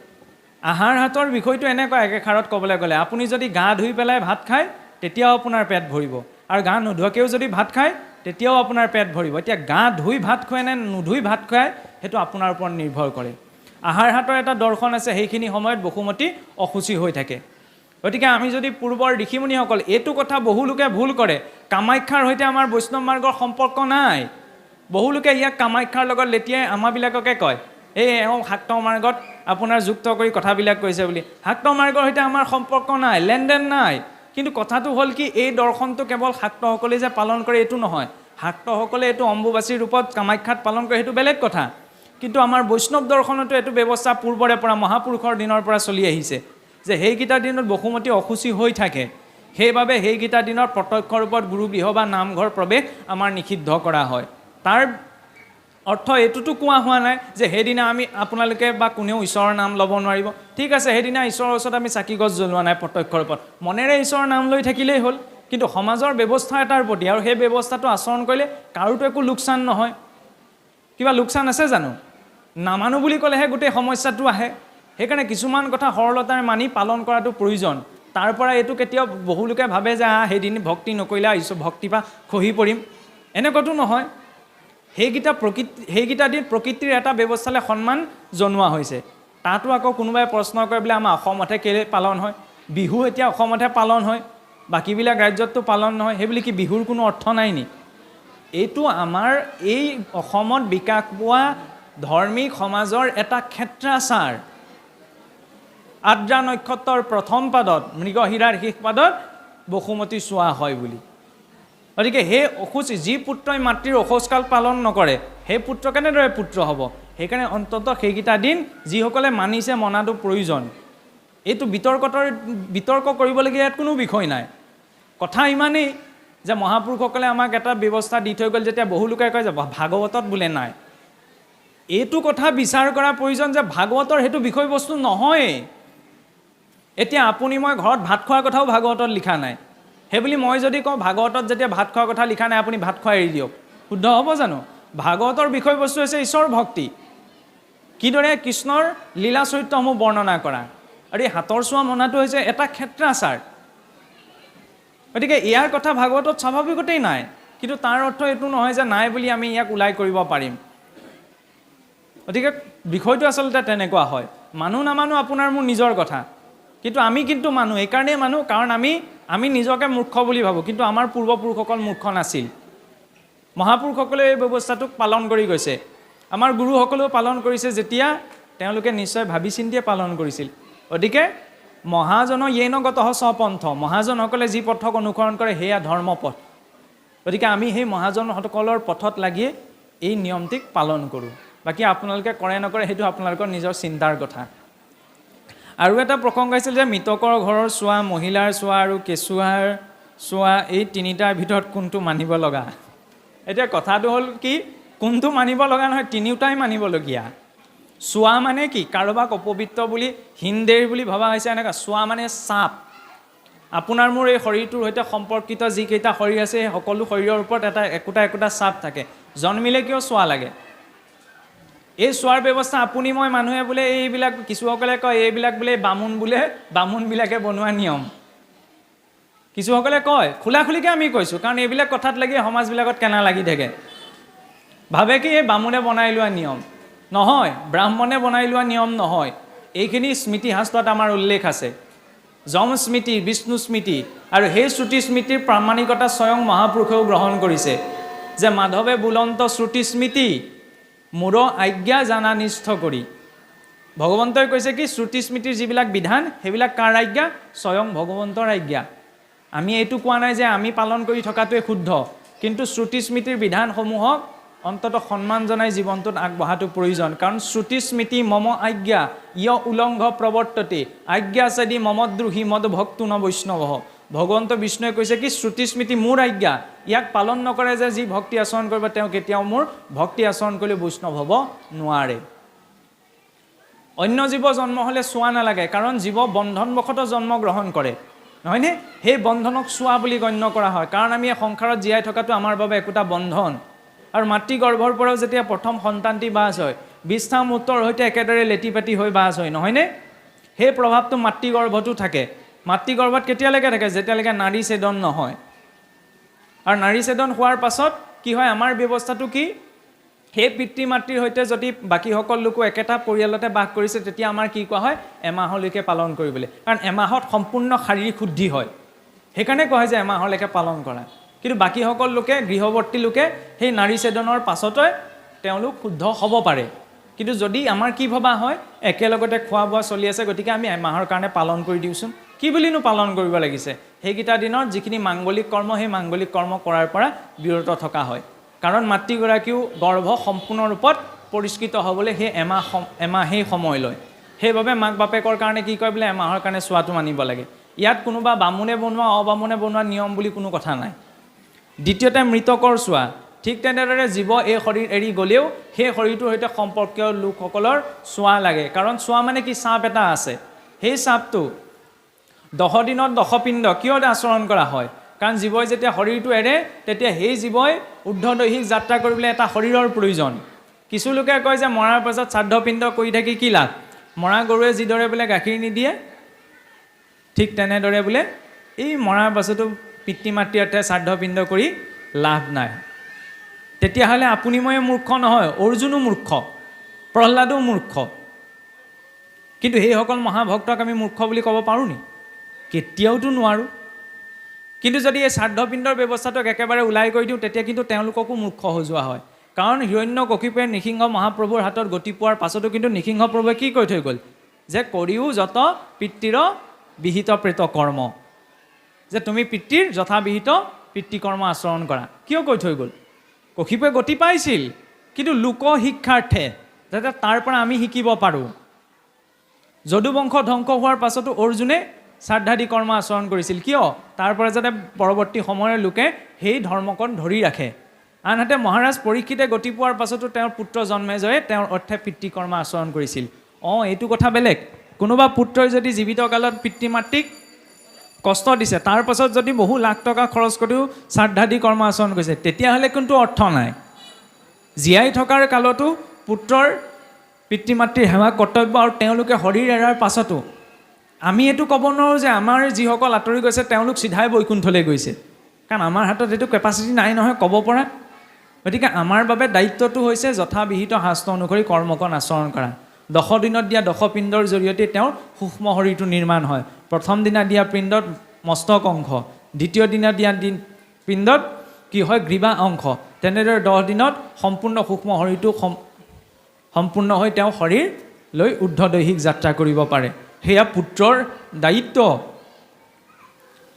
আহাৰ হাতৰ বিষয়টো এনেকুৱা একেষাৰত ক'বলৈ গ'লে, আপুনি যদি গা ধুই পেলাই ভাত খায় তেতিয়াও আপোনাৰ পেট ভৰিব, আৰু গা নোধোৱাকৈও যদি ভাত খায় তেতিয়াও আপোনাৰ পেট ভৰিব। এতিয়া গা ধুই ভাত খুৱাই নে নুধুই ভাত খুৱায় সেইটো আপোনাৰ ওপৰত নিৰ্ভৰ কৰে। আহাৰ হাতৰ এটা দৰ্শন আছে, সেইখিনি সময়ত বসুমতী অসুচী হৈ থাকে। গতিকে আমি যদি পূৰ্বৰ ঋষিমুনিসকল, এইটো কথা বহুলোকে ভুল কৰে, কামাখ্যাৰ সৈতে আমাৰ বৈষ্ণৱ মাৰ্গৰ সম্পৰ্ক নাই। বহুলোকে ইয়াক কামাখ্যাৰ লগত লেটিয়াই আমাবিলাককে কয়, শাক্ত মাৰ্গত আপোনাৰ যুক্ত কৰি কথাবিলাক কৈছে বুলি। শাক্ত মাৰ্গৰ সৈতে আমাৰ সম্পৰ্ক নাই, লেনদেন নাই। কিন্তু কথাটো হ'ল কি, এই দৰ্শনটো কেৱল শাক্তসকলে যে পালন কৰে এইটো নহয়। শাক্তসকলে এইটো অম্বুবাচীৰ ৰূপত কামাখ্যাত পালন কৰে, সেইটো বেলেগ কথা। কিন্তু আমাৰ বৈষ্ণৱ দৰ্শনতো এইটো ব্যৱস্থা পূৰ্বৰে পৰা, মহাপুৰুষৰ দিনৰ পৰা চলি আহিছে, যে সেইকেইটা দিনত বসুমতী অসুচী হৈ থাকে। সেইবাবে সেইকেইটা দিনত প্ৰত্যক্ষ ৰূপত গুৰুগৃহ বা নামঘৰ প্ৰৱেশ আমাৰ নিষিদ্ধ কৰা হয়। তাৰ অৰ্থ এইটোতো কোৱা হোৱা নাই যে সেইদিনা আপোনালোকে বা কোনেও ঈশ্বৰৰ নাম ল'ব নোৱাৰিব। ঠিক আছে, সেইদিনা ঈশ্বৰৰ ওচৰত আমি চাকি গছ জ্বলোৱা নাই, প্ৰত্যক্ষ ৰূপত মনেৰে ঈশ্বৰৰ নাম লৈ থাকিলেই হ'ল। কিন্তু সমাজৰ ব্যৱস্থা এটাৰ প্ৰতি, আৰু সেই ব্যৱস্থাটো আচৰণ কৰিলে কাৰোতো একো লোকচান নহয়। কিবা লোকচান আছে জানো? নামানো বুলি ক'লেহে গোটেই সমস্যাটো আহে। সেইকাৰণে কিছুমান কথা সৰলতাৰে মানি পালন কৰাটো প্ৰয়োজন। তাৰ পৰা এইটো কেতিয়াও বহুলোকে ভাবে যে সেইদিন ভক্তি নকৰিলে ভক্তি পৰা খহি পৰিম, এনেকুৱাটো নহয়। সেইকেইটা দিন প্ৰকৃতিৰ এটা ব্যৱস্থালৈ সন্মান জনোৱা হৈছে। তাতো আকৌ কোনোবাই প্ৰশ্ন কৰে বোলে আমাৰ অসমতহে কেলৈ পালন হয়? বিহু এতিয়া অসমতহে পালন হয়, বাকীবিলাক ৰাজ্যততো পালন নহয়। সেইবুলি কি বিহুৰ কোনো অৰ্থ নাই নি? এইটো আমাৰ এই অসমত বিকাশ পোৱা ধৰ্মিক সমাজৰ এটা ক্ষেত্ৰাচাৰ। আদ্ৰা নক্ষত্ৰৰ প্ৰথম পাদত, মৃগশিৰাৰ শেষ পাদত বসুমতী চোৱা হয় বুলি। গতিকে সেই অসুচী, যি পুত্ৰই মাতৃৰ অসুচকাল পালন নকৰে সেই পুত্ৰ কেনেদৰে পুত্ৰ হ'ব? সেইকাৰণে অন্ততঃ সেইকেইটা দিন যিসকলে মানিছে, মনাটো প্ৰয়োজন। এইটো বিতৰ্ক কৰিবলগীয়া ইয়াত কোনো বিষয় নাই। কথা ইমানেই যে মহাপুৰুষসকলে আমাক এটা ব্যৱস্থা দি থৈ গ'ল, যেতিয়া বহুলোকে কয় যে ভাগৱতত বোলে নাই। এইটো কথা বিচাৰ কৰা প্ৰয়োজন যে ভাগৱতৰ সেইটো বিষয়বস্তু নহয়েই। এতিয়া আপুনি মই ঘৰত ভাত খোৱাৰ কথাও ভাগৱতত লিখা নাই। সেইবুলি মই যদি কওঁ ভাগৱতত যেতিয়া ভাত খোৱাৰ কথা লিখা নাই আপুনি ভাত খোৱা এৰি দিয়ক, শুদ্ধ হ'ব জানো? ভাগৱতৰ বিষয়বস্তু হৈছে ঈশ্বৰ ভক্তি, কিদৰে কৃষ্ণৰ লীলা চৰিত্ৰসমূহ বৰ্ণনা কৰা, আৰু এই হাতৰ চোৱা মনাটো হৈছে এটা ক্ষেত্ৰাচাৰ। গতিকে ইয়াৰ কথা ভাগৱতত স্বাভাৱিকতেই নাই, কিন্তু তাৰ অৰ্থ এইটো নহয় যে নাই বুলি আমি ইয়াক ওলাই কৰিব পাৰিম। গতিকে বিষয়টো আচলতে তেনেকুৱা হয়। মানুহ নামানো আপোনাৰ মোৰ নিজৰ কথা, কিন্তু আমি কিন্তু মানুহ এইকাৰণেই মানুহ কাৰণ আমি নিজকে মূৰ্খ বুলি ভাবোঁ, কিন্তু আমাৰ পূৰ্বপুৰুষসকল মূৰ্খ নাছিল। মহাপুৰুষসকলে এই ব্যৱস্থাটোক পালন কৰি গৈছে, আমাৰ গুৰুসকলেও পালন কৰিছে, যেতিয়া তেওঁলোকে নিশ্চয় ভাবি চিন্তিয়ে পালন কৰিছিল। গতিকে মহাজন য়েনগতঃ স্বপন্থ, মহাজনসকলে যি পথক অনুসৰণ কৰে সেয়া ধৰ্মপথ। গতিকে আমি সেই মহাজনসকলৰ পথত লাগিয়ে এই নিয়মটিক পালন কৰোঁ। বাকী আপোনালোকে কৰে নকৰে সেইটো আপোনালোকৰ নিজৰ চিন্তাৰ কথা। আৰু এটা প্ৰসংগ আছিল যে মৃতকৰ ঘৰৰ চোৱা, মহিলাৰ চোৱা আৰু কেঁচুৱাৰ চোৱা, এই তিনিটাৰ ভিতৰত কোনটো মানিব লগা? এতিয়া কথাটো হ'ল কি, কোনটো মানিব লগা নহয়, তিনিওটাই মানিবলগীয়া। চোৱা মানে কি, কাৰোবাক অপবিত্ৰ বুলি হিন্দেৰ বুলি ভবা হৈছে এনেকুৱা। চোৱা মানে চাপ। আপোনাৰ মোৰ এই শৰীৰটোৰ সৈতে সম্পৰ্কিত যিকেইটা শৰীৰ আছে সেই সকলো শৰীৰৰ ওপৰত একোটা চাপ থাকে। জন্মিলে কিয় চোৱা লাগে? এই চোৱাৰ ব্যৱস্থা আপুনি মই মানুহে বোলে এইবিলাক, কিছুসকলে কয় এইবিলাক বোলে বামুণ বোলে বামুণবিলাকে বনোৱা নিয়ম। কিছুসকলে কয়, খোলাখুলিকৈ আমি কৈছোঁ, কাৰণ এইবিলাক কথাত লাগি সমাজবিলাকত কেনা লাগি থাকে। ভাবে কি এই বামুণে বনাই লোৱা নিয়ম নহয়, ব্ৰাহ্মণে বনাই লোৱা নিয়ম নহয়। এইখিনি স্মৃতিশাস্ত্ৰত আমাৰ উল্লেখ আছে, যম স্মৃতি, বিষ্ণু স্মৃতি, আৰু সেই শ্ৰুতি স্মৃতিৰ প্ৰামাণিকতা স্বয়ং মহাপুৰুষেও গ্ৰহণ কৰিছে, যে মাধৱে বুলন্ত শ্ৰুতি স্মৃতি মোৰ আজ্ঞা জানা নিষ্ঠ কৰি। ভগৱন্তই কৈছে কি, শ্ৰুতি স্মৃতিৰ যিবিলাক বিধান সেইবিলাক কাৰ আজ্ঞা? স্বয়ং ভগৱন্তৰ আজ্ঞা। আমি এইটো কোৱা নাই যে আমি পালন কৰি থকাটোৱে শুদ্ধ, কিন্তু শ্ৰুতি স্মৃতিৰ বিধানসমূহক অন্তত সন্মান জনাই জীৱনটোত আগবঢ়াটো প্ৰয়োজন। কাৰণ শ্ৰুতি স্মৃতি মম আজ্ঞা ইয় উলংঘ প্ৰৱৰ্ততে আজ্ঞা চেদি মমদ্ৰোহী মদ ভক্তু ন বৈষ্ণৱ। ভগৱন্ত বিষ্ণুৱে কৈছে কি, শ্ৰুতি স্মৃতি মোৰ আজ্ঞা, ইয়াক পালন নকৰে যে যি ভক্তি আচৰণ কৰিব তেওঁ কেতিয়াও মোৰ ভক্তি আচৰণ কৰি বৈষ্ণৱ হ'ব নোৱাৰে। অন্য জীৱ জন্ম হ'লে চোৱা নালাগে, কাৰণ জীৱ বন্ধনবশতঃ জন্মগ্ৰহণ কৰে, নহয়নে? সেই বন্ধনক চোৱা বুলি গণ্য কৰা হয়, কাৰণ আমি সংসাৰত জীয়াই থকাটো আমাৰ বাবে একোটা বন্ধন। আৰু মাতৃগৰ্ভৰ পৰাও যেতিয়া প্ৰথম সন্তানটি বাছ হয়, বিষ্ঠা মূত্ৰৰ সৈতে একেদৰে লেটিপাতি হৈ বাছ হয়, নহয়নে? সেই প্ৰভাৱটো মাতৃগৰ্ভতো থাকে। মাতৃগৰ্ভত কেতিয়ালৈকে থাকে? যেতিয়ালৈকে নাৰী ছেদন নহয়। আৰু নাৰী ছেদন হোৱাৰ পাছত কি হয়, আমাৰ ব্যৱস্থাটো কি, সেই পিতৃ মাতৃৰ সৈতে যদি বাকীসকল লোকো একেটা পৰিয়ালতে বাস কৰিছে, তেতিয়া আমাৰ কি কোৱা হয়? এমাহলৈকে পালন কৰিবলৈ। কাৰণ এমাহত সম্পূৰ্ণ শাৰীৰিক শুদ্ধি হয়, সেইকাৰণে কোৱা হয় যে এমাহলৈকে পালন কৰা। কিন্তু বাকীসকল লোকে, গৃহবৰ্তী লোকে সেই নাৰী ছেদনৰ পাছতে তেওঁলোক শুদ্ধ হ'ব পাৰে। কিন্তু যদি আমাৰ কি ভবা হয়, একেলগতে খোৱা বোৱা চলি আছে, গতিকে আমি এমাহৰ কাৰণে পালন কৰি দিওঁচোন, কি বুলিনো পালন কৰিব লাগিছে? সেইকেইটা দিনত যিখিনি মাংগলিক কৰ্ম, সেই মাংগলিক কৰ্ম কৰাৰ পৰা বিৰত থকা হয়। কাৰণ মাতৃগৰাকীও গৰ্ভ সম্পূৰ্ণ ৰূপত পৰিষ্কৃত হ'বলৈ সেই এমাহেই সময় লয়। সেইবাবে মাক বাপেকৰ কাৰণে কি কয় বোলে, এমাহৰ কাৰণে চোৱাটো মানিব লাগে। ইয়াত কোনোবা বামুণে বনোৱা অবামুণে বনোৱা নিয়ম বুলি কোনো কথা নাই। দ্বিতীয়তে মৃতকৰ চোৱা, ঠিক তেনেদৰে জীৱ এই শৰীৰ এৰি গ'লেও সেই শৰীৰটোৰ সৈতে সম্পৰ্কীয় লোকসকলৰ চোৱা লাগে। কাৰণ চোৱা মানে কি, চাপ এটা আছে। সেই চাপটো 10 দিনত 10 পিণ্ড কিয় আচৰণ কৰা হয়? কাৰণ জীৱই যেতিয়া শৰীৰটো এৰে, তেতিয়া সেই জীৱই ঊৰ্ধ্বদৈহিক যাত্ৰা কৰিবলৈ এটা শৰীৰৰ প্ৰয়োজন। কিছু লোকে কয় যে মৰাৰ পাছত শ্ৰাদ্ধ পিণ্ড কৰি থাকি কি লাভ? মৰা গৰুৱে যিদৰে বোলে গাখীৰ নিদিয়ে, ঠিক তেনেদৰে বোলে এই মৰাৰ পাছতো পিতৃ মাতৃহঁতে শ্ৰাদ্ধ পিণ্ড কৰি লাভ নাই। তেতিয়াহ'লে আপুনি ময়ে মূৰ্খ নহয়, অৰ্জুনো মূৰ্খ, প্ৰহ্লাদো মূৰ্খ। কিন্তু সেইসকল মহাভক্তক আমি মূৰ্খ বুলি ক'ব পাৰোঁ নি? কেতিয়াওতো নোৱাৰোঁ। কিন্তু যদি এই শ্ৰাদ্ধপিণ্ডৰ ব্যৱস্থাটোক একেবাৰে ওলাই কৰি দিওঁ, তেতিয়া কিন্তু তেওঁলোককো মূৰ্খ সজোৱা হয়। কাৰণ হিৰণ্যকশিপুৰে নৃসিংহ মহাপ্ৰভুৰ হাতত গতি পোৱাৰ পাছতো কিন্তু নৃসিংহ প্ৰভুৱে কি কৈ থৈ গ'ল? যে কৰিও যত পিতৃৰ বিহিত প্ৰেত কৰ্ম, যে তুমি পিতৃৰ যথাবিহিত পিতৃকৰ্ম আচৰণ কৰা। কিয় কৈ থৈ গ'ল? কশিপুৰে গতি পাইছিল, কিন্তু লোক শিক্ষাৰ্থে, যাতে তাৰ পৰা আমি শিকিব পাৰোঁ। যদুবংশ ধ্বংস হোৱাৰ পাছতো অৰ্জুনে শ্ৰাদ্ধাদি কৰ্ম আচৰণ কৰিছিল। কিয়? তাৰ পৰা যাতে পৰৱৰ্তী সময়ৰ লোকে সেই ধৰ্মকণ ধৰি ৰাখে। আনহাতে মহাৰাজ পৰীক্ষিতে গতি পোৱাৰ পাছতো তেওঁৰ পুত্ৰ জন্মেজয়ে তেওঁৰ অৰ্থে পিতৃকৰ্ম আচৰণ কৰিছিল। এইটো কথা বেলেগ। কোনোবা পুত্ৰই যদি জীৱিত কালত পিতৃ মাতৃক কষ্ট দিছে, তাৰ পাছত যদি বহু লাখ টকা খৰচ কৰিও শ্ৰাদ্ধাদি কৰ্ম আচৰণ কৰিছে, তেতিয়াহ'লে কিন্তু অৰ্থ নাই। জীয়াই থকাৰ কালতো পুত্ৰৰ পিতৃ মাতৃৰ সেৱা কৰ্তব্য, আৰু তেওঁলোকে শৰীৰ এৰাৰ পাছতো আমি এইটো ক'ব নোৱাৰোঁ যে আমাৰ যিসকল আঁতৰি গৈছে তেওঁলোক চিধাই বৈকুণ্ঠলৈ গৈছে, কাৰণ আমাৰ হাতত এইটো কেপাচিটি নাই নহয় ক'ব পৰা। গতিকে আমাৰ বাবে দায়িত্বটো হৈছে যথাবিহিত শাস্ত্ৰ অনুসৰি কৰ্মকণ আচৰণ কৰা। 10 দিনত দিয়া 10 পিণ্ডৰ জৰিয়তে তেওঁৰ সূক্ষ্ম শৰীৰটো নিৰ্মাণ হয়। প্ৰথম দিনা দিয়া পিণ্ডত মস্তক অংশ, দ্বিতীয় দিনা দিয়া পিণ্ডত কি হয় গ্ৰীৱা অংশ। তেনেদৰে 10 দিনত সম্পূৰ্ণ সূক্ষ্ম শৰীৰটো সম্পূৰ্ণ হৈ তেওঁ শৰীৰ লৈ ঊৰ্ধ্বদৈহিক যাত্ৰা কৰিব পাৰে। সেয়া পুত্ৰৰ দায়িত্ব।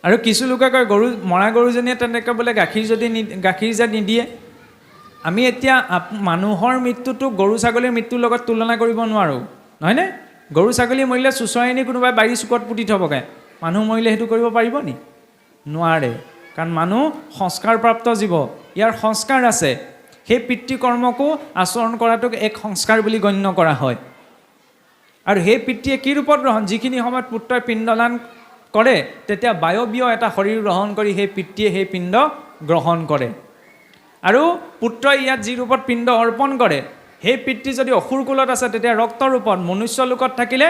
আৰু কিছু লোকে কয় মৰা গৰুজনীয়ে তেনেকৈ বোলে গাখীৰ যে নিদিয়ে। আমি এতিয়া মানুহৰ মৃত্যুটো গৰু ছাগলীৰ মৃত্যুৰ লগত তুলনা কৰিব নোৱাৰোঁ, নহয়নে? গৰু ছাগলী মৰিলে চুচৰাই নি কোনোবাই বাৰী চুকত পুতি থবগৈ, মানুহ মৰিলে সেইটো কৰিব পাৰিব নি? নোৱাৰে, কাৰণ মানুহ সংস্কাৰপ্ৰাপ্ত জীৱ, ইয়াৰ সংস্কাৰ আছে। সেই পিতৃকৰ্মকো আচৰণ কৰাটোক এক সংস্কাৰ বুলি গণ্য কৰা হয়। আৰু সেই পিতৃয়ে কি ৰূপত গ্ৰহণ, যিখিনি সময়ত পুত্ৰই পিণ্ডদান কৰে তেতিয়া বায়বীয় এটা শৰীৰ গ্ৰহণ কৰি সেই পিতৃয়ে সেই পিণ্ড গ্ৰহণ কৰে। আৰু পুত্ৰই ইয়াত যি ৰূপত পিণ্ড অৰ্পণ কৰে, সেই পিতৃ যদি অসুৰ কুলত আছে তেতিয়া ৰক্ত ৰূপত, মনুষ্য লোকত থাকিলে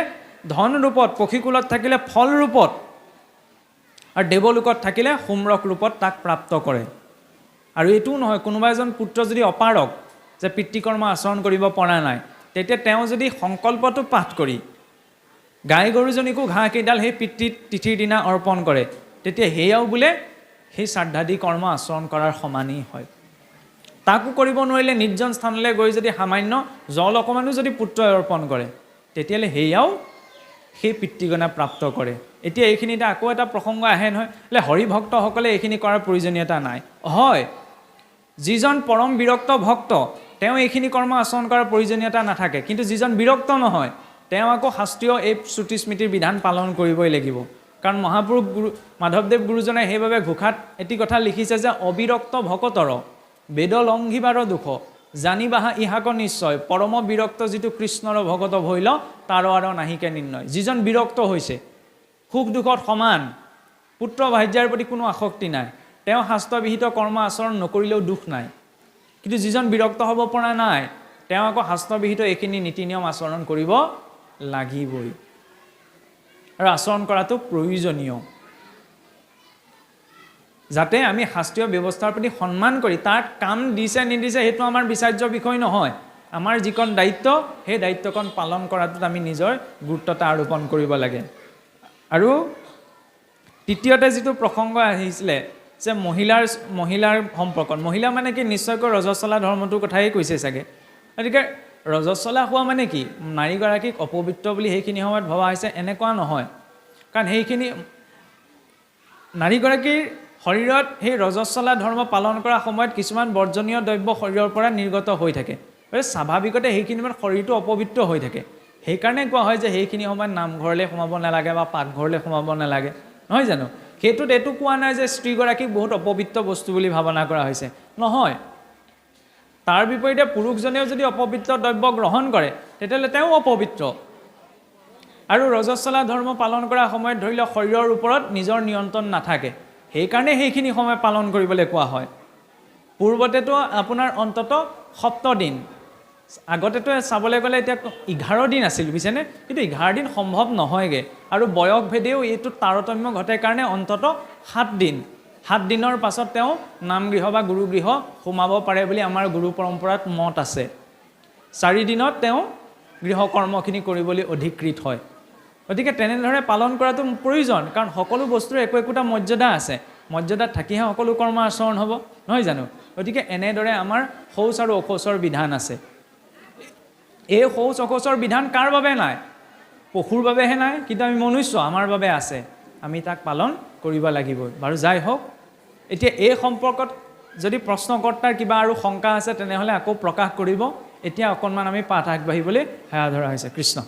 ধন ৰূপত, পক্ষীকুলত থাকিলে ফল ৰূপত, আৰু দেৱলোকত থাকিলে সোমৰস ৰূপত তাক প্ৰাপ্ত কৰে। আৰু এইটোও নহয়, কোনোবা এজন পুত্ৰ যদি অপাৰক যে পিতৃকৰ্ম আচৰণ কৰিব পৰা নাই, তেতিয়া তেওঁ যদি সংকল্পটো পাঠ কৰি গাই গৰুজনীকো ঘাঁহ কেইডাল সেই পিতৃৰ তিথিৰ দিনা অৰ্পণ কৰে, তেতিয়া সেয়াও বোলে সেই শ্ৰাদ্ধাদি কৰ্ম আচৰণ কৰাৰ সমানেই হয়। তাকো কৰিব নোৱাৰিলে নিৰ্জন স্থানলৈ গৈ যদি সামান্য জল অকণমানো যদি পুত্ৰই অৰ্পণ কৰে, তেতিয়াহ'লে সেয়াও সেই পিতৃগণা প্ৰাপ্ত কৰে। এতিয়া এইখিনিতে আকৌ এটা প্ৰসংগ আহে নহয়, হৰিভক্তসকলে এইখিনি কৰাৰ প্ৰয়োজনীয়তা নাই। হয়, যিজন পৰম বিৰক্ত ভক্ত তেওঁ এইখিনি কৰ্ম আচৰণ কৰাৰ প্ৰয়োজনীয়তা নাথাকে, কিন্তু যিজন বিৰক্ত নহয় তেওঁ আকৌ শাস্ত্ৰীয় এই শ্ৰুতি স্মৃতিৰ বিধান পালন কৰিবই লাগিব। কাৰণ মহাপুৰুষ মাধৱদেৱ গুৰুজনে সেইবাবে ঘোষাত এটি কথা লিখিছে যে অবিৰক্ত ভকতৰ বেদ লংঘিবাৰ দুখ জানিবাহা ইহাক নিশ্চয়, পৰম বিৰক্ত যিটো কৃষ্ণৰ ভগত ভৈল তাৰ আৰু নাহিকে নিৰ্ণয়। যিজন বিৰক্ত হৈছে, সুখ দুখত সমান, পুত্ৰ ভাৰ্যাৰ প্ৰতি কোনো আসক্তি নাই, তেওঁ শাস্ত্ৰবিহিত কৰ্ম আচৰণ নকৰিলেও দুখ নাই। কিন্তু যিজন বিৰক্ত হ'ব পৰা নাই, তেওঁ আকৌ শাস্ত্ৰবিহিত এইখিনি নীতি নিয়ম আচৰণ কৰিব লাগিবই, আৰু আচৰণ কৰাটো প্ৰয়োজনীয়, যাতে আমি শাস্ত্ৰীয় ব্যৱস্থাৰ প্ৰতি সন্মান কৰি তাত কাম দিছে নিদিছে সেইটো আমাৰ বিচাৰ্য বিষয় নহয়। আমাৰ যিকণ দায়িত্ব সেই দায়িত্বকণ পালন কৰাটোত আমি নিজৰ গুৰুত্বতা আৰোপণ কৰিব লাগে। আৰু তৃতীয়তে যিটো প্ৰসংগ আহিছিলে যে মহিলাৰ সম্পৰ্কত, মহিলা মানে কি নিশ্চয়কৈ ৰজস্বলা ধৰ্মটোৰ কথাই কৈছে চাগে। গতিকে ৰজস্বলা হোৱা মানে কি, নাৰীগৰাকীক অপবিত্ৰ বুলি সেইখিনি সময়ত ভবা হৈছে, এনেকুৱা নহয়। কাৰণ সেইখিনি নাৰীগৰাকীৰ শৰীৰত সেই ৰজস্বলা ধৰ্ম পালন কৰাৰ সময়ত কিছুমান বৰ্জনীয় দ্ৰব্য শৰীৰৰ পৰা নিৰ্গত হৈ থাকে, স্বাভাৱিকতে সেইখিনি সময়ত শৰীৰটো অপবিত্ৰ হৈ থাকে। সেইকাৰণে কোৱা হয় যে সেইখিনি সময়ত নামঘৰলৈ সোমাব নালাগে বা পাকঘৰলৈ সোমাব নালাগে, নহয় জানো? সেইটোত এইটো কোৱা নাই যে স্ত্ৰীগৰাকীক বহুত অপবিত্ৰ বস্তু বুলি ভাৱনা কৰা হৈছে, নহয়। তাৰ বিপৰীতে পুৰুষজনেও যদি অপবিত্ৰ দ্ৰব্য গ্ৰহণ কৰে তেতিয়াহ'লে তেওঁ অপবিত্ৰ। আৰু ৰজস্বলা ধৰ্ম পালন কৰাৰ সময়ত ধৰি লওক শৰীৰৰ ওপৰত নিজৰ নিয়ন্ত্ৰণ নাথাকে, সেইকাৰণে সেইখিনি সময় পালন কৰিবলৈ কোৱা হয়। পূৰ্বতেতো আপোনাৰ অন্ততঃ 7 দিন, আগতেতো চাবলৈ গ'লে এতিয়া 11 দিন আছিল বুজিছেনে, কিন্তু 11 দিন সম্ভৱ নহয়গৈ, আৰু বয়সভেদেও এইটো তাৰতম্য ঘটে কাৰণে অন্ততঃ 7 দিন। 7 দিনৰ পাছত তেওঁ নামগৃহ বা গুৰুগৃহ সোমাব পাৰে বুলি আমাৰ গুৰু পৰম্পৰাত মত আছে। 4 দিনত তেওঁ গৃহকৰ্মখিনি কৰিবলৈ অধিকৃত হয়। গতিকে তেনেদৰে পালন কৰাটো প্ৰয়োজন, কাৰণ সকলো বস্তুৰ একোটা মৰ্যাদা আছে, মৰ্যাদাত থাকিহে সকলো কৰ্ম আচৰণ হ'ব, নহয় জানো? গতিকে এনেদৰে আমাৰ শৌচ আৰু অশৌচৰ বিধান আছে। এই শৌচ অশৌচৰ বিধান কাৰ বাবে নাই? পশুৰ বাবেহে নাই, কিন্তু আমি মনুষ্য, আমাৰ বাবে আছে, আমি তাক পালন কৰিব লাগিবই। বাৰু যাই হওক, এতিয়া এই সম্পৰ্কত যদি প্ৰশ্নকৰ্তাৰ কিবা আৰু শংকা আছে তেনেহ'লে আকৌ প্ৰকাশ কৰিব। এতিয়া অকণমান আমি পাঠ আগবাঢ়িবলৈ সেৱা ধৰা হৈছে। কৃষ্ণ।